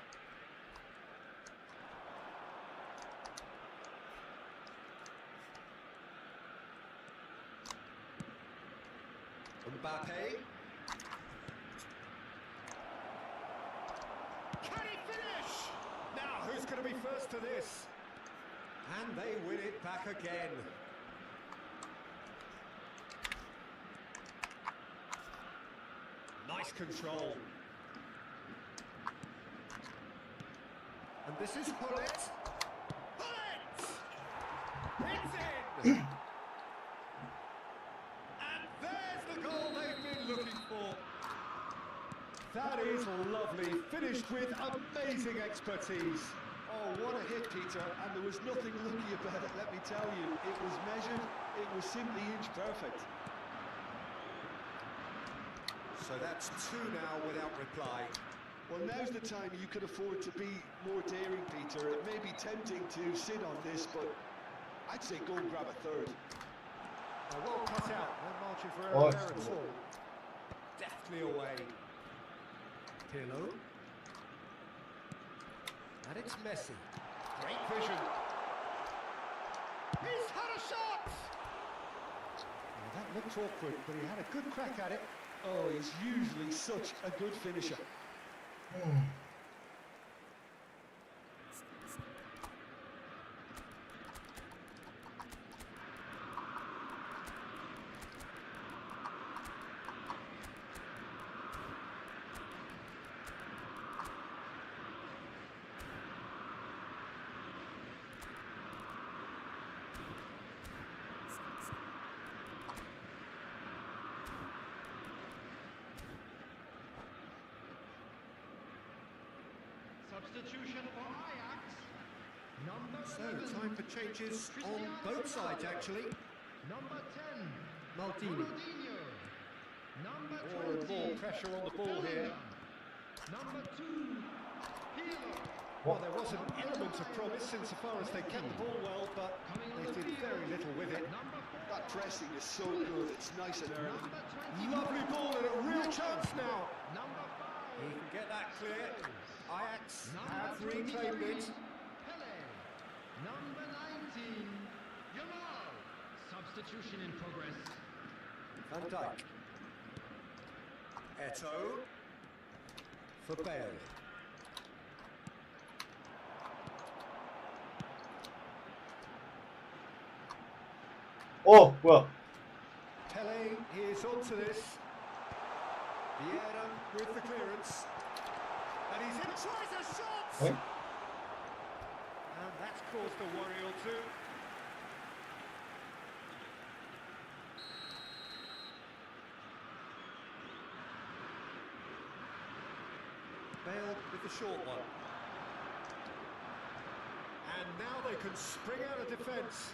Speaker 6: Mbappe. Can he finish? Now, who's going to be first to this? And they win it back again. Nice control. And this is Gullit. Gullit! It's in! And there's the goal they've been looking for. That is lovely, finished with amazing expertise.
Speaker 4: Oh, what a hit, Peter, and there was nothing lucky about it, let me tell you. It was measured, it was simply inch perfect.
Speaker 6: So that's 2 now without reply.
Speaker 4: Well, now's the time you could afford to be more daring, Peter. It may be tempting to sit on this, but I'd say go and grab a third.
Speaker 6: Well cut out, no margin for
Speaker 1: Oh,
Speaker 6: error there at all. Deftly away. Pirlo. And it's Messi. Great vision. He's had a shot! Well, that looked awkward, but he had a good crack at it.
Speaker 4: Oh, he's usually such a good finisher.
Speaker 5: Substitution for Ajax. Number
Speaker 6: So,
Speaker 5: 7.
Speaker 6: time for changes on both sides, actually.
Speaker 5: Number 10.
Speaker 6: Maldini.
Speaker 5: Ronaldinho. Number
Speaker 6: More and
Speaker 5: 20.
Speaker 6: more pressure on the ball here.
Speaker 5: Bellingham.
Speaker 6: Well, there was an element of promise insofar as they kept the ball well, but they did very little with it.
Speaker 4: That pressing is so good, it's nice and early.
Speaker 6: Lovely ball and a real chance now. He can get that clear. Ajax have reclaimed it.
Speaker 7: Number 19, Yamal. Substitution in progress.
Speaker 6: Van Dijk. Eto'o. For Bale.
Speaker 1: 뭐야?
Speaker 6: Pele is onto this. Vieira with the clearance. And he's in, tries a shot!
Speaker 1: Eh?
Speaker 6: And that's caused a worry or two. Bale with the short one. And now they can spring out of defence.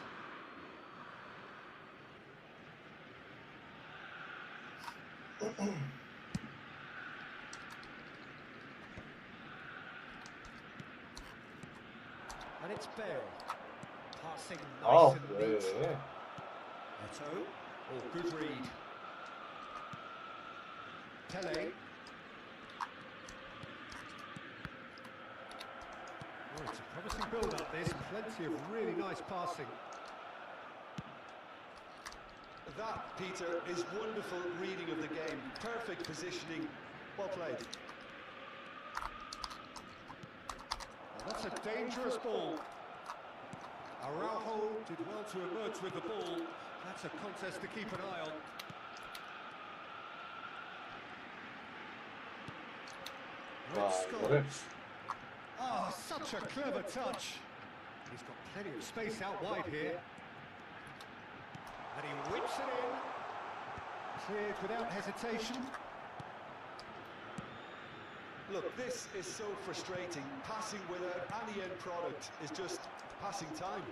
Speaker 6: And it's Bale. Passing nice and neat. Eto'o. Oh, good read. Pele. Oh, it's a promising build-up, this. Plenty of really nice passing.
Speaker 4: That, Peter, is wonderful reading of the game. Perfect positioning. Well played.
Speaker 6: Well, that's a dangerous ball. Araujo did well to emerge with the ball. That's a contest to keep an eye on. Red Scholes. Ah, such a clever touch. He's got plenty of space out wide here. And he whips it in. Cleared without hesitation.
Speaker 4: Look, this is so frustrating. Passing without any end product is just passing time.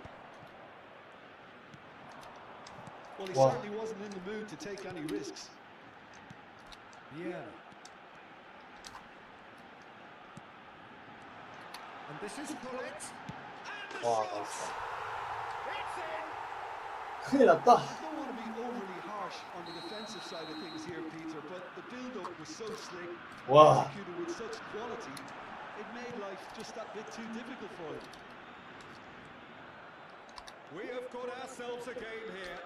Speaker 4: Well, he certainly wasn't in the mood to take any risks.
Speaker 6: Yeah. And this is Bullet. And the shot! It's in!
Speaker 1: 큰일 났다.
Speaker 4: I don't want to be overly harsh on the defensive side of things here, Peter, but the build-up was so slick,
Speaker 1: 와.
Speaker 4: executed with such quality, it made life just that bit too difficult for them.
Speaker 6: We have got ourselves a game here.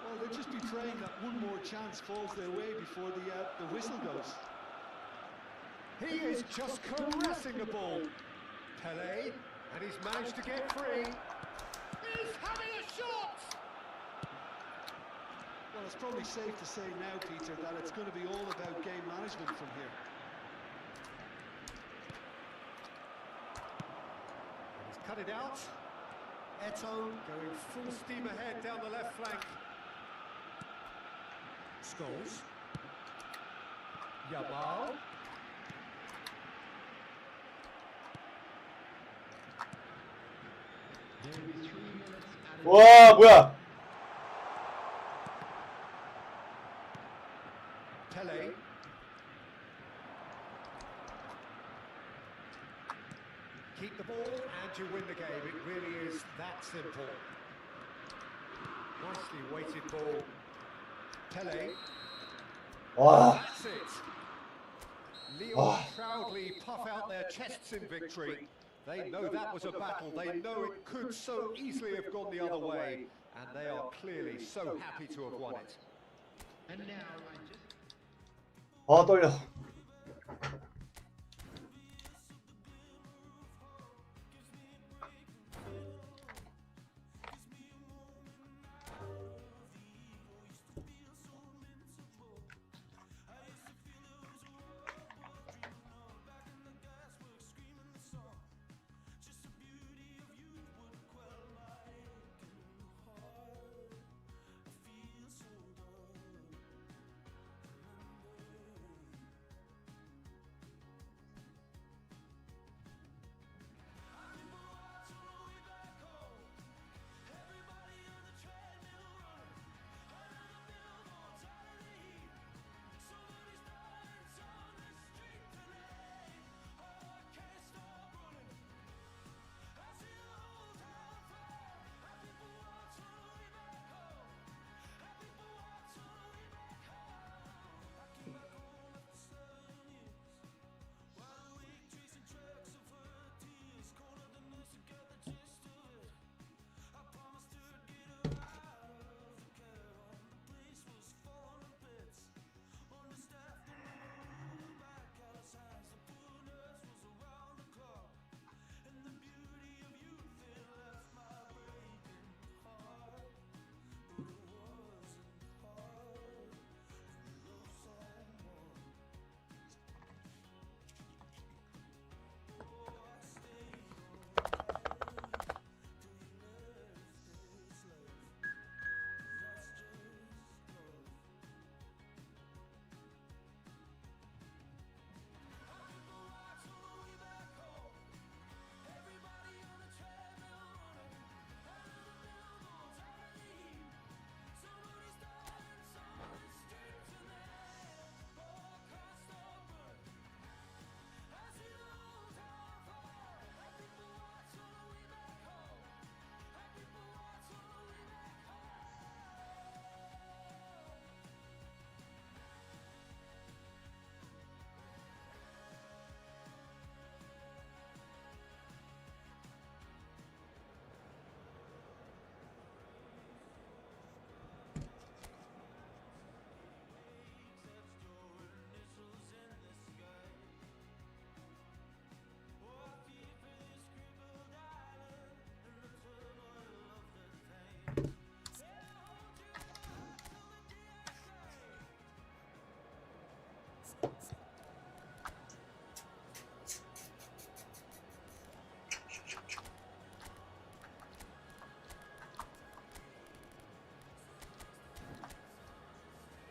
Speaker 4: Well, they'll just be praying that one more chance falls their way before the whistle goes.
Speaker 6: He is just caressing the ball. Pele, and he's managed to get free. He's having a shot!
Speaker 4: Well, it's probably safe to say now, Peter, that it's going to be all about game management from here.
Speaker 6: And he's cut it out. Eto'o going full steam ahead down the left flank. Scholes. Yamal.
Speaker 7: There will be 3 minutes added.
Speaker 1: 와, 뭐야?
Speaker 6: Pele. Keep the ball and you win the game. It really is that simple. Nicely weighted ball. Pele.
Speaker 1: 와.
Speaker 6: That's it. Lyon
Speaker 1: Ah.
Speaker 6: proudly puff out their chests in victory. They know that was a battle. They know it could so easily have gone the other way. And they are clearly so happy to have won it.
Speaker 7: And now, I just...
Speaker 1: 아, 떨려.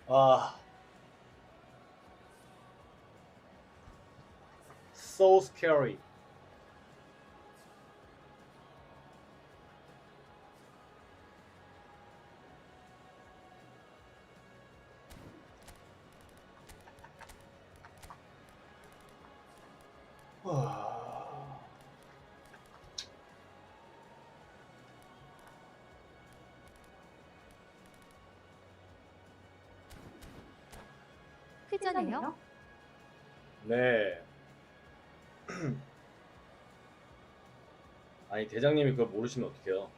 Speaker 1: 아, so scary.
Speaker 8: 크잖아요.
Speaker 1: 네. 아니 대장님이 그걸 모르시면 어떡해요?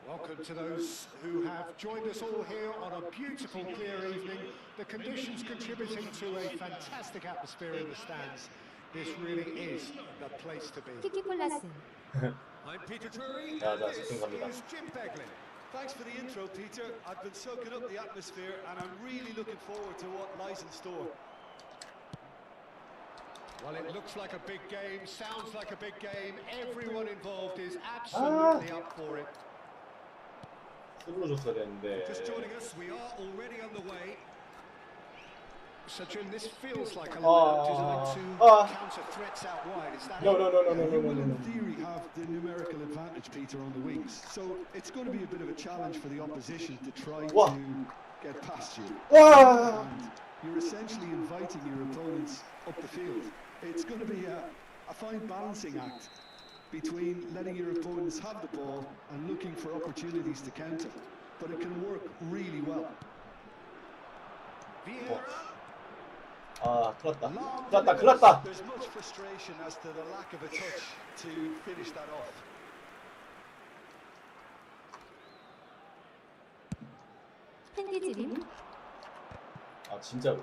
Speaker 3: Welcome to those who have joined us all here on a beautiful, clear evening. The conditions contributing to a fantastic atmosphere in the stands. This really is the place to be.
Speaker 8: 키키콜라스.
Speaker 3: I'm Peter Drury,
Speaker 1: 자,
Speaker 3: and
Speaker 1: 자,
Speaker 3: this
Speaker 1: 집중 갑니다.
Speaker 3: is Jim Beglin.
Speaker 4: Thanks for the intro, Peter. I've been soaking up the atmosphere, and I'm really looking forward to what lies in store.
Speaker 3: Well, it looks like a big game, sounds like a big game. Everyone involved is absolutely up for it.
Speaker 1: 스루로 줬어야 되는데.
Speaker 3: Just joining us, we are already underway. So, Jim, this feels like a lineup designed to counter threats out wide. Is that
Speaker 1: No.
Speaker 4: You will, in theory, have the numerical advantage, Peter, on the wings. So it's going to be a bit of a challenge for the opposition to try to get past you. And you're essentially inviting your opponents up the field. It's going to be a fine balancing act between letting your opponents have the ball and looking for opportunities to counter. But it can work really well.
Speaker 1: 아, 큰일 났다.
Speaker 4: There's much frustration as to the lack of a touch to finish that off.
Speaker 8: 팬티지림.
Speaker 1: 아, 진짜로.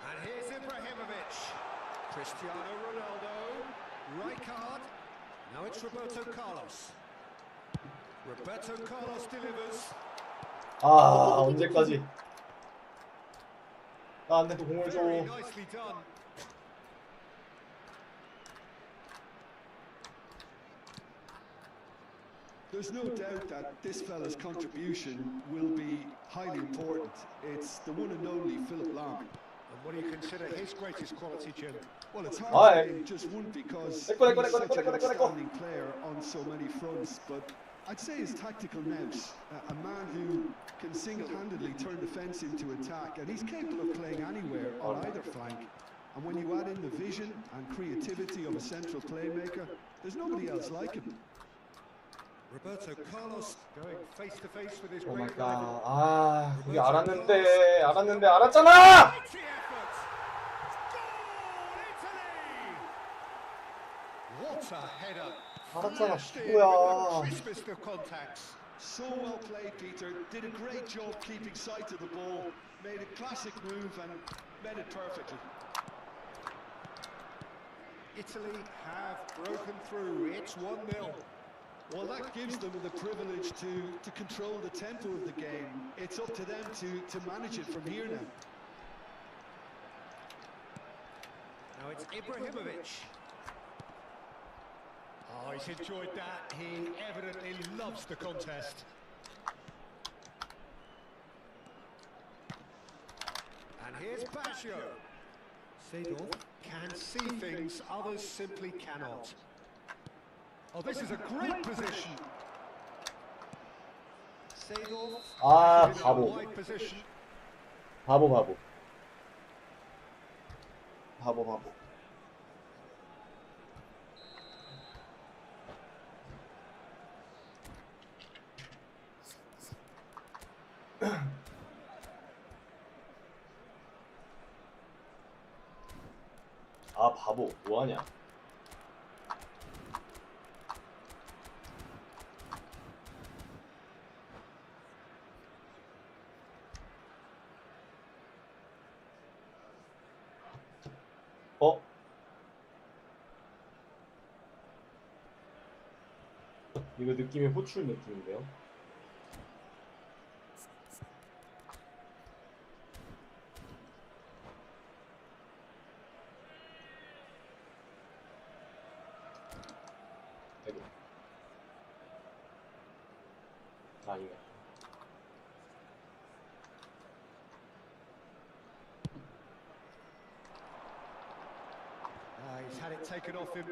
Speaker 3: And here's Ibrahimovic, Cristiano Ronaldo, Rijkaard. Now it's Roberto Carlos. Roberto Carlos delivers.
Speaker 1: 아, 언제까지? 나한테 또 공을 줘.
Speaker 3: Very nicely done.
Speaker 4: There's no doubt that this fella's contribution will be highly important. It's the one and only Philip Lahm.
Speaker 3: And what do you consider his greatest quality, Jim?
Speaker 4: Well, it's hard to
Speaker 1: Aye.
Speaker 4: name just one because
Speaker 1: Ecco,
Speaker 4: he's such an
Speaker 1: ecco.
Speaker 4: outstanding player on so many fronts, but I'd say his tactical nous, a man who can single-handedly turn defence into attack, and he's capable of playing anywhere on either flank. And when you add in the vision and creativity of a central playmaker, there's nobody else like him.
Speaker 3: Roberto Carlos going face to face with his
Speaker 1: 오 마이
Speaker 3: great
Speaker 1: 갓.
Speaker 3: rival.
Speaker 1: 아, 그게 알았잖아!
Speaker 3: Mighty effort. Goal, Italy! What a header.
Speaker 1: 알았잖아,
Speaker 3: Flashed in
Speaker 1: 뭐야.
Speaker 3: with the crispest of contacts.
Speaker 4: So well played, Peter. Did a great job keeping sight of the ball, made a classic move and met it perfectly.
Speaker 3: Italy have broken through. It's 1-0.
Speaker 4: Well, that gives them the privilege to control the tempo of the game. It's up to them to manage it from here now.
Speaker 3: Now it's Ibrahimovic. Oh, he's enjoyed that. He evidently loves the contest. And here's Baggio. Seedorf can see things others simply cannot. Oh, this is a great position. Seedorf
Speaker 1: 아,
Speaker 3: in a
Speaker 1: 바보.
Speaker 3: wide position.
Speaker 1: 바보. 아, 바보. 뭐하냐? 어? 이거 느낌이 호출 느낌인데요? 아니네.
Speaker 6: He's had it taken off him.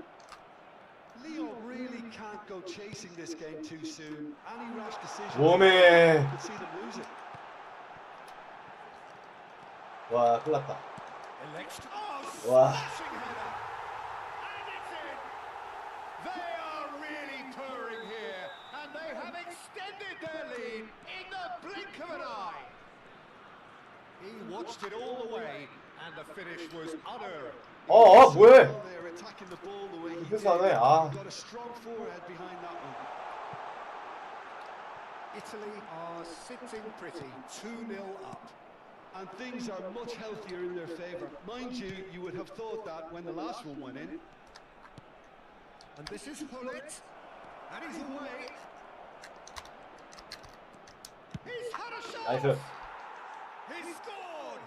Speaker 4: Lyon really can't go chasing this game too soon. Any rash decision
Speaker 1: 몸에.
Speaker 4: could see them lose it.
Speaker 1: 와, 큰일났다.
Speaker 3: Wow.
Speaker 1: 와.
Speaker 3: And it's in. They are really purring here, and they have extended their lead in the blink of an eye. He watched it all the way, and the finish was unerring.
Speaker 1: 뭐해?
Speaker 4: They're attacking the ball the way he did.
Speaker 1: 회사네. 아.
Speaker 4: Got a strong forehead behind that one.
Speaker 6: Italy are sitting pretty, 2-0 up.
Speaker 4: And things are much healthier in their favour. Mind you, you would have thought that when the last one went in.
Speaker 6: And this is Hullet, and he's away.
Speaker 3: He's had a shot.
Speaker 1: 나이스.
Speaker 3: He scored.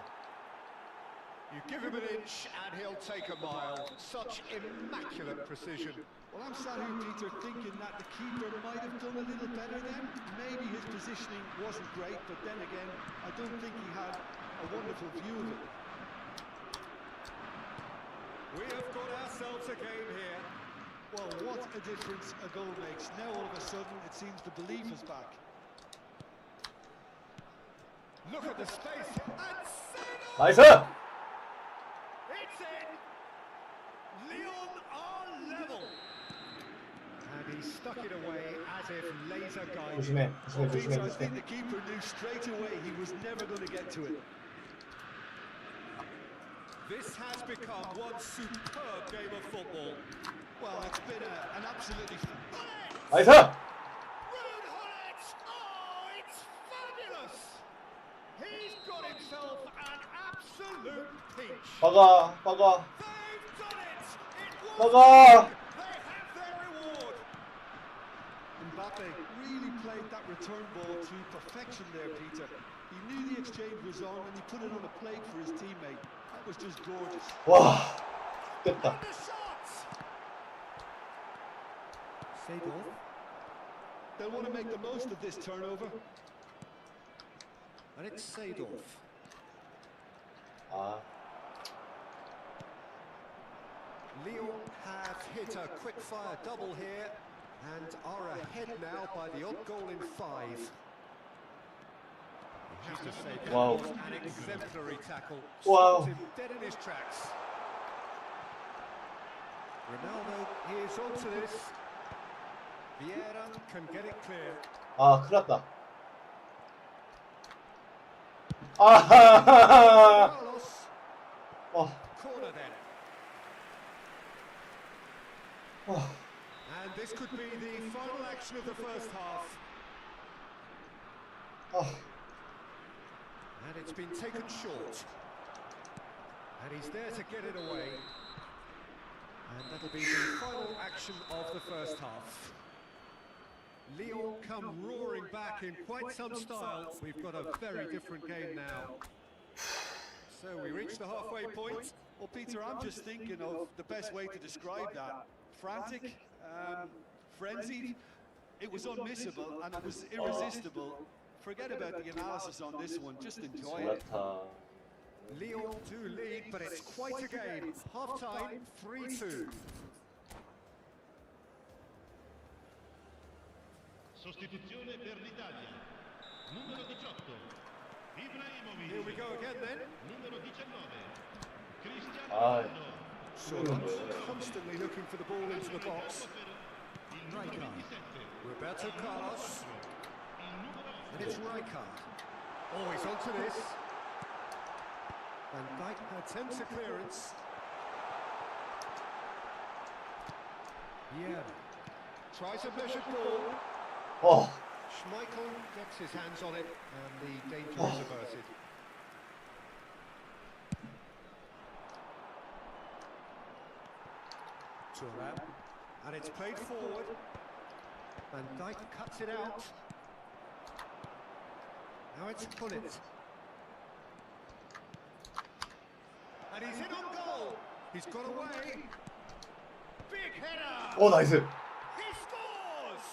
Speaker 3: You give him an inch, and he'll take a mile. Such immaculate precision.
Speaker 4: Well, I'm sat here, Peter, thinking that the keeper might have done a little better then. Maybe his positioning wasn't great, but then again, I don't think he had a wonderful view of it.
Speaker 3: We have got ourselves a game here.
Speaker 4: Well, what a difference a goal makes. Now all of a sudden, it seems the belief is back.
Speaker 3: Look at the space. And Seydorf!
Speaker 1: 나이스.
Speaker 3: It's in. Lyon are level.
Speaker 6: And he stuck it away as if laser guided.
Speaker 1: 조심해.
Speaker 4: Well,
Speaker 1: 조심해.
Speaker 4: Peter, I
Speaker 1: 조심해.
Speaker 4: think the keeper knew straight away he was never going to get to it.
Speaker 3: This has become one superb game of football.
Speaker 4: Well, it's been an absolutely...
Speaker 1: 나이스.
Speaker 3: Ruud Gullit! Oh, it's fabulous! He's got himself an absolute peach.
Speaker 1: 박아.
Speaker 3: They've done it! It was
Speaker 1: 박아.
Speaker 3: They have their reward.
Speaker 4: Mbappe really played that return ball to perfection there, Peter. He knew the exchange was on and he put it on a plate for his teammate. That was just gorgeous.
Speaker 1: 와. 됐다.
Speaker 3: The shots!
Speaker 6: Seydorf.
Speaker 4: They'll want to make the most of this turnover.
Speaker 6: And it's Seydorf.
Speaker 1: 아.
Speaker 6: Lyon have hit a quick-fire double here and are ahead now by the odd goal in 5. You have to say that
Speaker 1: Wow.
Speaker 6: was an exemplary tackle.
Speaker 1: Wow.
Speaker 6: Stopped him dead in his tracks. Ronaldo is onto this. Vieira can get it clear.
Speaker 1: 아, 큰일났다. 아하하하.
Speaker 6: Carlos, corner then. And this could be the final action of the first half. And it's been taken short. And he's there to get it away. And that'll be the final action of the first half. Lyon come roaring back in quite some style. We've got a very different game now. So we reach the halfway point.
Speaker 4: Well, Peter, I'm just thinking of the best way to describe that. Frantic, frenzied. It was unmissable and it was irresistible. Forget about the analysis on this one. Just enjoy it.
Speaker 1: 잘났다.
Speaker 6: Lyon do lead, but it's quite a game. Half-time, 3-2.
Speaker 5: Sostituzione per l'Italia. Numero 18. Ibrahimovic.
Speaker 6: Here we go again then.
Speaker 5: Numero 19. Cristiano
Speaker 1: Ah.
Speaker 5: Ronaldo.
Speaker 6: So constantly looking for the ball into the box. Rijkaard. Roberto Carlos. And it's Rijkaard. Oh, he's onto this. Van Dijk attempts a clearance. Yeah. Tries a measured ball. Schmeichel gets his hands on it and the danger is averted. Thuram. And it's played forward. Van Dijk cuts it out. Now it's Gullit. And he's in on goal. He's got away. Big header.
Speaker 1: 나이스.
Speaker 3: He scores.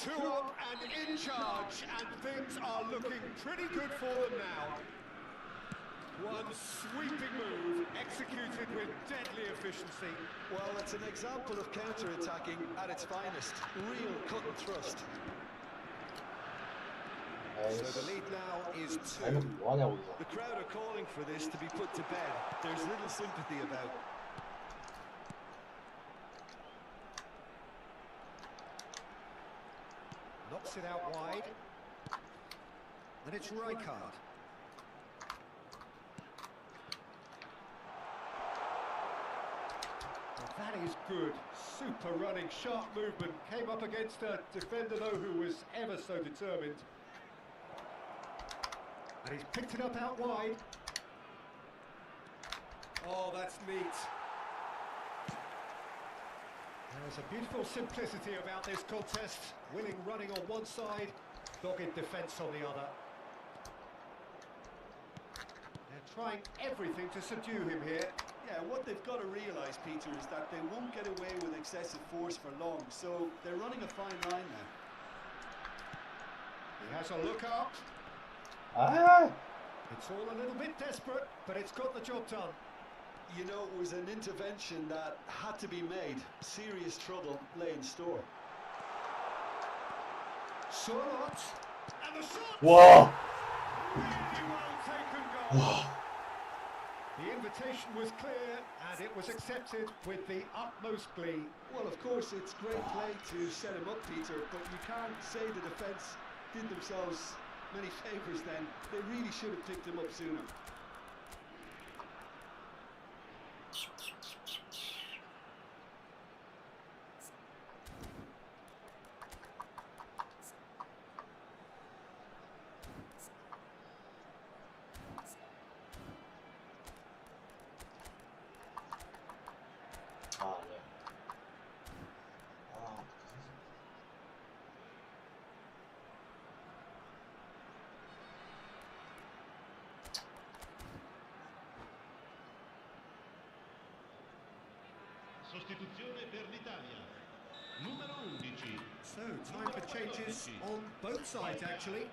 Speaker 6: 2 up and in charge, and things are looking pretty good for them now. One sweeping move, executed with deadly efficiency.
Speaker 4: Well, it's an example of counter-attacking at its finest. Real cut and thrust.
Speaker 6: So the lead now is 2.
Speaker 1: 아니면 뭐하냐고 이거.
Speaker 4: The crowd are calling for this to be put to bed. There's little sympathy about.
Speaker 6: Knocks it out wide. And it's Rijkaard. That is good. Super running, sharp movement. Came up against a defender, though, who was ever so determined. And he's picked it up out wide. Oh, that's neat. There's a beautiful simplicity about this contest. Winning running on one side, dogged defence on the other. They're trying everything to subdue him here.
Speaker 4: Yeah, what they've got to realise, Peter, is that they won't get away with excessive force for long, so they're running a fine line now.
Speaker 6: He has a look up.
Speaker 1: 아,
Speaker 6: It's all a little bit desperate, but it's got the job done.
Speaker 4: You know, it was an intervention that had to be made. Serious trouble lay in store.
Speaker 6: Sorot, and the shot!
Speaker 1: 와,
Speaker 6: Really well taken goal.
Speaker 1: 와,
Speaker 6: The invitation was clear, and it was accepted with the utmost glee.
Speaker 4: Well, of course, it's great play to set him up, Peter, but you can't say the defence did themselves many favours then. They really should have picked him up sooner.
Speaker 1: 아, 네. 아,
Speaker 5: Sostituzione per l'Italia. Numero 11.
Speaker 6: So, time for changes on both sides, actually.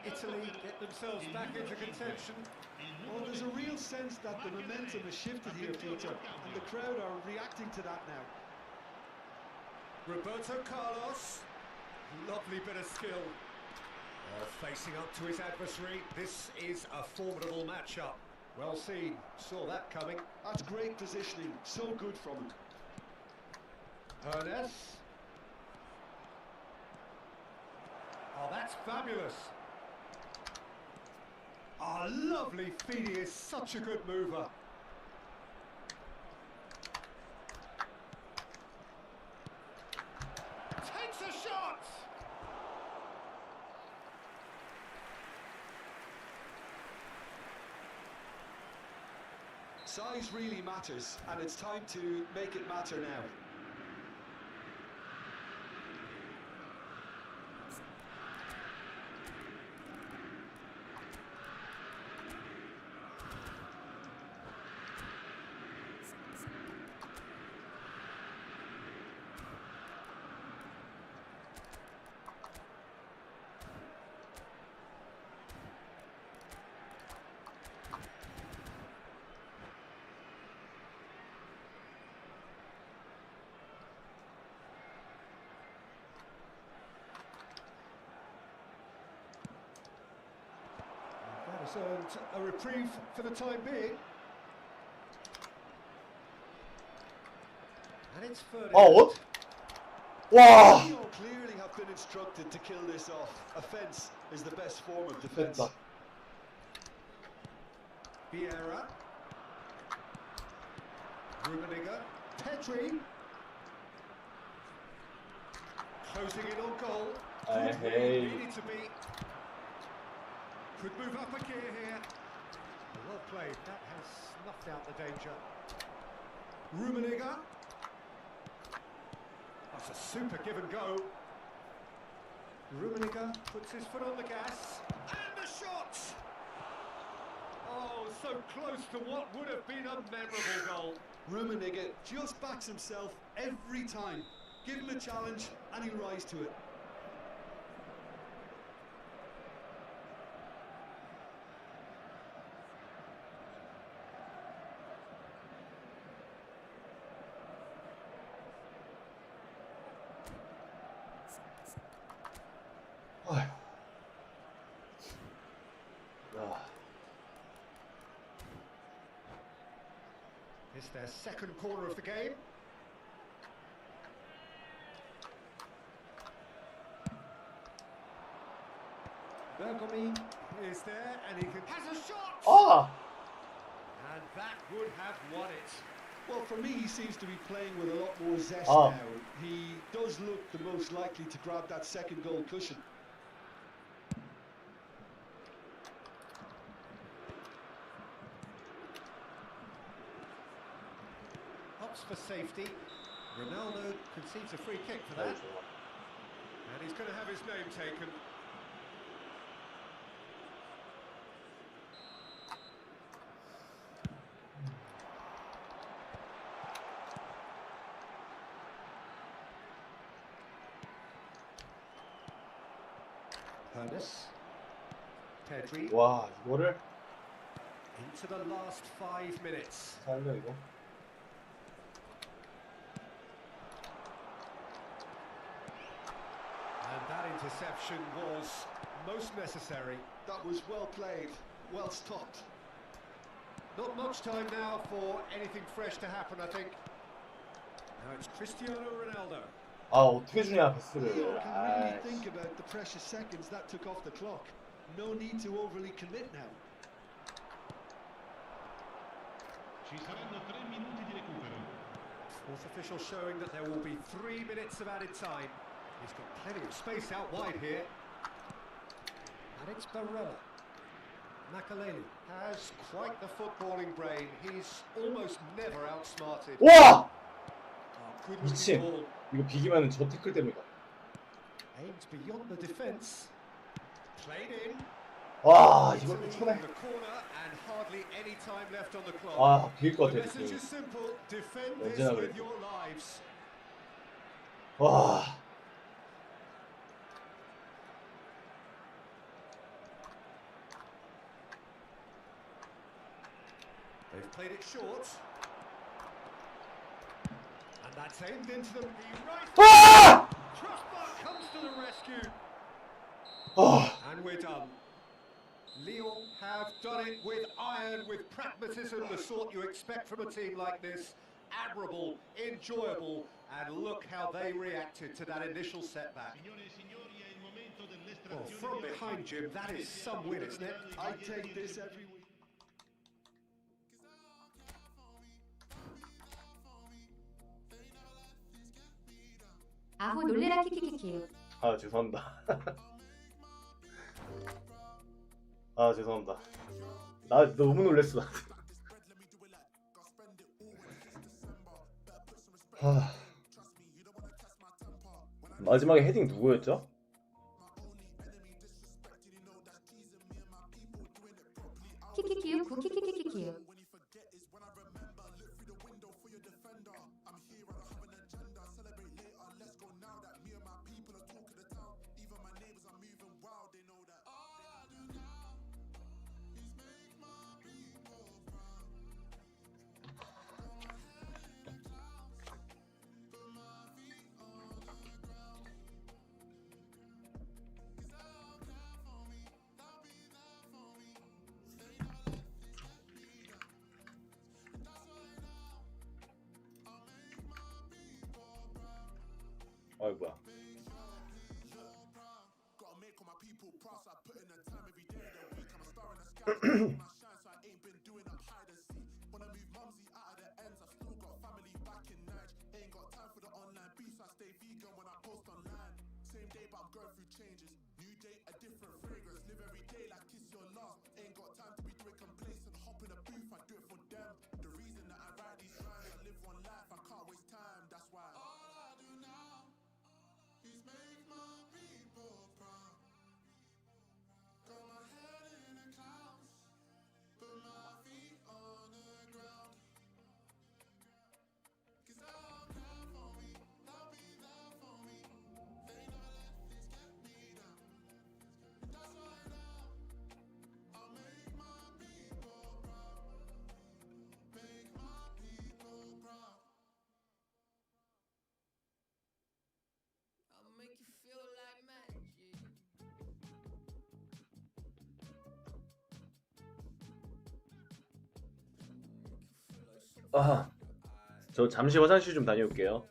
Speaker 6: Italy get themselves back into contention.
Speaker 4: Well, there's a real sense that the momentum has shifted here, Peter, and the crowd are reacting to that now.
Speaker 6: Roberto Carlos, lovely bit of skill. Facing up to his adversary, this is a formidable matchup. Well seen, saw that coming.
Speaker 4: That's great positioning, so good from him.
Speaker 6: Ernest. Oh, that's fabulous. Oh, lovely feed, he is such a good mover. Takes a shot!
Speaker 4: Size really matters, and it's time to make it matter now.
Speaker 6: That has earned a reprieve for the time being. And it's Ferdinand.
Speaker 1: 어, 와,
Speaker 4: Lyon clearly have been instructed to kill this off. Offence is the best form of defence.
Speaker 1: 됐다.
Speaker 6: Vieira. Rummenigge. Pedri. Closing in on goal. Could be,
Speaker 1: Hey.
Speaker 6: needed to be. Could move up a gear here. Well played. That has snuffed out the danger. Rummenigge. That's a super give and go. Rummenigge puts his foot on the gas. And the shot! Oh, so close to what would have been a memorable goal.
Speaker 4: Rummenigge just backs himself every time. Give him a challenge and he'll rise to it.
Speaker 1: 아휴. 아.
Speaker 6: It's their second corner of the game. Bergomi is there and he has a shot!
Speaker 1: 아!
Speaker 6: And that would have won it.
Speaker 4: Well, for me, he seems to be playing with a lot more zest
Speaker 1: Ah.
Speaker 4: now. He does look the most likely to grab that second goal cushion.
Speaker 6: Opts for safety. Ronaldo concedes a free kick for that. And he's going to have his name taken. Pernis. Pedri
Speaker 1: 와, 이거를
Speaker 6: into the last 5 minutes.
Speaker 1: 살려 이거.
Speaker 6: And that interception was most necessary.
Speaker 4: That was well played, well stopped.
Speaker 6: Not much time now for anything fresh to happen, I think. Now it's Cristiano Ronaldo.
Speaker 1: 아, 어떻게 주냐
Speaker 4: Leo
Speaker 1: 패스를.
Speaker 4: can really
Speaker 1: 아,
Speaker 4: think about the precious seconds that took off the clock. No need to overly commit now.
Speaker 5: Ci saranno 3 minuti di recupero.
Speaker 6: Fourth official showing that there will be 3 minutes of added time. He's got plenty of space out wide here. And it's Barella. Makaleli has quite the footballing brain. He's almost never outsmarted.
Speaker 1: 와!
Speaker 6: Oh, good
Speaker 1: 미친.
Speaker 6: looking ball.
Speaker 1: 이거 비기면 저 태클 때문이다.
Speaker 6: Aimed beyond the defence. Played in.
Speaker 1: 와,
Speaker 6: Into
Speaker 1: 이걸 또 쳐내.
Speaker 6: the corner and hardly any time left on the clock.
Speaker 1: 아, 비길 것
Speaker 6: The
Speaker 1: 같아.
Speaker 6: message
Speaker 1: 지금.
Speaker 6: is simple. Defend this
Speaker 1: 언제나
Speaker 6: with
Speaker 1: 그랬지.
Speaker 6: your lives.
Speaker 1: 와.
Speaker 6: They've played it short. And that's aimed into them. The right
Speaker 1: 아!
Speaker 6: crossbar comes to the rescue.
Speaker 1: 아.
Speaker 6: And we're done. Lyon have done it with iron, with pragmatism, the sort you expect from a team like this. Admirable, enjoyable, and look how they reacted to that initial setback.
Speaker 5: Signore e signori, è il momento
Speaker 6: Well,
Speaker 5: dell'estrazione
Speaker 6: from
Speaker 5: di
Speaker 6: behind, Jim, that is some win, isn't it?
Speaker 4: I take this every week.
Speaker 8: 아후 놀래라 키키키키.
Speaker 1: 아, 죄송합니다. 아, 죄송합니다. 나 너무 놀랬어. 하... 마지막에 헤딩 누구였죠?
Speaker 8: 키키키유 구키키키키키유.
Speaker 1: 아이 뭐야. 저 잠시 화장실 좀 다녀올게요.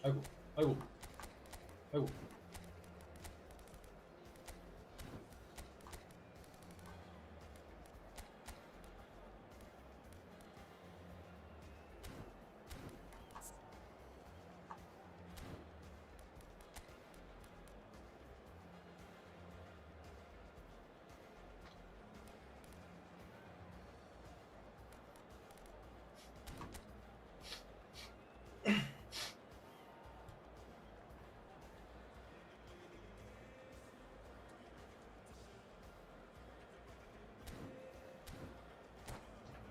Speaker 1: 아이고, 아이고, 아이고.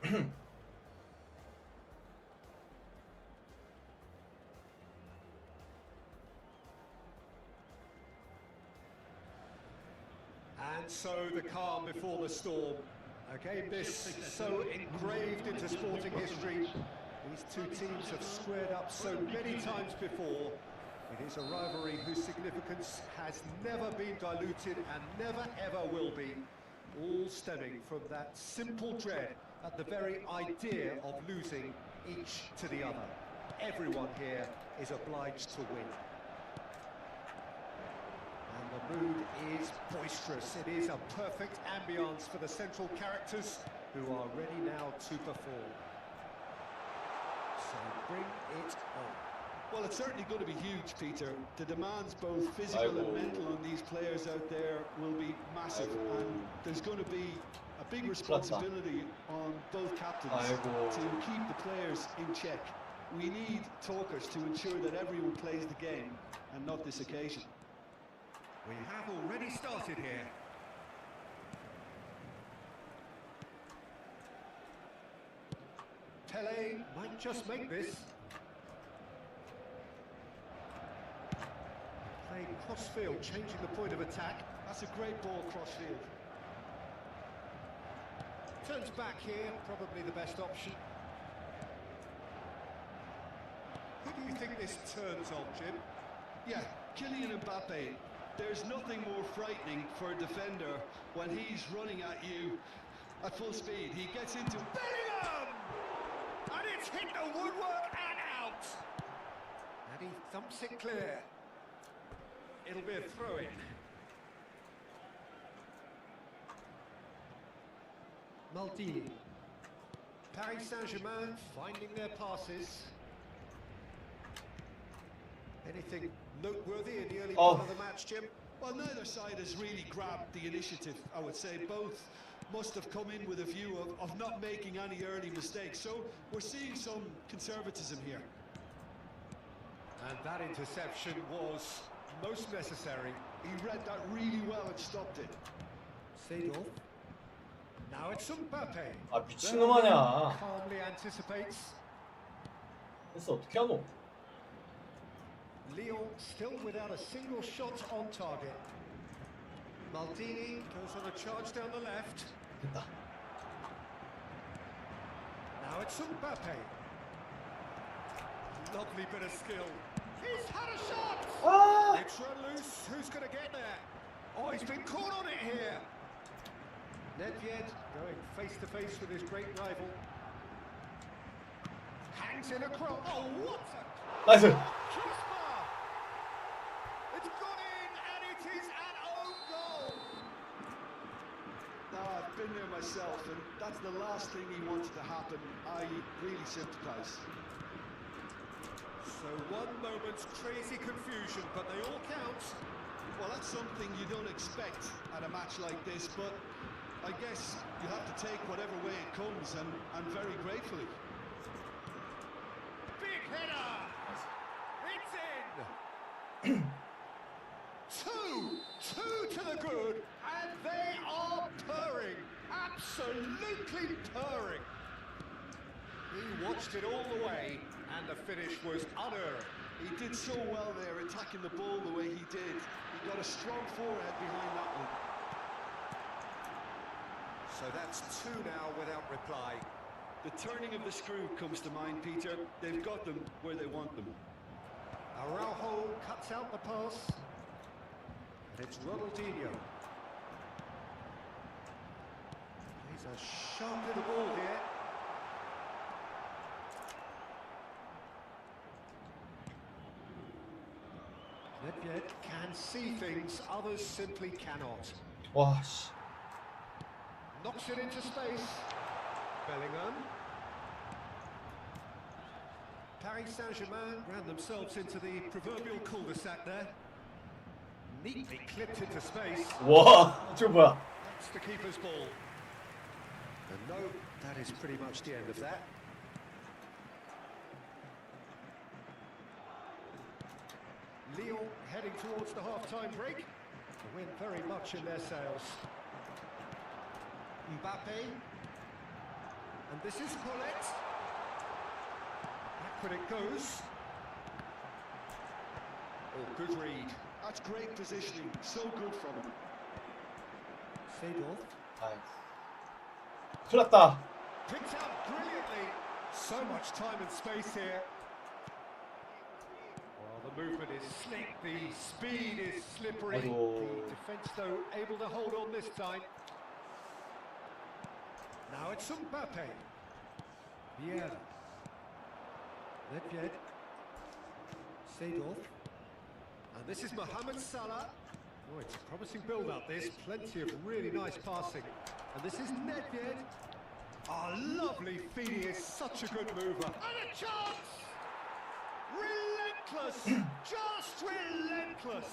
Speaker 6: And so the calm before the storm. A game this so engraved into sporting history. These two teams have squared up so many times before. It is a rivalry whose significance has never been diluted and never ever will be. All stemming from that simple dread at the very idea of losing each to the other. Everyone here is obliged to win. And the mood is boisterous. It is a perfect ambience for the central characters who are ready now to perform. So bring it on.
Speaker 4: Well, it's certainly going to be huge, Peter. The demands, both physical and mental, on these players out there will be massive, and there's going to be a big responsibility on both captains to keep the players in check. We need talkers to ensure that everyone plays the game, and not this occasion.
Speaker 6: We have already started here. Pele might just make this. Playing cross-field, changing the point of attack.
Speaker 4: That's a great ball cross-field.
Speaker 6: Turns back here, probably the best option. Who do you think this turns on, Jim?
Speaker 4: Yeah, Kylian Mbappe. There's nothing more frightening for a defender when he's running at you at full speed. He gets into
Speaker 6: Bellingham! And it's hit the woodwork and out! And he thumps it clear. It'll be a throw-in. Maldini. Paris Saint-Germain finding their passes. Anything noteworthy in the early part of the match, Jim?
Speaker 4: Well, neither side has really grabbed the initiative, I would say. Both must have come in with a view of not making any early mistakes. So we're seeing some conservatism here.
Speaker 6: And that interception was most necessary.
Speaker 4: He read that really well and stopped it.
Speaker 6: Seedorf. Now it's Mbappe.
Speaker 1: 아 미친놈 아니야.
Speaker 6: Calmly anticipates.
Speaker 1: 그래서 어떻게 하노?
Speaker 6: Lyon still without a single shot on target. Maldini goes on a charge down the left.
Speaker 1: 됐다.
Speaker 6: Now it's Mbappe. Lovely bit of skill. He's had a shot!
Speaker 1: 아!
Speaker 6: It's run loose. Who's going to get there? Oh, he's been caught on it here. Nedved going face to face with his great rival. Hangs in a cross. Oh, what a
Speaker 1: 나이스.
Speaker 6: crossbar! It's gone in, and it is an own goal.
Speaker 4: No, I've been there myself, and that's the last thing he wanted to happen. I really sympathise.
Speaker 6: So one moment's crazy confusion, but they all count.
Speaker 4: Well, that's something you don't expect at a match like this, but I guess you have to take whatever way it comes, and very gratefully.
Speaker 6: Big header! It's in! Two to the good, and they are purring, absolutely purring. He watched it all the way, and the finish was unearned.
Speaker 4: He did so well there, attacking the ball the way he did. He got a strong forehead behind that one.
Speaker 6: So that's two now without reply.
Speaker 4: The turning of the screw comes to mind, Peter. They've got them where they want them.
Speaker 6: Araujo cuts out the pass. And it's Ronaldinho. He's a sharp little ball here. Nedved can see things others simply cannot.
Speaker 1: 와 씨.
Speaker 6: Knocks it into space. Bellingham. Paris Saint-Germain ran themselves into the proverbial cul-de-sac there. Neatly clipped into space.
Speaker 1: 와, 저 뭐야?
Speaker 6: That's the keeper's ball. And no, that is pretty much the end of that. Lyon heading towards the half-time break. The wind very much in their sails. Mbappe. And this is Hullet. Backward it goes. Oh, good read.
Speaker 4: That's great positioning. So good from him.
Speaker 6: Seedorf.
Speaker 1: 아, 큰일 났다.
Speaker 6: Picked out brilliantly. So much time and space here. Well, the movement is slick, the speed is slippery.
Speaker 1: 아이고.
Speaker 6: The defence, though, able to hold on this time. Now it's Mbappe. Vieira. Nedved. Seedorf. And this is Mohamed Salah. Oh, it's a promising build-up, this. Plenty of really nice passing. And this is Nedved. Oh, lovely feed. He is such a good mover. And a chance! Relentless! Just relentless!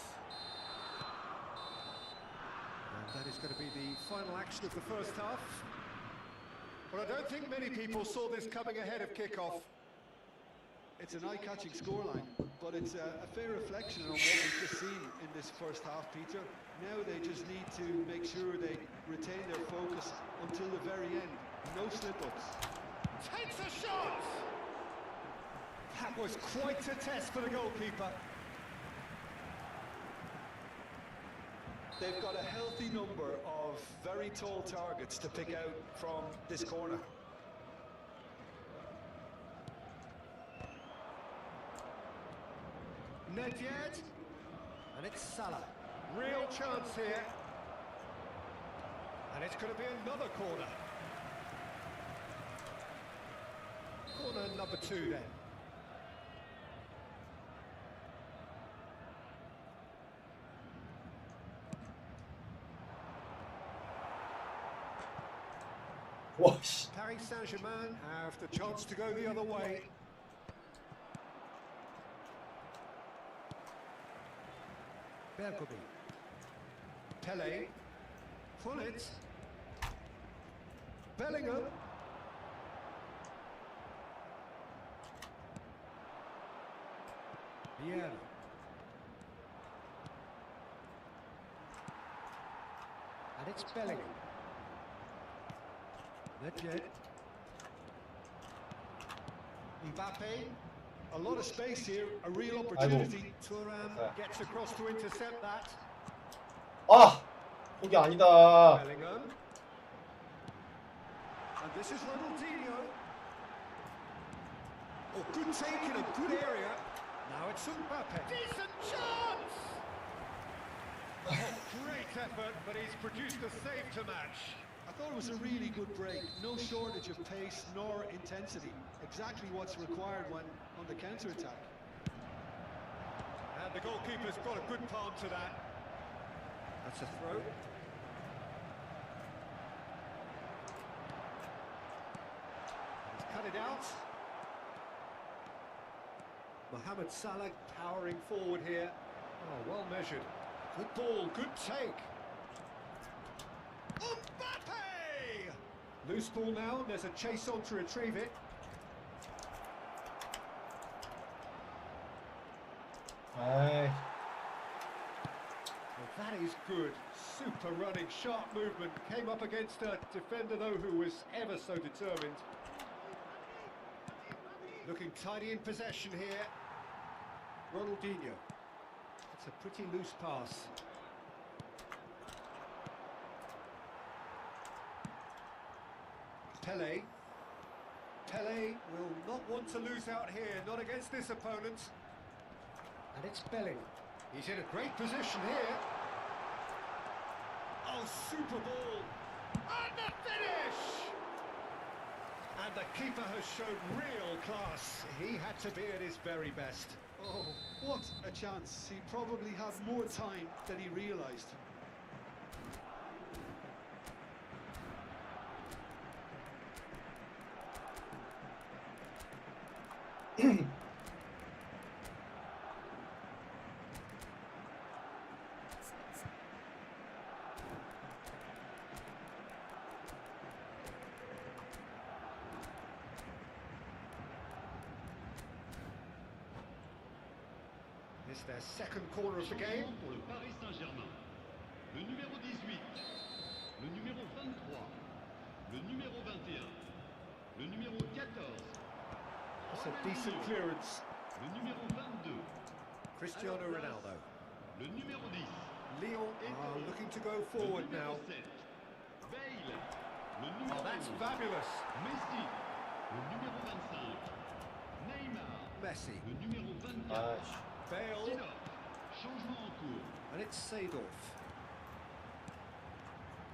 Speaker 6: And that is going to be the final action of the first half. But I don't think many people saw this coming ahead of kick-off.
Speaker 4: It's an eye-catching scoreline, but it's a fair reflection on what we've just seen in this first half, Peter. Now they just need to make sure they retain their focus until the very end. No slip-ups.
Speaker 6: Takes a shot! That was quite a test for the goalkeeper.
Speaker 4: They've got a healthy number of very tall targets to pick out from this corner.
Speaker 6: Nedved, and it's Salah. Real chance here. And it's going to be another corner. Corner number 2 then.
Speaker 1: 와, 씨.
Speaker 6: Paris Saint-Germain have the chance to go the other way. Bergobi. Pele. Hullet. Bellingham. Vieira. And it's Bellingham. Nedved. Mbappe.
Speaker 4: A lot of space here, a real opportunity.
Speaker 6: Thuram gets across to intercept that.
Speaker 1: 아, 거기 아니다.
Speaker 6: Bellingham. And this is Ronaldinho. Oh, good take in a good area. Now it's Mbappe. Decent chance! Oh, great effort, but he's produced a save to match.
Speaker 4: I thought it was a really good break. No shortage of pace nor intensity. Exactly what's required when on the counter-attack.
Speaker 6: And the goalkeeper's got a good palm to that. That's a throw. He's cut it out. Mohamed Salah towering forward here. Oh, well measured. Good ball, good take. Mbappe! Loose ball now, there's a chase on to retrieve it.
Speaker 1: 아이,
Speaker 6: Well, that is good. Super running, sharp movement. Came up against a defender, though, who was ever so determined. Looking tidy in possession here. Ronaldinho. It's a pretty loose pass. Pele. Pele will not want to lose out here, not against this opponent. And it's Bellingham. He's in a great position here. Oh, super ball. And the finish! And the keeper has shown real class. He had to be at his very best.
Speaker 4: Oh, what a chance. He probably had more time than he realised.
Speaker 6: It's their second corner of the game.
Speaker 5: Pour le Paris Saint-Germain. Le numéro 18, le numéro 23, le numéro 21. Le numéro 14.
Speaker 6: That's a decent clearance.
Speaker 5: Le numéro 22.
Speaker 6: Cristiano Ronaldo.
Speaker 5: Le numéro 10.
Speaker 6: Lyon are looking to go forward
Speaker 5: Le
Speaker 6: now.
Speaker 5: numéro 7. Bale. Le
Speaker 6: Oh,
Speaker 5: numéro
Speaker 6: that's
Speaker 5: 11.
Speaker 6: fabulous.
Speaker 5: Messi. Le numéro 25. Neymar.
Speaker 6: Messi.
Speaker 5: Le numéro 24.
Speaker 1: 아씨.
Speaker 6: Bale.
Speaker 5: Zidane. Changement en cours.
Speaker 6: And it's Seedorf.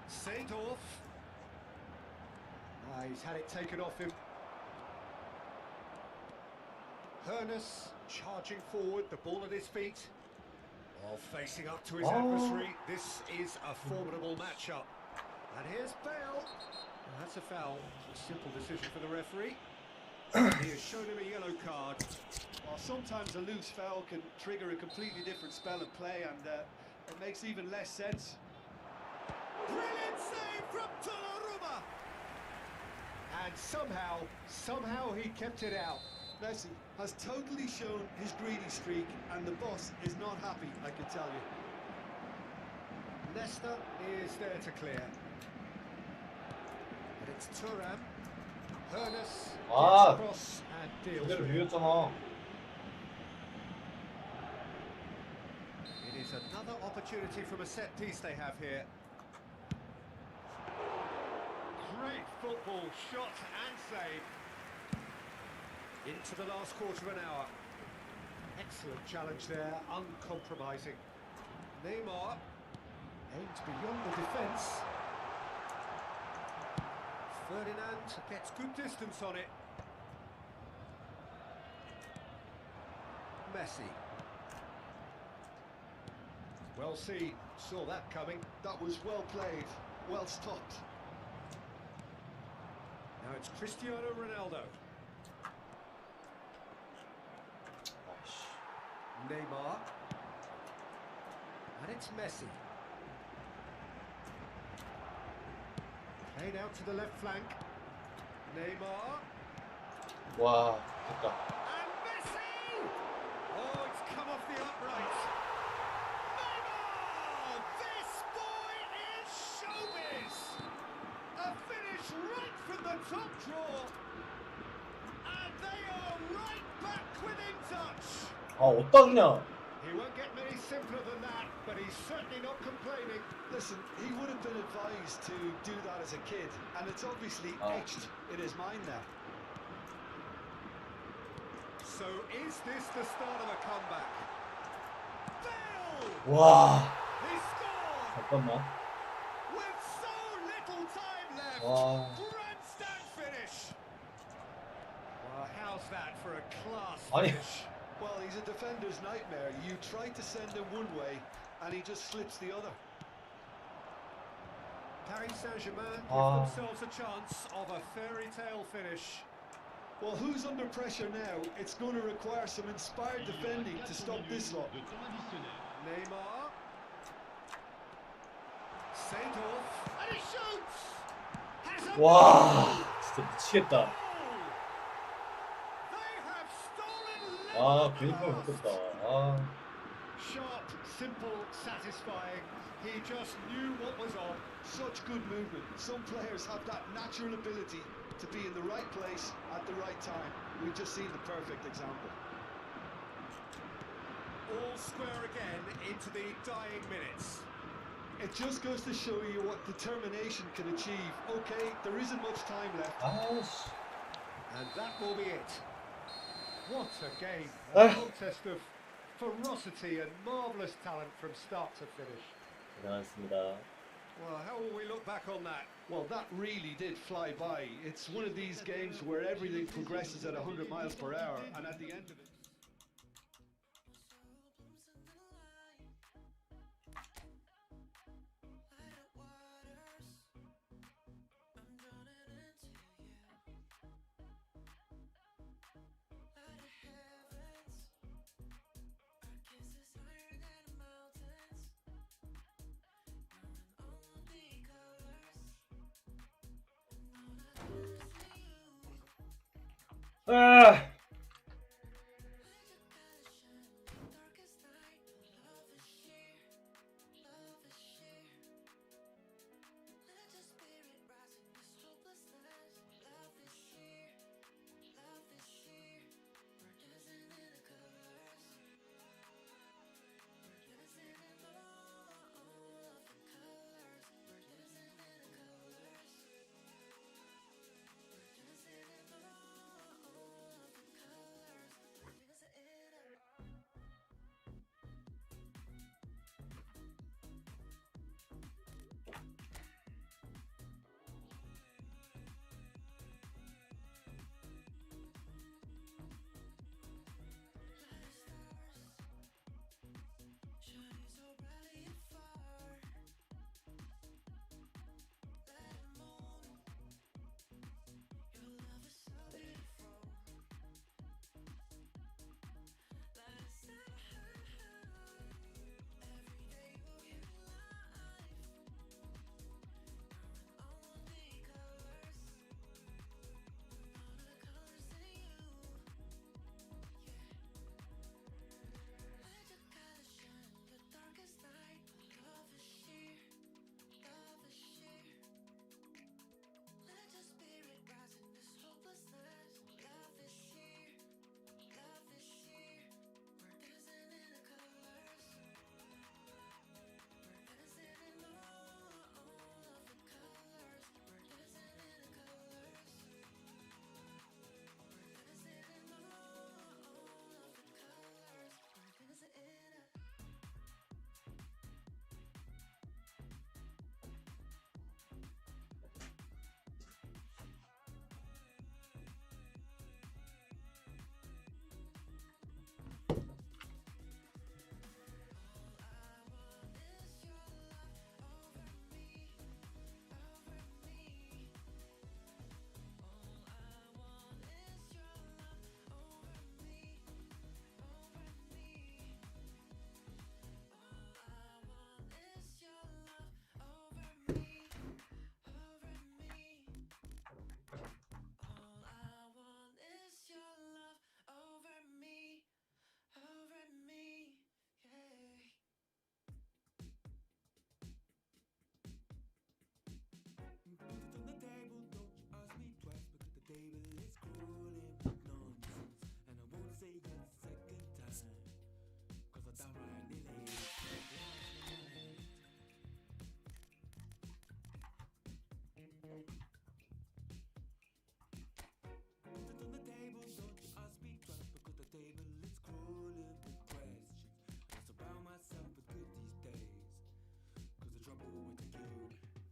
Speaker 6: Seedorf. He's had it taken off him. Hoeneß charging forward, the ball at his feet. While facing up to his adversary, this is a formidable matchup. And here's Bale. That's a foul. A simple decision for the referee. He has shown him a yellow card.
Speaker 4: Well, sometimes a loose foul can trigger a completely different spell of play, and it makes even less sense.
Speaker 6: Brilliant save from Donnarumma! And somehow he kept it out.
Speaker 4: Messi has totally shown his greedy streak, and the boss is not happy, I can tell you.
Speaker 6: Leicester is there to clear. And it's Thuram. Hoeneß
Speaker 1: Ah.
Speaker 6: gets across and deals
Speaker 1: 그대로
Speaker 6: with it.
Speaker 1: 비겼잖아.
Speaker 6: It is another opportunity from a set piece they have here. Great football, shot and save. Into the last quarter of an hour. Excellent challenge there, uncompromising. Neymar aims beyond the defence. Ferdinand gets good distance on it. Messi. Well seen, saw that coming.
Speaker 4: That was well played, well stopped.
Speaker 6: Now it's Cristiano Ronaldo. Neymar. And it's Messi. Played out to the left flank. Neymar.
Speaker 1: 와, 됐다.
Speaker 6: And Messi! Oh, it's come off the upright. Neymar! This boy is showbiz! A finish right from the top draw. And they are right back within touch.
Speaker 1: 아, 어디다 그냥.
Speaker 6: He won't get many simpler than that, but he's certainly not complaining.
Speaker 4: Listen, he would have been advised to do that as a kid, and it's obviously etched in his mind now.
Speaker 6: So is this the start of a comeback? Bale!
Speaker 1: 와,
Speaker 6: He scored!
Speaker 1: 잠깐만.
Speaker 6: With so little time left!
Speaker 1: 와.
Speaker 6: Grandstand finish! Well, how's that for a class
Speaker 1: 아니.
Speaker 6: finish?
Speaker 4: Well, he's a defender's nightmare. You try to send him one way, and he just slips the other.
Speaker 6: Paris Saint-Germain give
Speaker 1: Ah.
Speaker 6: themselves a chance of a fairy tale finish.
Speaker 4: Well, who's under pressure now? It's going to require some inspired defending to stop this lot.
Speaker 5: De temps additionnel.
Speaker 6: Neymar. Seedorf. And he shoots! Has a
Speaker 1: 와, 진짜 미치겠다.
Speaker 6: goal! They have stolen
Speaker 1: 아, 괜히 걸 못했다. 아,
Speaker 6: Sharp, simple, satisfying. He just knew what was on.
Speaker 4: Such good movement. Some players have that natural ability to be in the right place at the right time. We've just seen the perfect example.
Speaker 6: All square again into the dying minutes.
Speaker 4: It just goes to show you what determination can achieve. Okay, there isn't much time left.
Speaker 1: 아씨.
Speaker 6: And that will be it. What a game.
Speaker 1: Ah.
Speaker 6: A contest of ferocity and marvellous talent from start to finish.
Speaker 1: 고생하셨습니다.
Speaker 6: Well, how will we look back on that?
Speaker 4: Well, that really did fly by. It's one of these games where everything progresses at 100 miles per hour, and at the end of it...
Speaker 1: 아,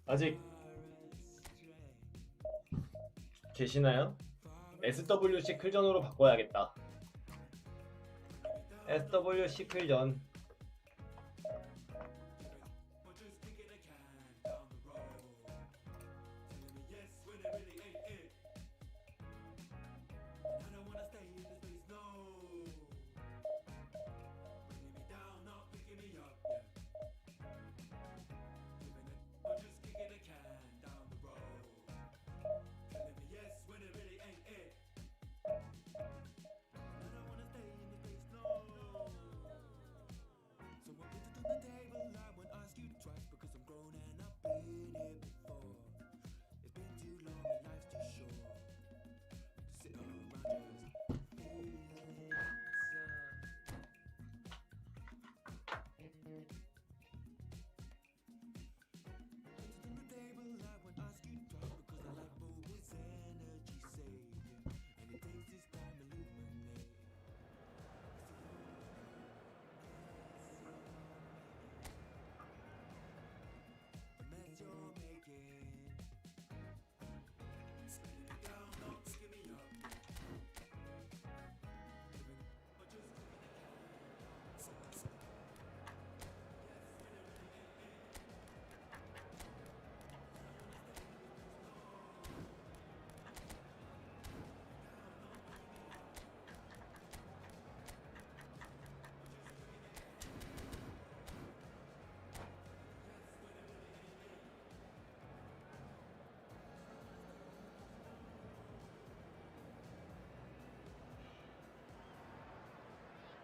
Speaker 1: 아직 계시나요? SWC 클전으로 바꿔야겠다. SWC 클전.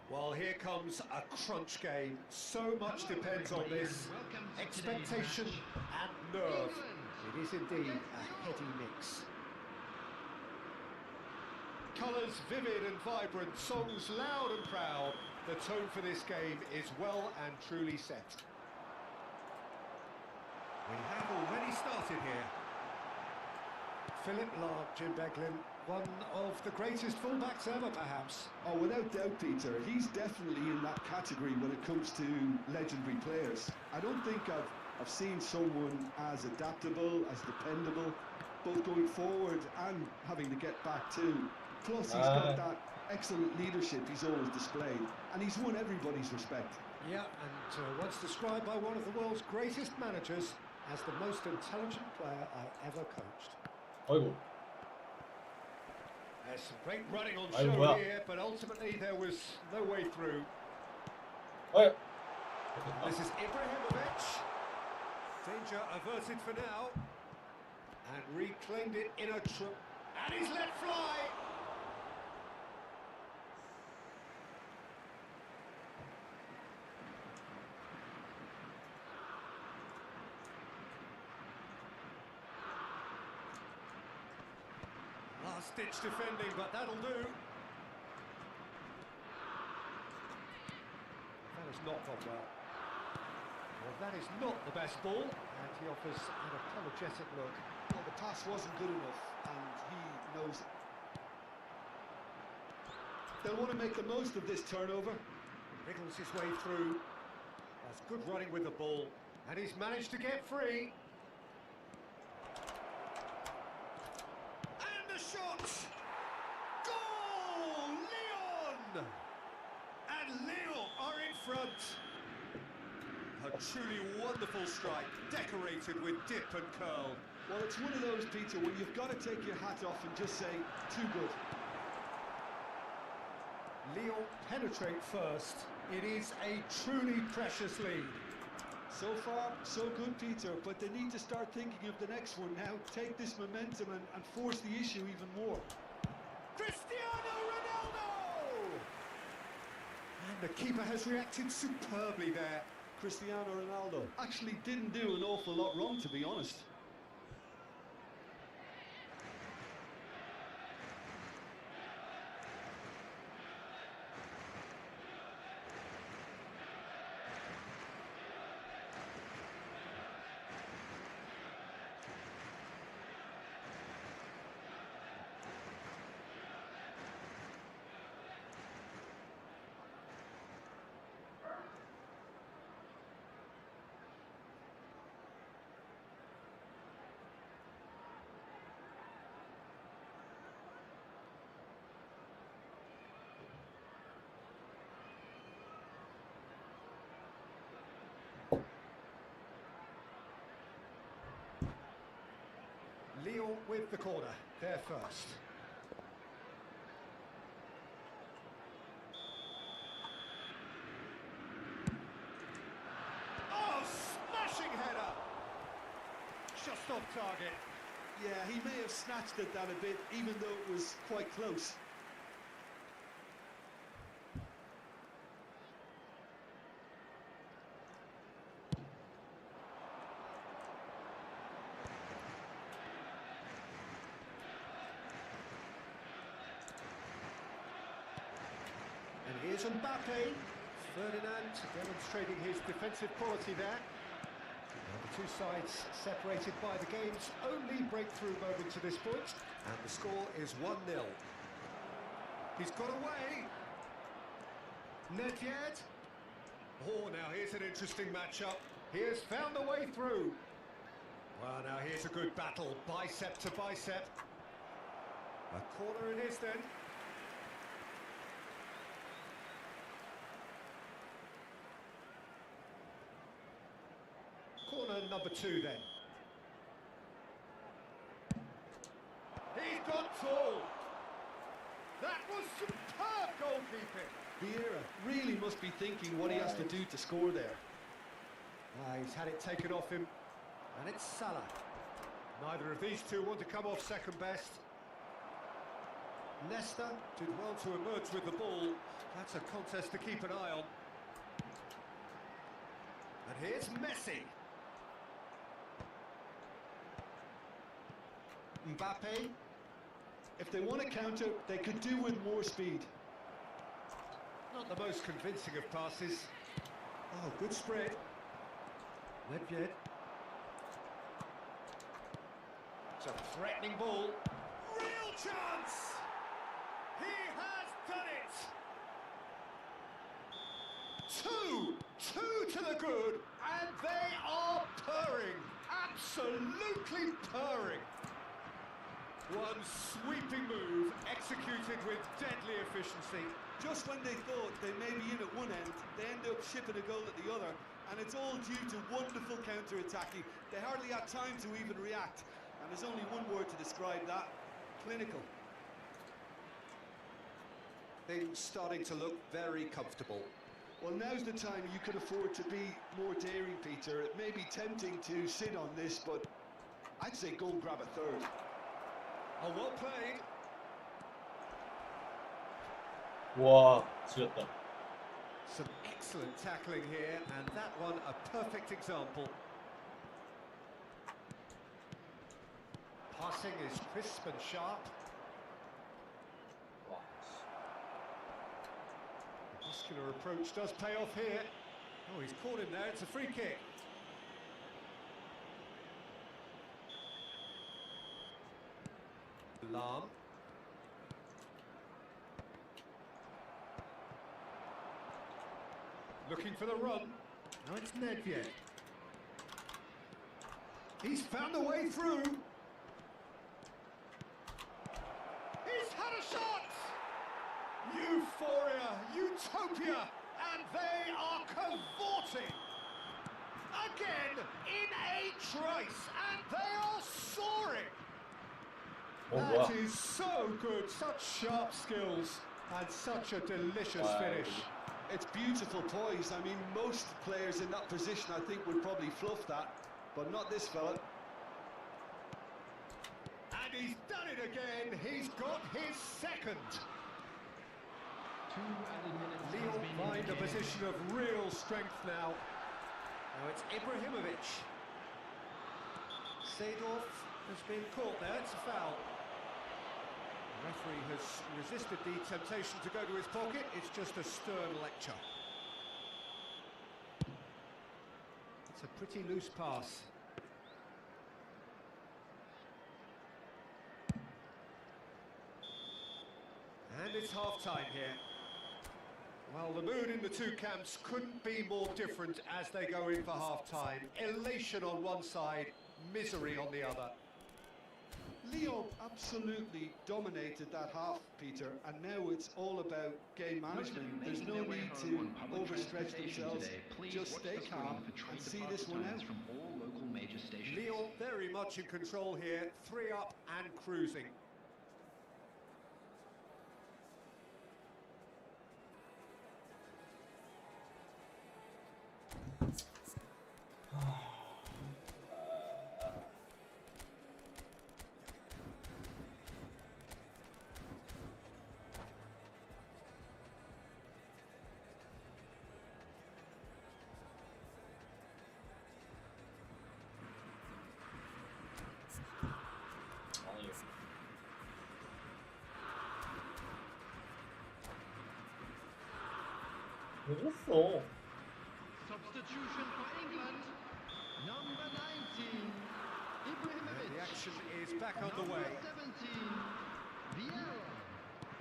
Speaker 3: Well, here comes a crunch game. So much depends on this. Expectation and nerve. It is indeed a heady mix. Colours vivid and vibrant, songs loud and proud. The tone for this game is well and truly set. We have already started here. Philip Lahm, Jim Beglin, one of the greatest fullbacks ever, perhaps.
Speaker 4: Oh, without doubt, Peter. He's definitely in that category when it comes to legendary players. I don't think I've seen someone as adaptable, as dependable, both going forward and having to get back too. Plus, he's got that excellent leadership he's always displayed, and he's won everybody's respect.
Speaker 3: Yeah, and once described by one of the world's greatest managers as the most intelligent player I ever coached.
Speaker 1: 어이구.
Speaker 3: There's some great running on
Speaker 1: 아이고,
Speaker 3: show
Speaker 1: 뭐야.
Speaker 3: here, but ultimately there was no way through.
Speaker 1: 어이.
Speaker 3: This is Ibrahimovic. Danger averted for now. And reclaimed it in a and he's let fly. Last-ditch defending, but that'll do. That has not gone well. Well, that is not the best ball, and he offers an apologetic look.
Speaker 4: Well, the pass wasn't good enough, and he knows it. They'll want to make the most of this turnover.
Speaker 3: Wriggles his way through. That's good running with the ball, and he's managed to get free. And the shot! Goal! Lyon! And Lyon are in front. A truly wonderful strike, decorated with dip and curl.
Speaker 4: Well, it's one of those, Peter, where you've got to take your hat off and just say, too good.
Speaker 3: Lyon penetrate first. It is a truly precious lead.
Speaker 4: So far, so good, Peter, but they need to start thinking of the next one now. Take this momentum and force the issue even more.
Speaker 3: Cristiano Ronaldo! And the keeper has reacted superbly there.
Speaker 4: Cristiano Ronaldo actually didn't do an awful lot wrong, to be honest.
Speaker 6: Lyon with the corner, there first. Oh, smashing header! Just off target.
Speaker 4: Yeah, he may have snatched at that a bit, even though it was quite close.
Speaker 6: And here's Mbappe. Ferdinand demonstrating his defensive quality there. Now the two sides separated by the game's only breakthrough moment to this point. And the score is 1-0. He's got away. Nedved. Oh, now here's an interesting matchup. He has found a way through. Well, now here's a good battle, bicep to bicep. A corner it is then. Corner number 2 then. He's got full. That was superb goalkeeping.
Speaker 4: Vieira really must be thinking what he has to do to score there.
Speaker 6: He's had it taken off him, and it's Salah. Neither of these two want to come off second best. Nesta did well to emerge with the ball. That's a contest to keep an eye on. And here's Messi.
Speaker 4: Mbappe, if they want to counter, they could do with more speed.
Speaker 6: Not the most convincing of passes. Oh, good spread. Nedved. It's a threatening ball. Real chance! He has done it! Two to the good, and they are purring. Absolutely purring. One sweeping move, executed with deadly efficiency.
Speaker 4: Just when they thought they may be in at one end, they end up shipping a goal at the other, and it's all due to wonderful counter-attacking. They hardly had time to even react, and there's only one word to describe that: clinical.
Speaker 6: Things starting to look very comfortable.
Speaker 4: Well, now's the time you could afford to be more daring, Peter. It may be tempting to sit on this, but I'd say go and grab a third.
Speaker 6: Oh, well played.
Speaker 1: 와, 지렸다.
Speaker 6: Some excellent tackling here, and that one a perfect example. Passing is crisp and sharp.
Speaker 1: 와,
Speaker 6: The muscular approach does pay off here. Oh, he's caught him there. It's a free kick. Lam. Looking for the run. Now it's Nedved. He's found a way through. He's had a shot! Euphoria, utopia, and they are cavorting. Again, in a trice, and they are soaring. That is so good, such sharp skills, and such a delicious finish.
Speaker 4: It's beautiful poise. I mean, most players in that position, I think, would probably fluff that, but not this fella.
Speaker 6: And he's done it again. He's got his second. Lyon find a position of real strength now. Now it's Ibrahimovic. Seedorf has been caught there. It's a foul. The referee has resisted the temptation to go to his pocket. It's just a stern lecture. It's a pretty loose pass. And it's half-time here. Well, the mood in the two camps couldn't be more different as they go in for half-time. Elation on one side, misery on the other.
Speaker 4: Lyon absolutely dominated that half, Peter, and now it's all about game management. There's no need to overstretch themselves. Just stay calm and see this one out.
Speaker 7: From all local major stations.
Speaker 6: Lyon very much in control here, 3 up and cruising.
Speaker 1: 아니 왜 그랬어?
Speaker 5: Substitution for England. Number 19. Ibrahimovic.
Speaker 6: The action is back underway.
Speaker 5: Number 17. Vieira.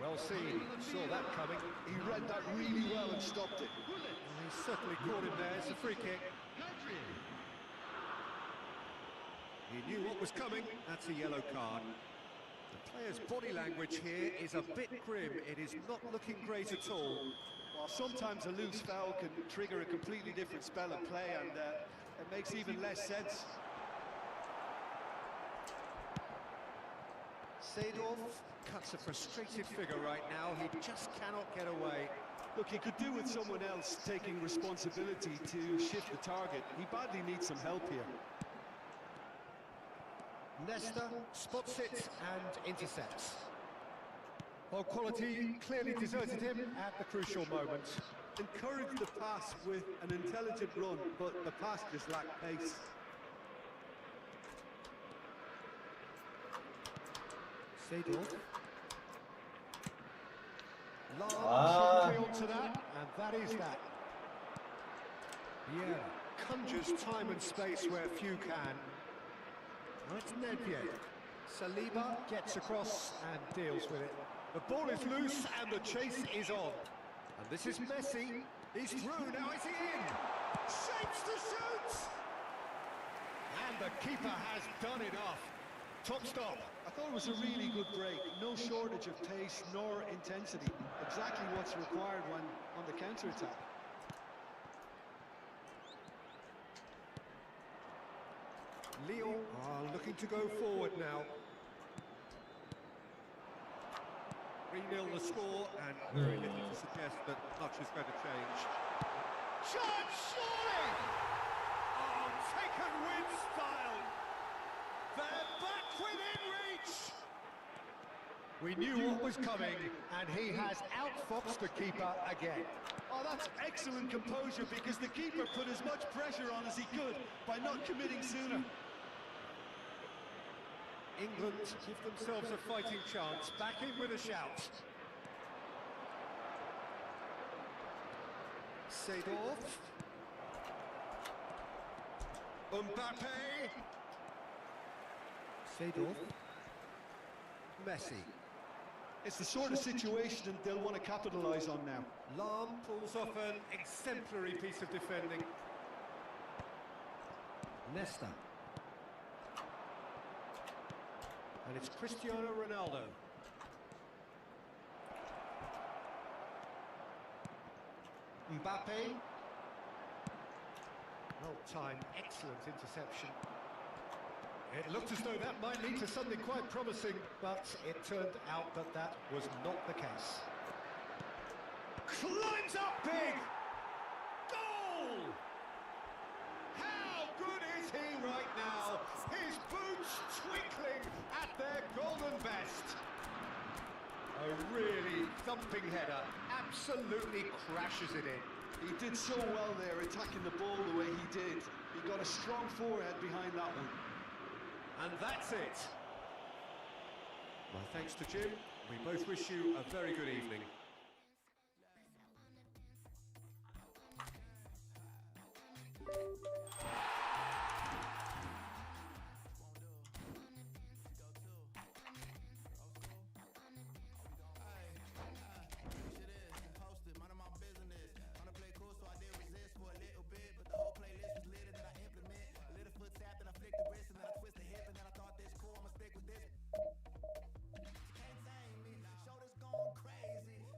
Speaker 6: Well seen, saw that coming.
Speaker 4: He read that really well and stopped it.
Speaker 5: Gullit.
Speaker 6: He's certainly caught him there, it's a free kick.
Speaker 5: Pedri.
Speaker 6: He knew what was coming, that's a yellow card. The player's body language here is a bit grim, it is not looking great at all.
Speaker 4: Well, sometimes a loose foul can trigger a completely different spell of play, and it makes even less sense.
Speaker 6: Seedorf cuts a frustrated figure right now, he just cannot get away.
Speaker 4: Look, he could do with someone else taking responsibility to shift the target. He badly needs some help here.
Speaker 6: Nesta spots it and intercepts. Well, quality clearly deserted him at the crucial moment.
Speaker 4: Encouraged the pass with an intelligent run, but the pass just lacked pace.
Speaker 6: Seedorf.
Speaker 1: Ah.
Speaker 6: Large onto that, and that is that. Yeah, conjures time and space where few can. Now it's Nedved. Saliba gets across and deals with it. The ball is loose and the chase is on. And this is Messi. He's through, now is he in? Shapes to shoot! And the keeper has done enough. Top stop.
Speaker 4: I thought it was a really good break. No shortage of pace nor intensity. Exactly what's required when on the counter-attack.
Speaker 6: Lyon are looking to go forward now. 3-0 the score, and very little to suggest that much is going to change. Chance, surely! Oh, taken with style! They're back within reach! We knew what was coming, and he has outfoxed the keeper again.
Speaker 4: Oh, that's excellent composure, because the keeper put as much pressure on as he could by not committing sooner.
Speaker 6: England give themselves a fighting chance, back in with a shout. Seedorf. Mbappe. Seedorf. Messi.
Speaker 4: It's the sort of situation that they'll want to capitalise on now.
Speaker 6: Lahm pulls off an exemplary piece of defending. Nesta. And it's Cristiano Ronaldo. Mbappe. Well timed, excellent interception. It looked as though that might lead to something quite promising, but it turned out that that was not the case. Climbs up big! Goal! How good is he right now? His boots twinkling at their golden best. A really thumping header, absolutely crashes it in.
Speaker 4: He did so well there, attacking the ball the way he did. He got a strong forehead behind that one.
Speaker 6: And that's it. Well, thanks to Jim. We both wish you a very good evening.
Speaker 9: Crazy.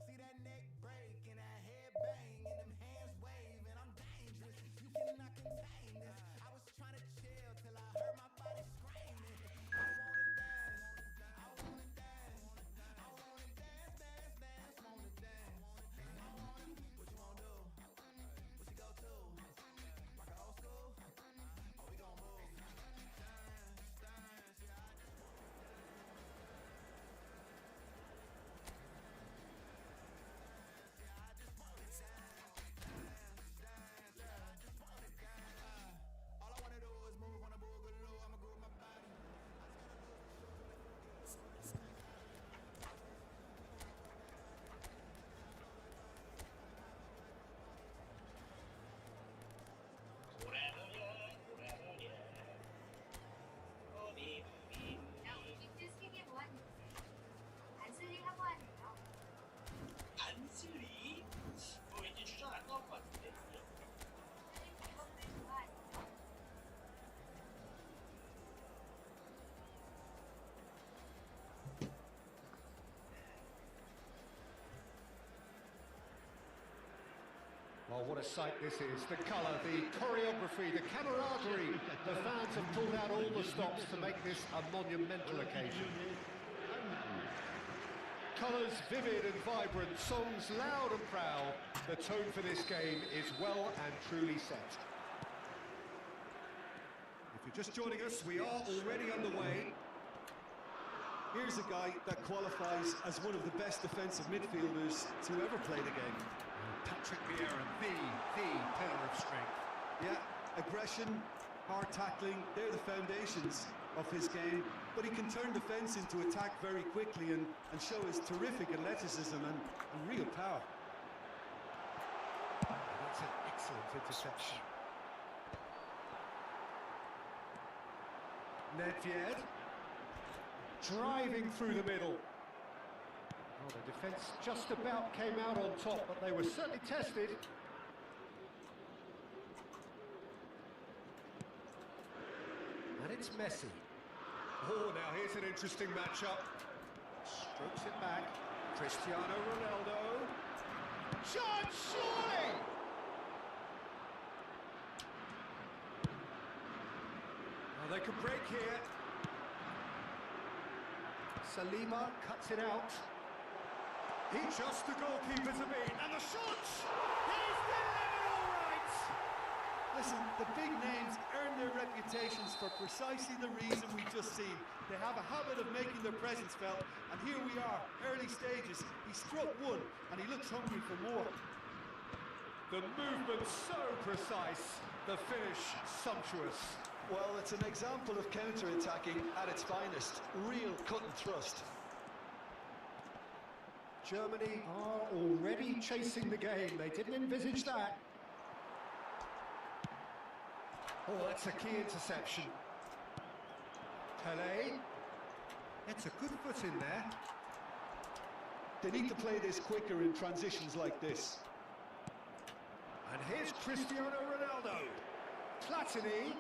Speaker 6: Well, what a sight this is. The colour, the choreography, the camaraderie. The fans have pulled out all the stops to make this a monumental occasion. Colours vivid and vibrant, songs loud and proud. The tone for this game is well and truly set. If you're just joining us, we are already underway.
Speaker 4: Here's a guy that qualifies as one of the best defensive midfielders to ever play the game.
Speaker 6: Patrick Vieira, the pillar of strength.
Speaker 4: Yeah, aggression, hard tackling, they're the foundations of his game, but he can turn defence into attack very quickly and show his terrific athleticism and real power.
Speaker 6: That's an excellent interception. Nedved driving through the middle. Well, the defence just about came out on top, but they were certainly tested. And it's Messi. Oh, now here's an interesting matchup. Strokes it back. Cristiano Ronaldo. Shot, surely! Well, they could break here. Saliba cuts it out. He trusts the goalkeeper to beat, and the shot! He's delivered all right!
Speaker 4: Listen, the big names earn their reputations for precisely the reason we've just seen. They have a habit of making their presence felt, and here we are, early stages. He struck one, and he looks hungry for more.
Speaker 6: The movement so precise, the finish sumptuous.
Speaker 4: Well, it's an example of counter-attacking at its finest. Real cut and thrust.
Speaker 6: Germany are already chasing the game. They didn't envisage that. Oh, that's a key interception. Pelé. It's a good foot in there.
Speaker 4: They need to play this quicker in transitions like this.
Speaker 6: And here's Cristiano Ronaldo. Platini.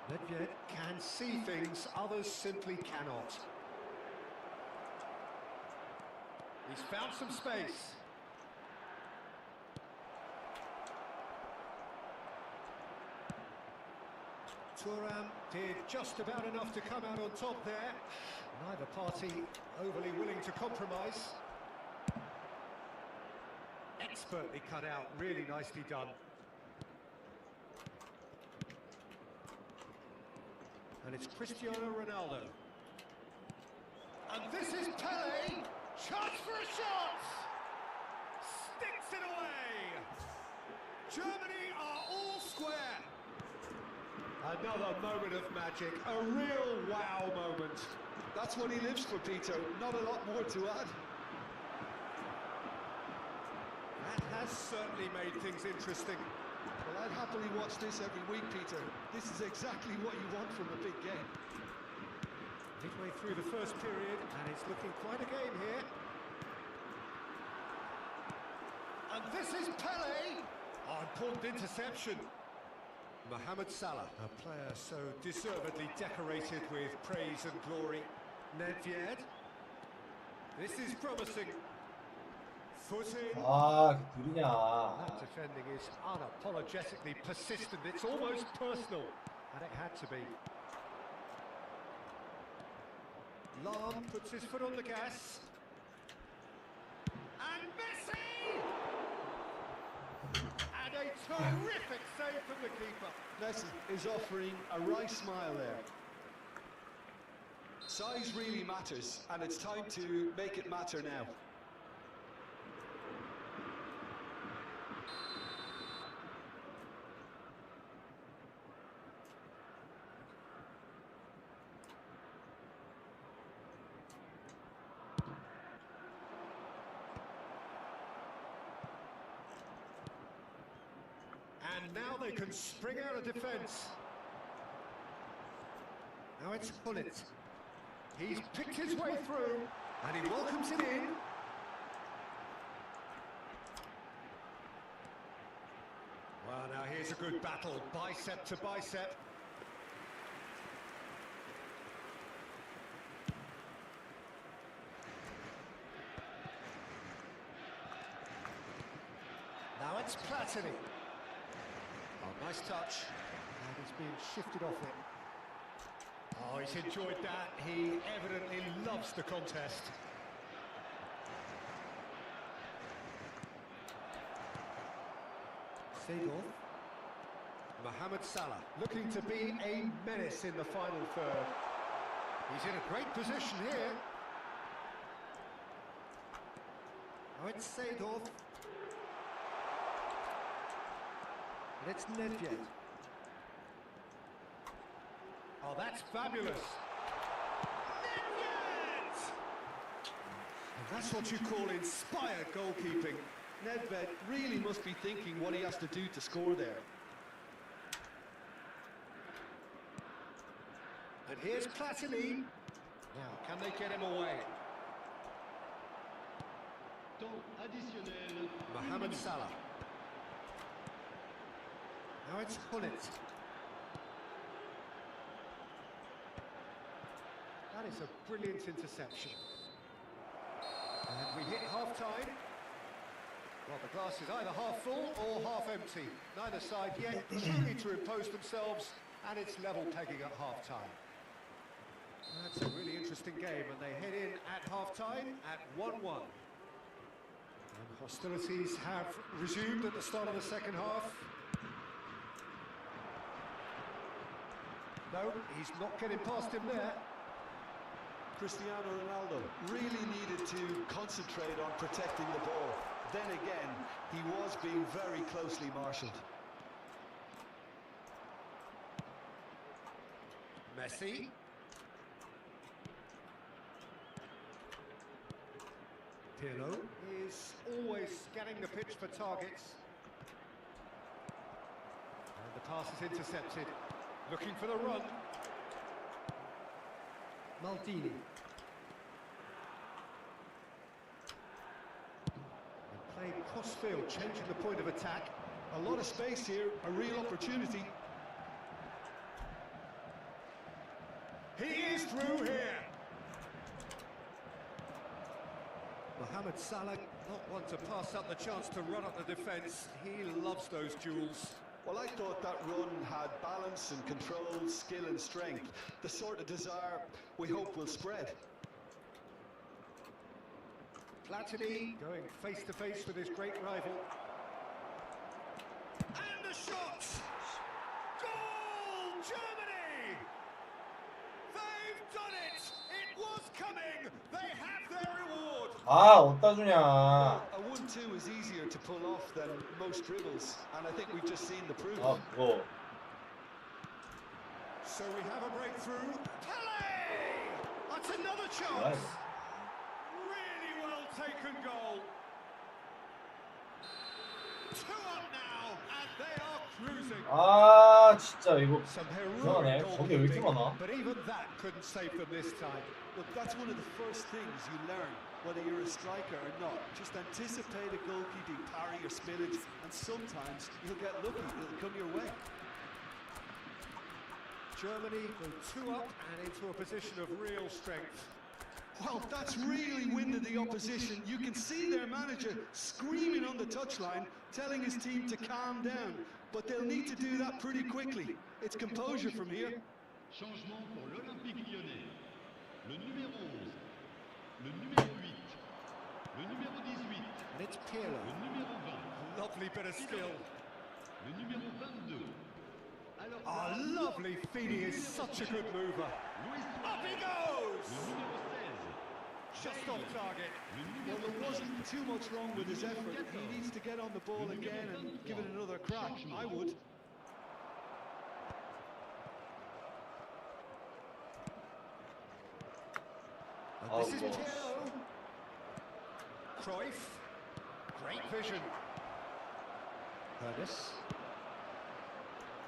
Speaker 6: Nedved can see things others simply cannot. He's found some space. Thuram did just about enough to come out on top there. Neither party overly willing to compromise. Expertly cut out, really nicely done. And it's Cristiano Ronaldo. And this is Pelé. Chance for a shot! Sticks it away! Germany are all square. Another moment of magic, a real wow moment.
Speaker 4: That's what he lives for, Peter. Not a lot more to add.
Speaker 6: That has certainly made things interesting.
Speaker 4: Well, I'd happily watch this every week, Peter. This is exactly what you want from a big game.
Speaker 6: Midway through the first period, and it's looking quite a game here. And this is Pelé! Oh, important interception. Mohamed Salah, a player so deservedly decorated with praise and glory. Nedved. This is promising. Footing.
Speaker 1: 아, 느리냐.
Speaker 6: That defending is unapologetically persistent. It's almost personal. And it had to be. Lahm puts his foot on the gas. And Messi! And a terrific save from the keeper.
Speaker 4: Messi is offering a wry smile there. Size really matters, and it's time to make it matter now.
Speaker 6: And now they can spring out of defence. Now it's Gullit. He's picked his way through, and he welcomes it in. Well, now here's a good battle, bicep to bicep. That's Platini. Oh, nice touch. And he's being shifted off it. Oh, he's enjoyed that. He evidently loves the contest. Seedorf. Mohamed Salah looking to be a menace in the final third. He's in a great position here. Now it's Seedorf. And it's Nedved. Oh, that's fabulous. Nedved! And that's what you call inspired goalkeeping.
Speaker 4: Nedved really must be thinking what he has to do to score there.
Speaker 6: And here's Platini. Now, can they get him away?
Speaker 5: Temps additionnel.
Speaker 6: Mohamed Salah. Now it's Hullet. That is a brilliant interception. And we hit half-time. Well, the glass is either half full or half empty. Neither side yet truly to impose themselves, and it's level pegging at half-time. That's a really interesting game, and they head in at half-time at 1-1. And hostilities have resumed at the start of the second half. No, he's not getting past him there.
Speaker 4: Cristiano Ronaldo really needed to concentrate on protecting the ball. Then again, he was being very closely marshalled.
Speaker 6: Messi. Pirlo is always scanning the pitch for targets. And the pass is intercepted. Looking for the run. Maldini. And playing cross-field, changing the point of attack.
Speaker 4: A lot of space here, a real opportunity.
Speaker 6: He is through here. Mohamed Salah, not one to pass up the chance to run up the defence. He loves those duels.
Speaker 4: Well, I thought that run had balance and control, skill and strength. The sort of desire we hope will spread.
Speaker 6: Platini going face-to-face with his great rival. And a shot! Goal! Germany! They've done it! It was coming! They have their reward!
Speaker 1: 아, 어디다 주냐.
Speaker 4: A 1-2 is easier to pull off than most dribbles, and I think we've just seen the proof.
Speaker 1: 아, 그거.
Speaker 6: So we have a breakthrough. Pele! That's another chance!
Speaker 1: Nice.
Speaker 6: Really well taken goal. 2 up now, and they are cruising.
Speaker 1: 아, 진짜 이거
Speaker 6: Some
Speaker 1: 이상하네.
Speaker 6: heroic
Speaker 1: 저게 왜 이렇게
Speaker 6: goalkeeping,
Speaker 1: 많아?
Speaker 6: but even that couldn't save them this time.
Speaker 4: Look, that's one of the first things you learn, whether you're a striker or not. Just anticipate a goalkeeping parry or spillage, and sometimes you'll get lucky, it'll come your way.
Speaker 6: Germany go 2 up and into a position of real strength.
Speaker 4: Well, that's really winded the opposition. You can see their manager screaming on the touchline, telling his team to calm down. But they'll need to do that pretty quickly. It's composure from here.
Speaker 5: Changement pour l'Olympique Lyonnais. Le numéro 11, le numéro 8, le numéro 18,
Speaker 6: And it's Pirlo.
Speaker 5: le numéro 20,
Speaker 6: Lovely bit of skill.
Speaker 5: le numéro 22. Alors,
Speaker 6: Oh, lovely feeding is such a good mover.
Speaker 5: Luis
Speaker 6: Up he
Speaker 5: Suarez,
Speaker 6: goes!
Speaker 5: le numéro 16.
Speaker 6: Just off target.
Speaker 5: Le
Speaker 4: Well,
Speaker 5: numéro
Speaker 4: there
Speaker 5: 10.
Speaker 4: wasn't too much wrong with his effort. He needs to get on the ball again and give it another crack. I would.
Speaker 6: And this is
Speaker 1: Oh,
Speaker 6: Pirlo. Cruyff. Great vision. Curtis.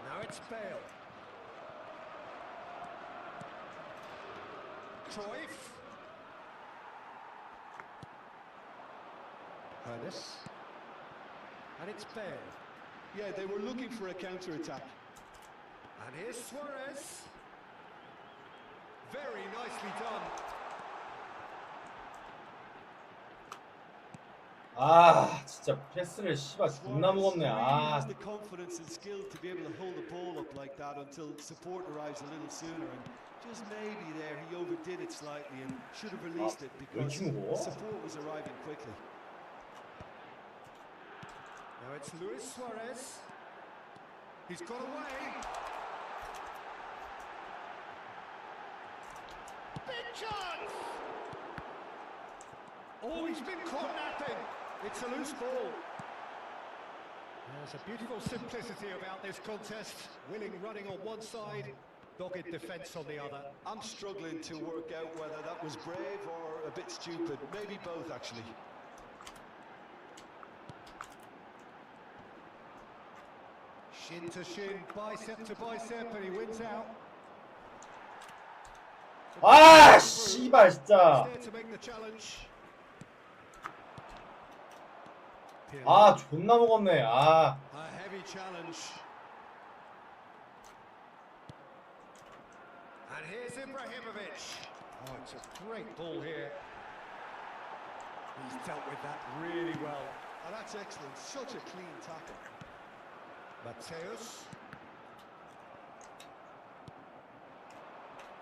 Speaker 6: Now it's Bale. Cruyff. Curtis. And it's Bale.
Speaker 4: Yeah, they were looking for a counter-attack.
Speaker 6: And here's Suarez. Very nicely done.
Speaker 1: 아 진짜 패스를 씨발 존나
Speaker 4: Suarez
Speaker 1: 무겁네.
Speaker 4: really
Speaker 1: 아
Speaker 4: has the confidence and skill to be able to hold the ball up like that until support arrives a little sooner. And just maybe there he overdid it slightly and should have released it because
Speaker 1: 이렇게 무거워?
Speaker 4: support was arriving quickly.
Speaker 6: Now it's Luis Suarez. He's got away. Big chance! Oh, he's been caught napping. It's a loose ball. There's a beautiful simplicity about this contest. Willing running on one side, dogged defence on the other.
Speaker 4: I'm struggling to work out whether that was brave or a bit stupid. Maybe both, actually.
Speaker 6: Shin to shin, bicep to bicep, and he wins out.
Speaker 1: 아 씨발 진짜.
Speaker 6: He's there to make the challenge.
Speaker 1: 아 존나 무겁네. 아.
Speaker 6: A heavy challenge. And here's Ibrahimovic. Oh, it's a great ball here. He's dealt with that really well.
Speaker 4: Oh, that's excellent. Such a clean tackle.
Speaker 6: Mateus.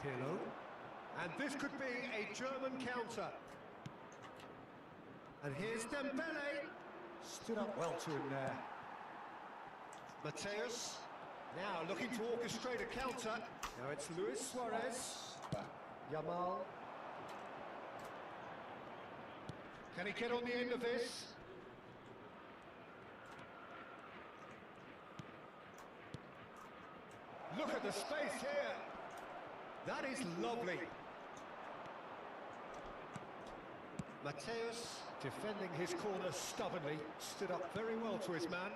Speaker 6: Pirlo. And this could be a German counter. And here's Dembele. Stood up well to him there. Mateus. Now looking to orchestrate a counter. Now it's Luis Suarez. Yamal. Can he get on the end of this? Look at the space here. That is lovely. Mateus defending his corner stubbornly, stood up very well to his man.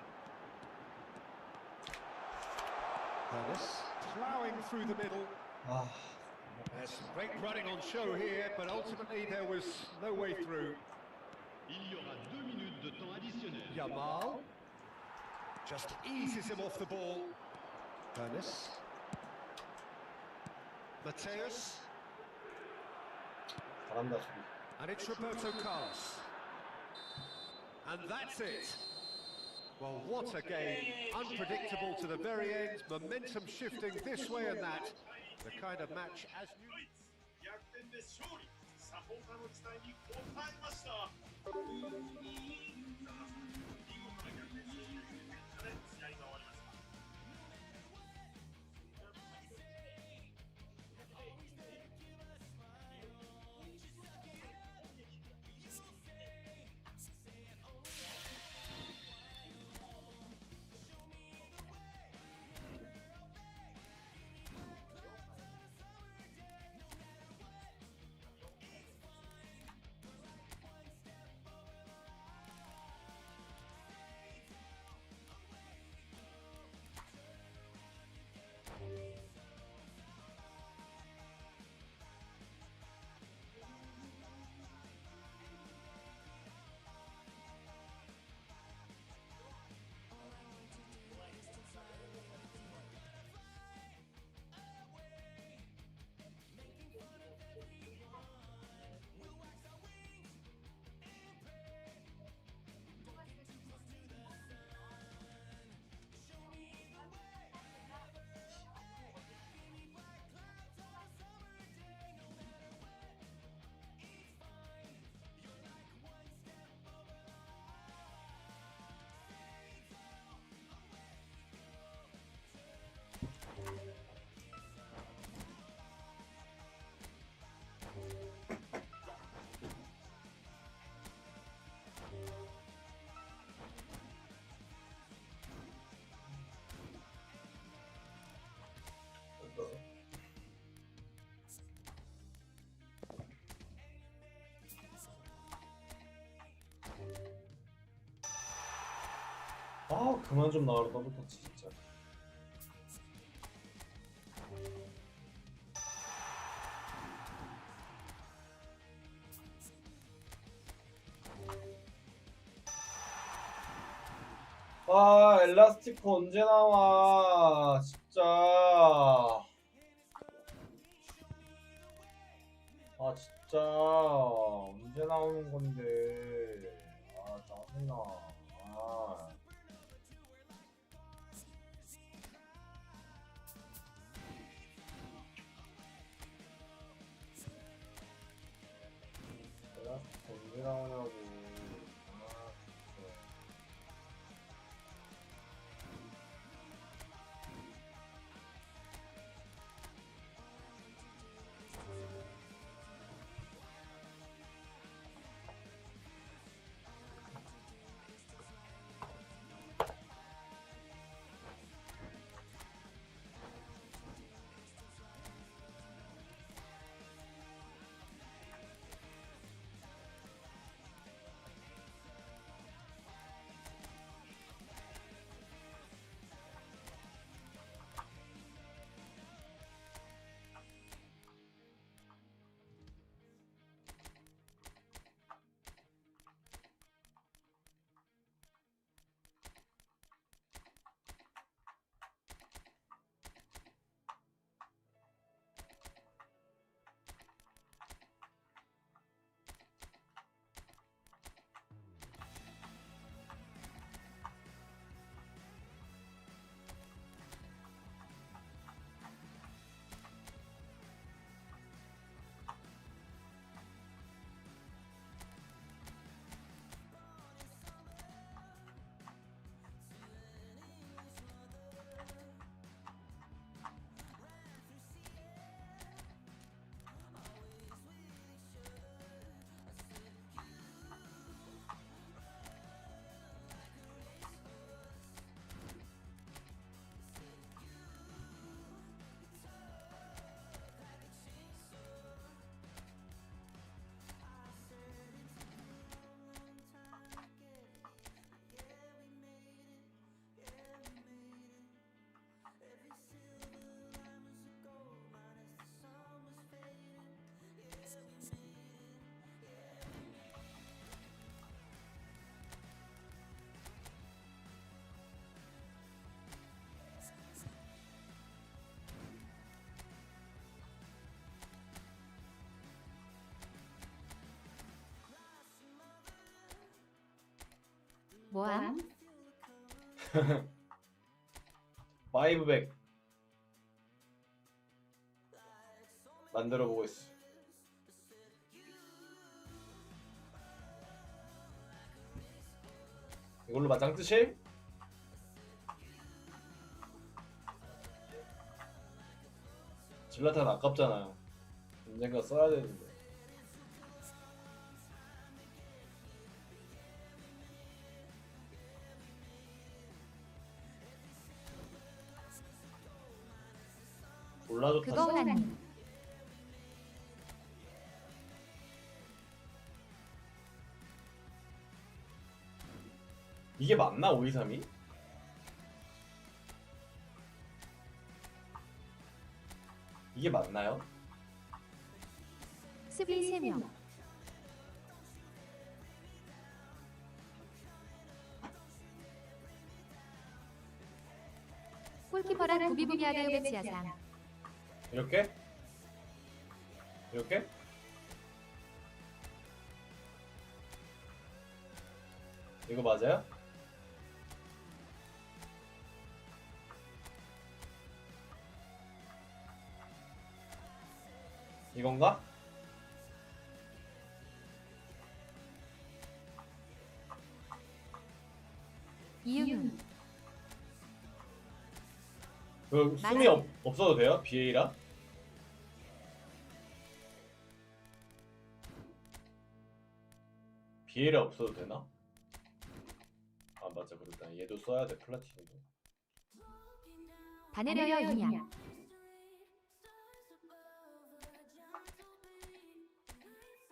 Speaker 6: Ernest ploughing through the middle. There's some great running on show here, but ultimately there was no way through.
Speaker 5: Il y aura 2 minutes de temps additionnel.
Speaker 6: Yamal just eases him off the ball. Ernest. Mateus.
Speaker 1: 잘한다 수비.
Speaker 6: And it's Roberto Carlos. And that's it. Well, what a game. Unpredictable to the very end. Momentum shifting this way and that. The kind of match as you...
Speaker 5: 逆転で勝利。サポーターの期待に応えました。見事な逆転勝利で試合が終わりました。
Speaker 1: 아 그만 좀 나와라 더블 터치 진짜. 아 엘라스티코 언제 나와 진짜. 아 진짜 언제 나오는 건데. 아 짜증나. 아. 내가 언제 나오냐고. 아, 진짜.
Speaker 8: 뭐함?
Speaker 1: 500 만들어 보고 있어. 이걸로 맞짱 뜨실? 질라탄 아깝잖아요. 언젠가 써야 되는데. 몰라도
Speaker 8: 그거 하나님.
Speaker 1: 이게 맞나? 523이? 이게 맞나요?
Speaker 8: 수비 3명. 골키퍼란 구비부비하게 배치하상.
Speaker 1: 이렇게? 이렇게? 이거 맞아요? 이건가?
Speaker 8: 이윤.
Speaker 1: 그 숨이 없어도 돼요? BA라? BA라 없어도 되나? 아 맞아, 그렇다. 얘도 써야 돼, 플라티니도.
Speaker 8: 다 내려요 이냐.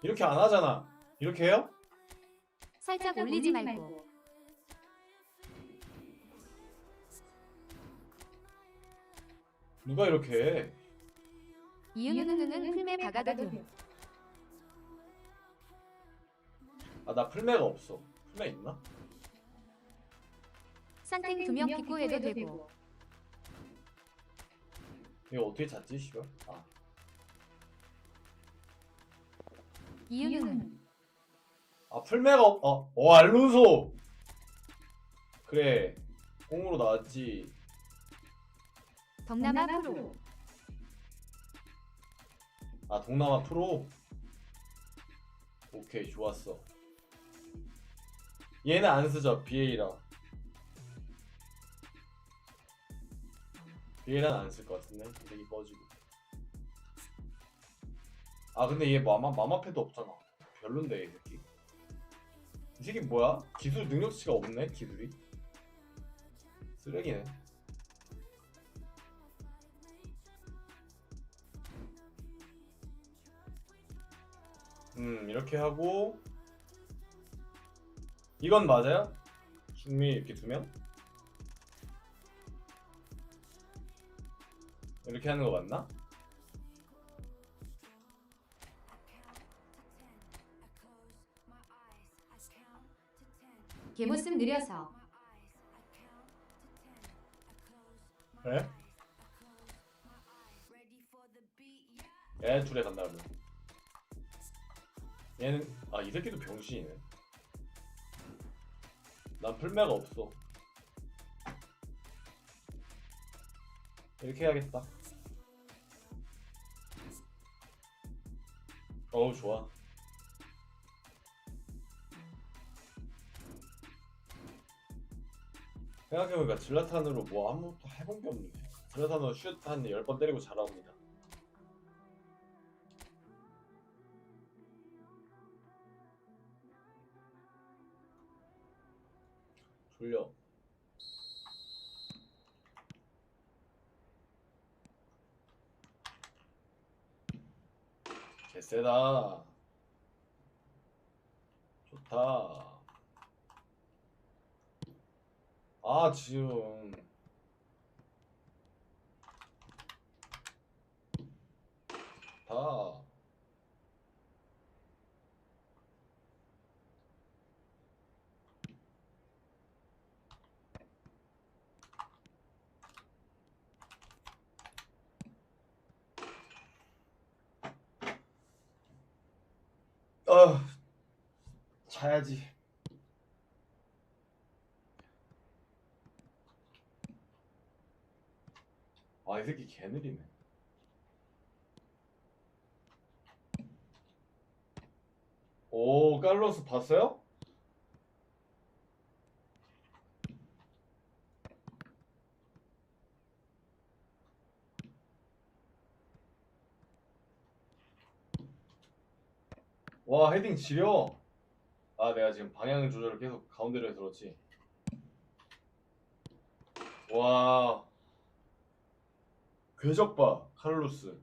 Speaker 1: 이렇게 안 하잖아. 이렇게 해요?
Speaker 8: 살짝 올리지 말고.
Speaker 1: 누가 이렇게 해?
Speaker 8: 이윤은 풀매 박아도 돼.
Speaker 1: 아, 나 풀매가 없어. 풀매 있나?
Speaker 8: 산탱 2명 빗고해도 되고.
Speaker 1: 이거 어떻게 찾지, 씨발? 아,
Speaker 8: 이윤은
Speaker 1: 아 풀매가 알론소! 그래 공으로 나왔지.
Speaker 8: 동남아 프로.
Speaker 1: 아 동남아 프로? 오케이 좋았어. 얘는 안 쓰죠. 비에이라. 비에이라는 안 쓸 것 같은데. 되게 꺼지고. 아 근데 얘 마마패도 없잖아. 별론데 이 새끼. 이 새끼 뭐야? 기술 능력치가 없네 기술이. 쓰레기네. 이렇게 하고 이건 맞아요? 중미 이렇게 두 명? 이렇게 하는 거 맞나?
Speaker 8: 개모습 느려서.
Speaker 1: 그래? 얘 둘에 간다 그러면. 얘는 아 이 새끼도 병신이네. 난 풀매가 없어. 이렇게 해야겠다. 어우 좋아. 생각해보니까 질라탄으로 뭐 아무것도 해본 게 없네. 질라탄으로 슛 한 10번 때리고 잘합니다. 졸려. 개쎄다. 좋다. 아 지금 다 자야지. 아 이 새끼 개느리네. 오 칼로스 봤어요? 와 헤딩 지려. 아 내가 지금 방향 조절을 계속 가운데로 해서 그렇지. 와 궤적 봐 칼로스.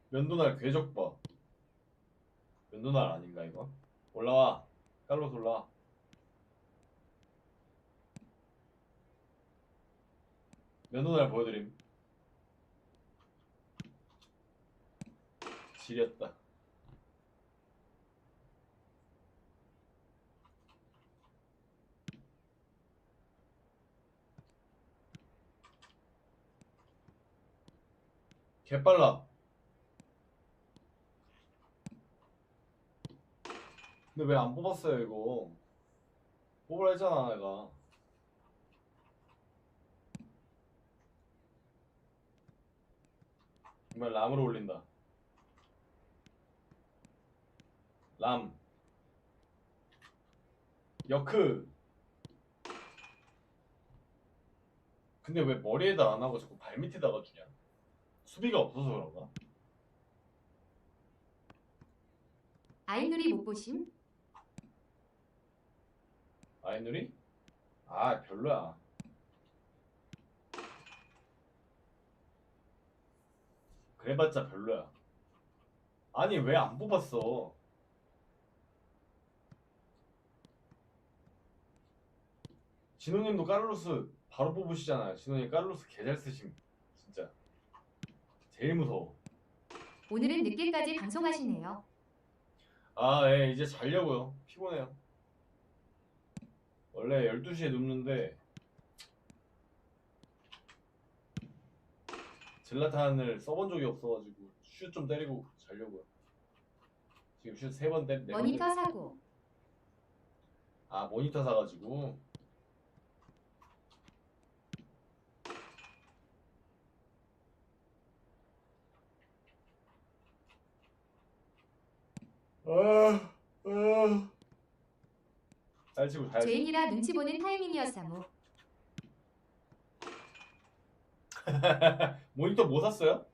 Speaker 1: 면도날 궤적 봐. 면도날 아닌가 이거? 올라와 칼로스 올라와. 면도날 보여드림. 지렸다. 개빨라. 근데 왜 안 뽑았어요 이거? 뽑으라 했잖아 내가. 정말 람으로 올린다. 람 여크. 근데 왜 머리에다 안 하고 자꾸 발밑에다가 주냐? 수비가 없어서 그런가?
Speaker 8: 아이누리 못 보심?
Speaker 1: 아이누리? 아 별로야. 그래봤자 별로야. 아니 왜 안 뽑았어? 진호님도 카를로스 바로 뽑으시잖아요. 진호님 카를로스 개 잘 쓰심. 진짜 제일 무서워.
Speaker 8: 오늘은 늦게까지 방송하시네요.
Speaker 1: 아, 예, 이제 자려고요. 피곤해요. 원래 12시에 눕는데 젤라탄을 써본 적이 없어가지고 슛 좀 때리고 자려고요. 지금 슛 3번 때리고.
Speaker 8: 모니터 사고.
Speaker 1: 아 모니터 사가지고. 잘 치고 잘 치고.
Speaker 8: 죄인이라 눈치 보는 타이밍이었사모.
Speaker 1: 모니터 뭐 샀어요?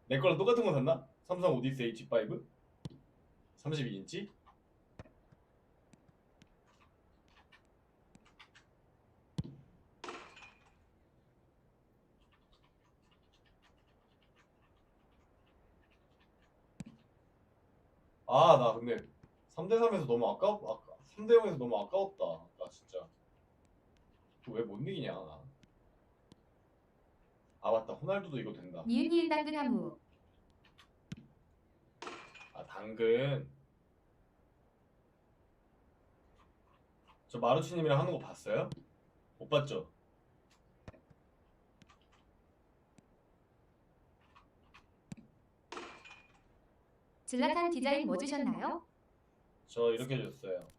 Speaker 1: 내 거랑 똑같은 거 샀나? 삼성 오디세이 G5? 32인치? 아, 나 근데 3대3에서 너무 3대0에서 너무 아까웠다. 나 진짜. 왜 못 이기냐, 나. 아, 맞다. 호날두도 이거 된다.
Speaker 8: 니은니은 당근 하무.
Speaker 1: 아, 당근. 저 마루치님이랑 하는 거 봤어요? 못 봤죠?
Speaker 8: 질라탄 디자인 뭐 주셨나요?
Speaker 1: 저 이렇게 줬어요.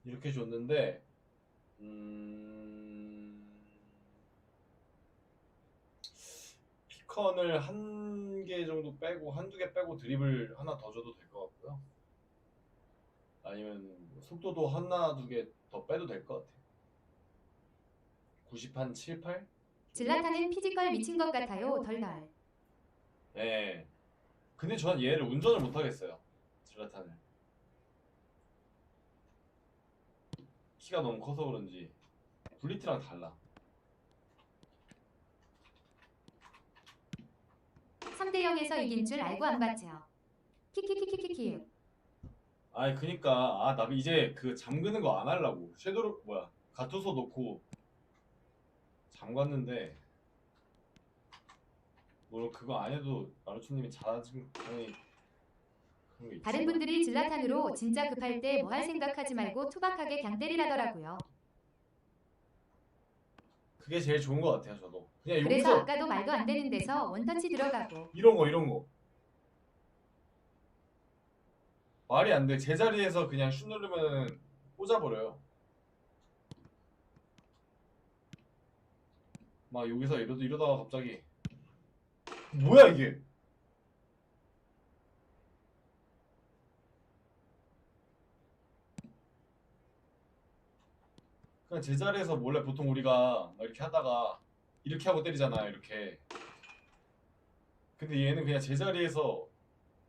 Speaker 1: 이렇게 줬는데 피컨을 한 개 정도 빼고 한두 개 빼고 드리블 하나 더 줘도 될 것 같고요. 아니면 속도도 하나 두 개 더 빼도 될 것 같아요. 90 한 7, 8?
Speaker 8: 질라탄은 피지컬 미친 것 같아요. 덜덜.
Speaker 1: 네. 근데 전 얘를 운전을 못 하겠어요. 질라탄을. 키가 너무 커서 그런지 굴리트랑 달라.
Speaker 8: 3대 0에서 이긴 줄 알고 안 봤죠. 키키키키키키.
Speaker 1: 아니 그니까 나 이제 그 잠그는 거 안 하려고 섀도우 가투소 놓고 잠갔는데 뭐 그거 안 해도 마루치님이 잘하신 당연히 그런 게 있지.
Speaker 8: 다른 분들이 질라탄으로 진짜 급할 때 뭐 할 생각하지 말고 투박하게 그냥 때리라더라고요.
Speaker 1: 그게 제일 좋은 것 같아요. 저도 그냥
Speaker 8: 그래서
Speaker 1: 여기서
Speaker 8: 아까도 말도 안 되는 데서 원터치 들어가고.
Speaker 1: 이런 거 말이 안 돼. 제자리에서 그냥 슛 누르면 꽂아버려요. 막 여기서 이러다가 갑자기 뭐야 이게? 그냥 제자리에서 몰래 보통 우리가 막 이렇게 하다가 이렇게 하고 때리잖아요. 이렇게. 근데 얘는 그냥 제자리에서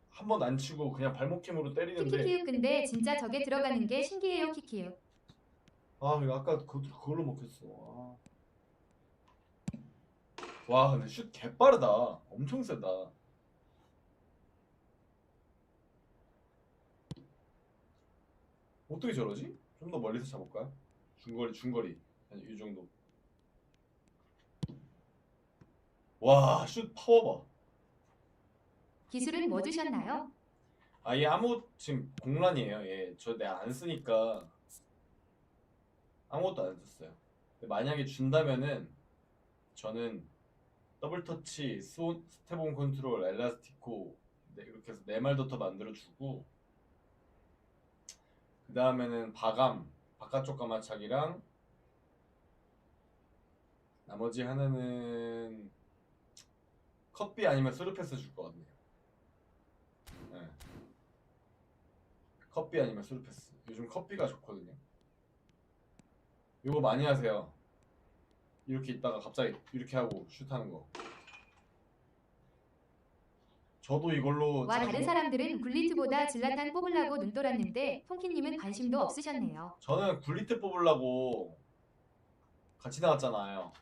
Speaker 1: 한 번 안 치고 그냥 발목 힘으로 때리는데.
Speaker 8: 키키키육. 근데 진짜 저게 들어가는 게 신기해요. 키키육.
Speaker 1: 이거 아까 그걸로 먹혔어. 와 근데 슛 개빠르다. 엄청 세다. 어떻게 저러지? 좀 더 멀리서 잡을까요? 중거리 이 정도. 와 슛 파워 봐.
Speaker 8: 기술은 뭐 주셨나요?
Speaker 1: 얘 지금 공란이에요. 얘 저 내가 안 쓰니까 아무것도 안 썼어요. 근데 만약에 준다면은 저는 더블 터치, 스텝온 컨트롤, 엘라스티코 이렇게 해서 4말부터 만들어주고 그 다음에는 바깥쪽 가마차기랑 나머지 하나는 컵비 아니면 스루패스 줄 것 같네요. 네. 컵비 아니면 스루패스. 요즘 컵비가 좋거든요. 이거 많이 하세요. 이렇게 있다가 갑자기 이렇게 하고 슛하는 거. 저도 이걸로
Speaker 8: 와 다른 사람들은 굴리트보다 질라탄 뽑으려고 눈 돌았는데 통키님은 관심도 없으셨네요.
Speaker 1: 저는 굴리트 뽑으려고 같이 나왔잖아요.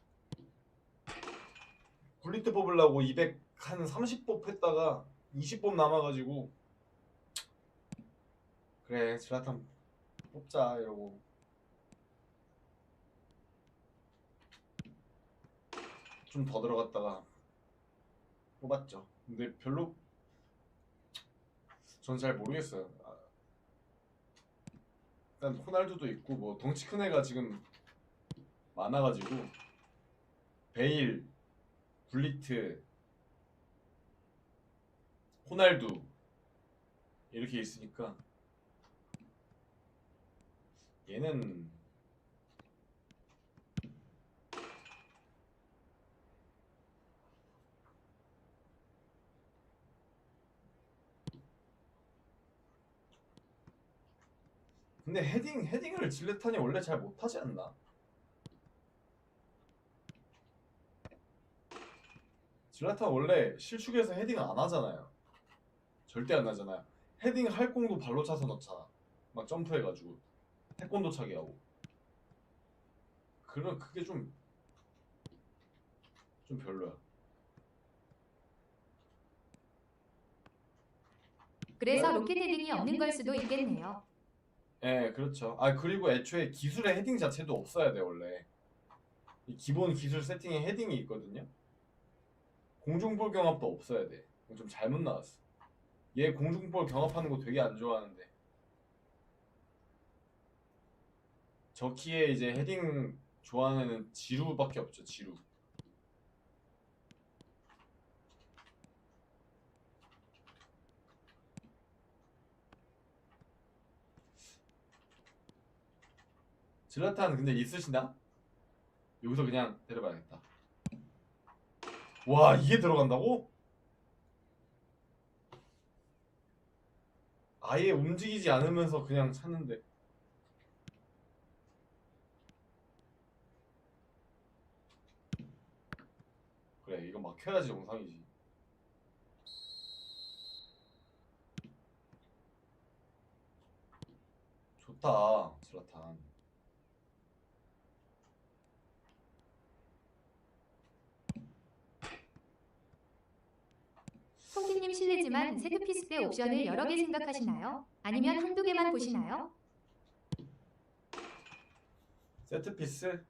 Speaker 1: 굴리트 뽑으려고 200 한 30뽑 했다가 20뽑 남아가지고 그래 질라탄 뽑자 이러고 좀 더 들어갔다가 뽑았죠. 근데 별로 전 잘 모르겠어요. 일단 호날두도 있고 뭐 덩치 큰 애가 지금 많아가지고 베일, 굴리트, 호날두 이렇게 있으니까 얘는 근데 헤딩을 질레탄이 원래 잘 못하지 않나? 질레탄 원래 실축해서 헤딩 안 하잖아요. 절대 안 하잖아요. 헤딩 할 공도 발로 차서 넣잖아. 막 점프해가지고 태권도 차기 하고. 그게 좀 별로야.
Speaker 8: 그래서 로켓 헤딩이 없는 걸 수도 있겠네요.
Speaker 1: 예, 그렇죠. 아, 그리고 애초에 기술의 헤딩 자체도 없어야 돼, 원래. 이 기본 기술 세팅에 헤딩이 있거든요. 공중볼 경합도 없어야 돼. 좀 잘못 나왔어. 얘 공중볼 경합하는 거 되게 안 좋아하는데. 저 키에 이제 헤딩 좋아하는 애는 지루밖에 없죠, 지루. 질라탄 근데 있으시나? 여기서 그냥 데려가야겠다. 와, 이게 들어간다고? 아예 움직이지 않으면서 그냥 찼는데. 그래, 이거 막혀야지 정상이지. 좋다, 질라탄.
Speaker 8: 송기님 실례지만 세트피스 때 옵션을 여러 개 생각하시나요? 아니면 한두 개만 보시나요?
Speaker 1: 세트피스?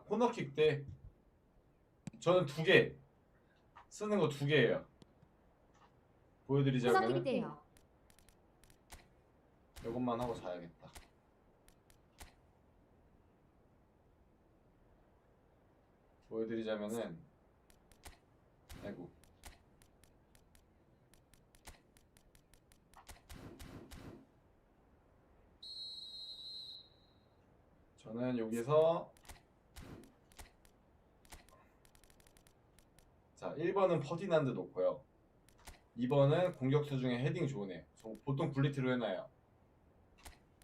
Speaker 1: 코너킥 때 저는 2개 쓰는 거 2개예요. 보여드리자면
Speaker 8: 코너킥 때요.
Speaker 1: 이것만 하고 자야겠다. 보여드리자면은, 아이고, 저는 여기서 자 1번은 퍼디난드 놓고요. 2번은 공격수 중에 헤딩 좋은 애. 저 보통 굴리트로 해놔요.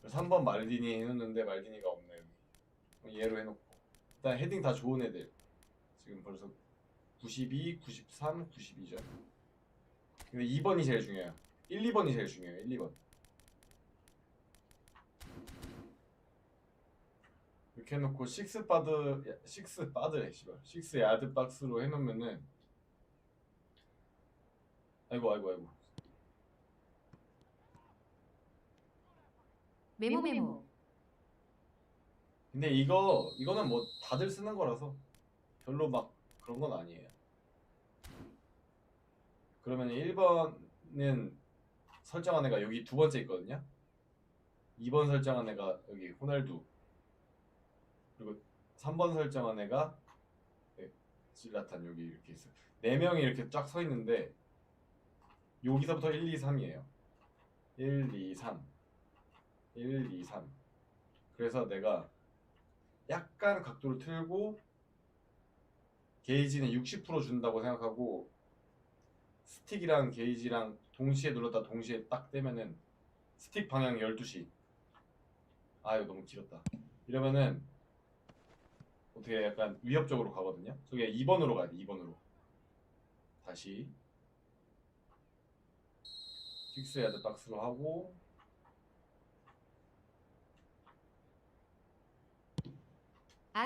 Speaker 1: 3번 말디니 해놓는데 말디니가 없네요. 얘로 해놓고 일단 헤딩 다 좋은 애들. 지금 벌써 92, 93, 92죠. 근데 2번이 제일 중요해요. 1, 2번이 제일 중요해요. 1, 2번. 이렇게 해놓고 6 야드 박스로 해놓으면은 아이고
Speaker 8: 메모.
Speaker 1: 근데 이거는 뭐 다들 쓰는 거라서 별로 막 그런 건 아니에요. 그러면 1번은 설정한 애가 여기 2번째 있거든요. 2번 설정한 애가 여기 호날두, 그리고 3번 설정한 애가 질라탄 여기 이렇게 있어요. 4명이 이렇게 쫙 서 있는데 여기서부터 1, 2, 3이에요. 1, 2, 3 1, 2, 3 그래서 내가 약간 각도를 틀고 게이지는 60% 준다고 생각하고 스틱이랑 게이지랑 동시에 눌렀다 동시에 딱 떼면은 스틱 방향 12시. 아, 이거 너무 길었다. 이러면은 어떻게 약간 위협적으로 가거든요. 저게 2번으로 가야 돼. 2번으로 다시 6 야드 박스로 하고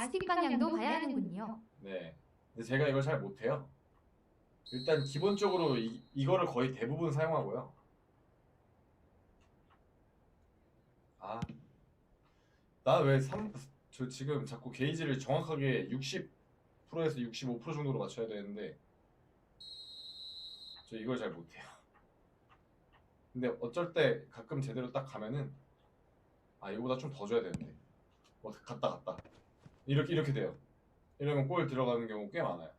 Speaker 8: 스틱 방향도 봐야 하는군요.
Speaker 1: 네. 근데 제가 이걸 잘 못해요. 일단 기본적으로 이거를 거의 대부분 사용하고요. 나 왜 저 지금 자꾸 게이지를 정확하게 60%에서 65% 정도로 맞춰야 되는데 저 이걸 잘 못해요. 근데 어쩔 때 가끔 제대로 딱 가면은 이거보다 좀 더 줘야 되는데 갔다 이렇게 돼요. 이러면 골 들어가는 경우 꽤 많아요.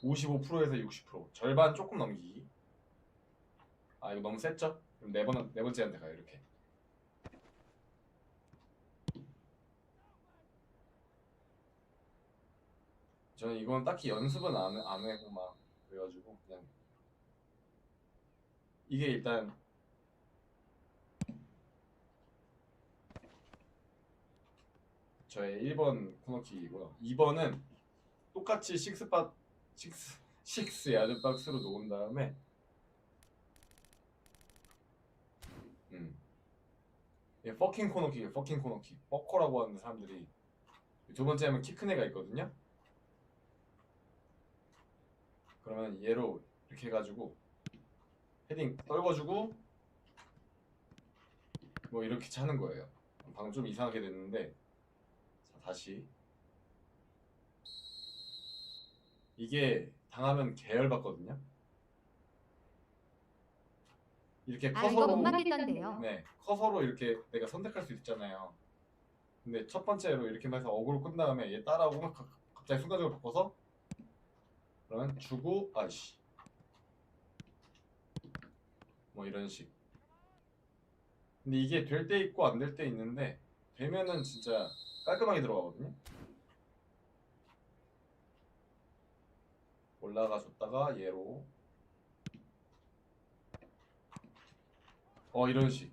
Speaker 1: 55%에서 60% 절반 조금 넘기기. 이거 너무 셌죠? 그럼 네 번째한테 가요. 이렇게. 저는 이건 딱히 연습은 안 해고 막 그래가지고 그냥 이게 일단 저의 1번 코너킥이고요. 2번은 똑같이 6 야드 박스로 놓은 다음에 예, 퍼킹 코너킥이에요. 퍼킹 코너킥. 퍼커라고 하는 사람들이 두 번째 하면 키 큰 애가 있거든요. 그러면 얘로 이렇게 해가지고 헤딩 떨궈주고 뭐 이렇게 차는 거예요. 방금 좀 이상하게 됐는데 자, 다시 이게 당하면 계열받거든요. 이렇게
Speaker 8: 아, 이거
Speaker 1: 커서로
Speaker 8: 못 맞겠던데요.
Speaker 1: 네, 커서로 이렇게 내가 선택할 수 있잖아요. 근데 첫 번째로 이렇게 해서 어그로 끈 다음에 얘 따라오면 갑자기 순간적으로 바꿔서 그러면 주고 아이씨 뭐 이런 식. 근데 이게 될 때 있고 안 될 때 있는데 되면은 진짜 깔끔하게 들어가거든요. 올라가 줬다가 얘로 이런 식.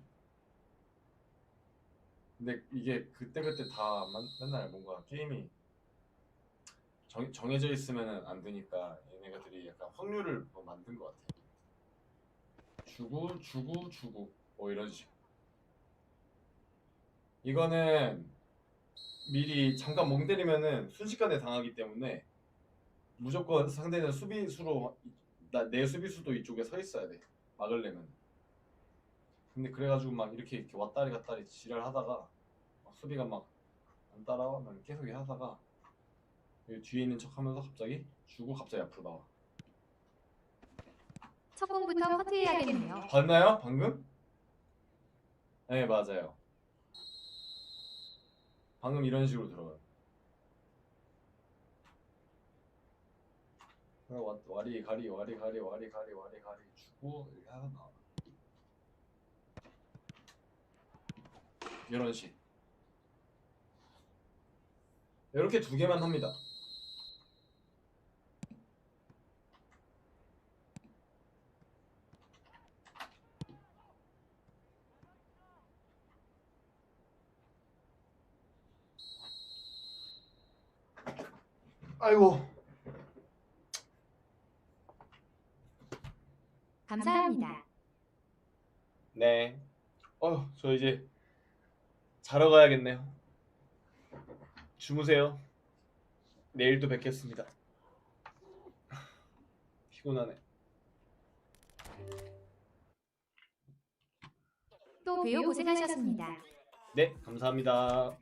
Speaker 1: 근데 이게 그때그때 다 맨날 뭔가 게임이 정해져 있으면은 안 되니까 얘네가들이 약간 확률을 뭐 만든 것 같아요. 주고 이런 식. 이거는 미리 잠깐 멍 때리면은 순식간에 당하기 때문에 무조건 상대는 수비수로 내 수비수도 이쪽에 서 있어야 돼. 막으려면. 근데 그래가지고 막 이렇게 왔다리 갔다리 지랄하다가 수비가 막 안 따라와 막 계속 하다가 뒤에 있는 척하면서 갑자기 주고 갑자기 앞으로 나와.
Speaker 8: 첫 공부터 커트해야겠네요.
Speaker 1: 봤나요? 방금? 네 맞아요. 방금 이런 식으로 들어가요. 와리 가리 주고 이렇게 하다 나와. 이런 식. 이렇게 두 개만 합니다. 아이고.
Speaker 8: 감사합니다.
Speaker 1: 네. 저 이제 자러 가야겠네요. 주무세요. 내일 또 뵙겠습니다. 피곤하네.
Speaker 8: 또 배우 고생하셨습니다.
Speaker 1: 네, 감사합니다.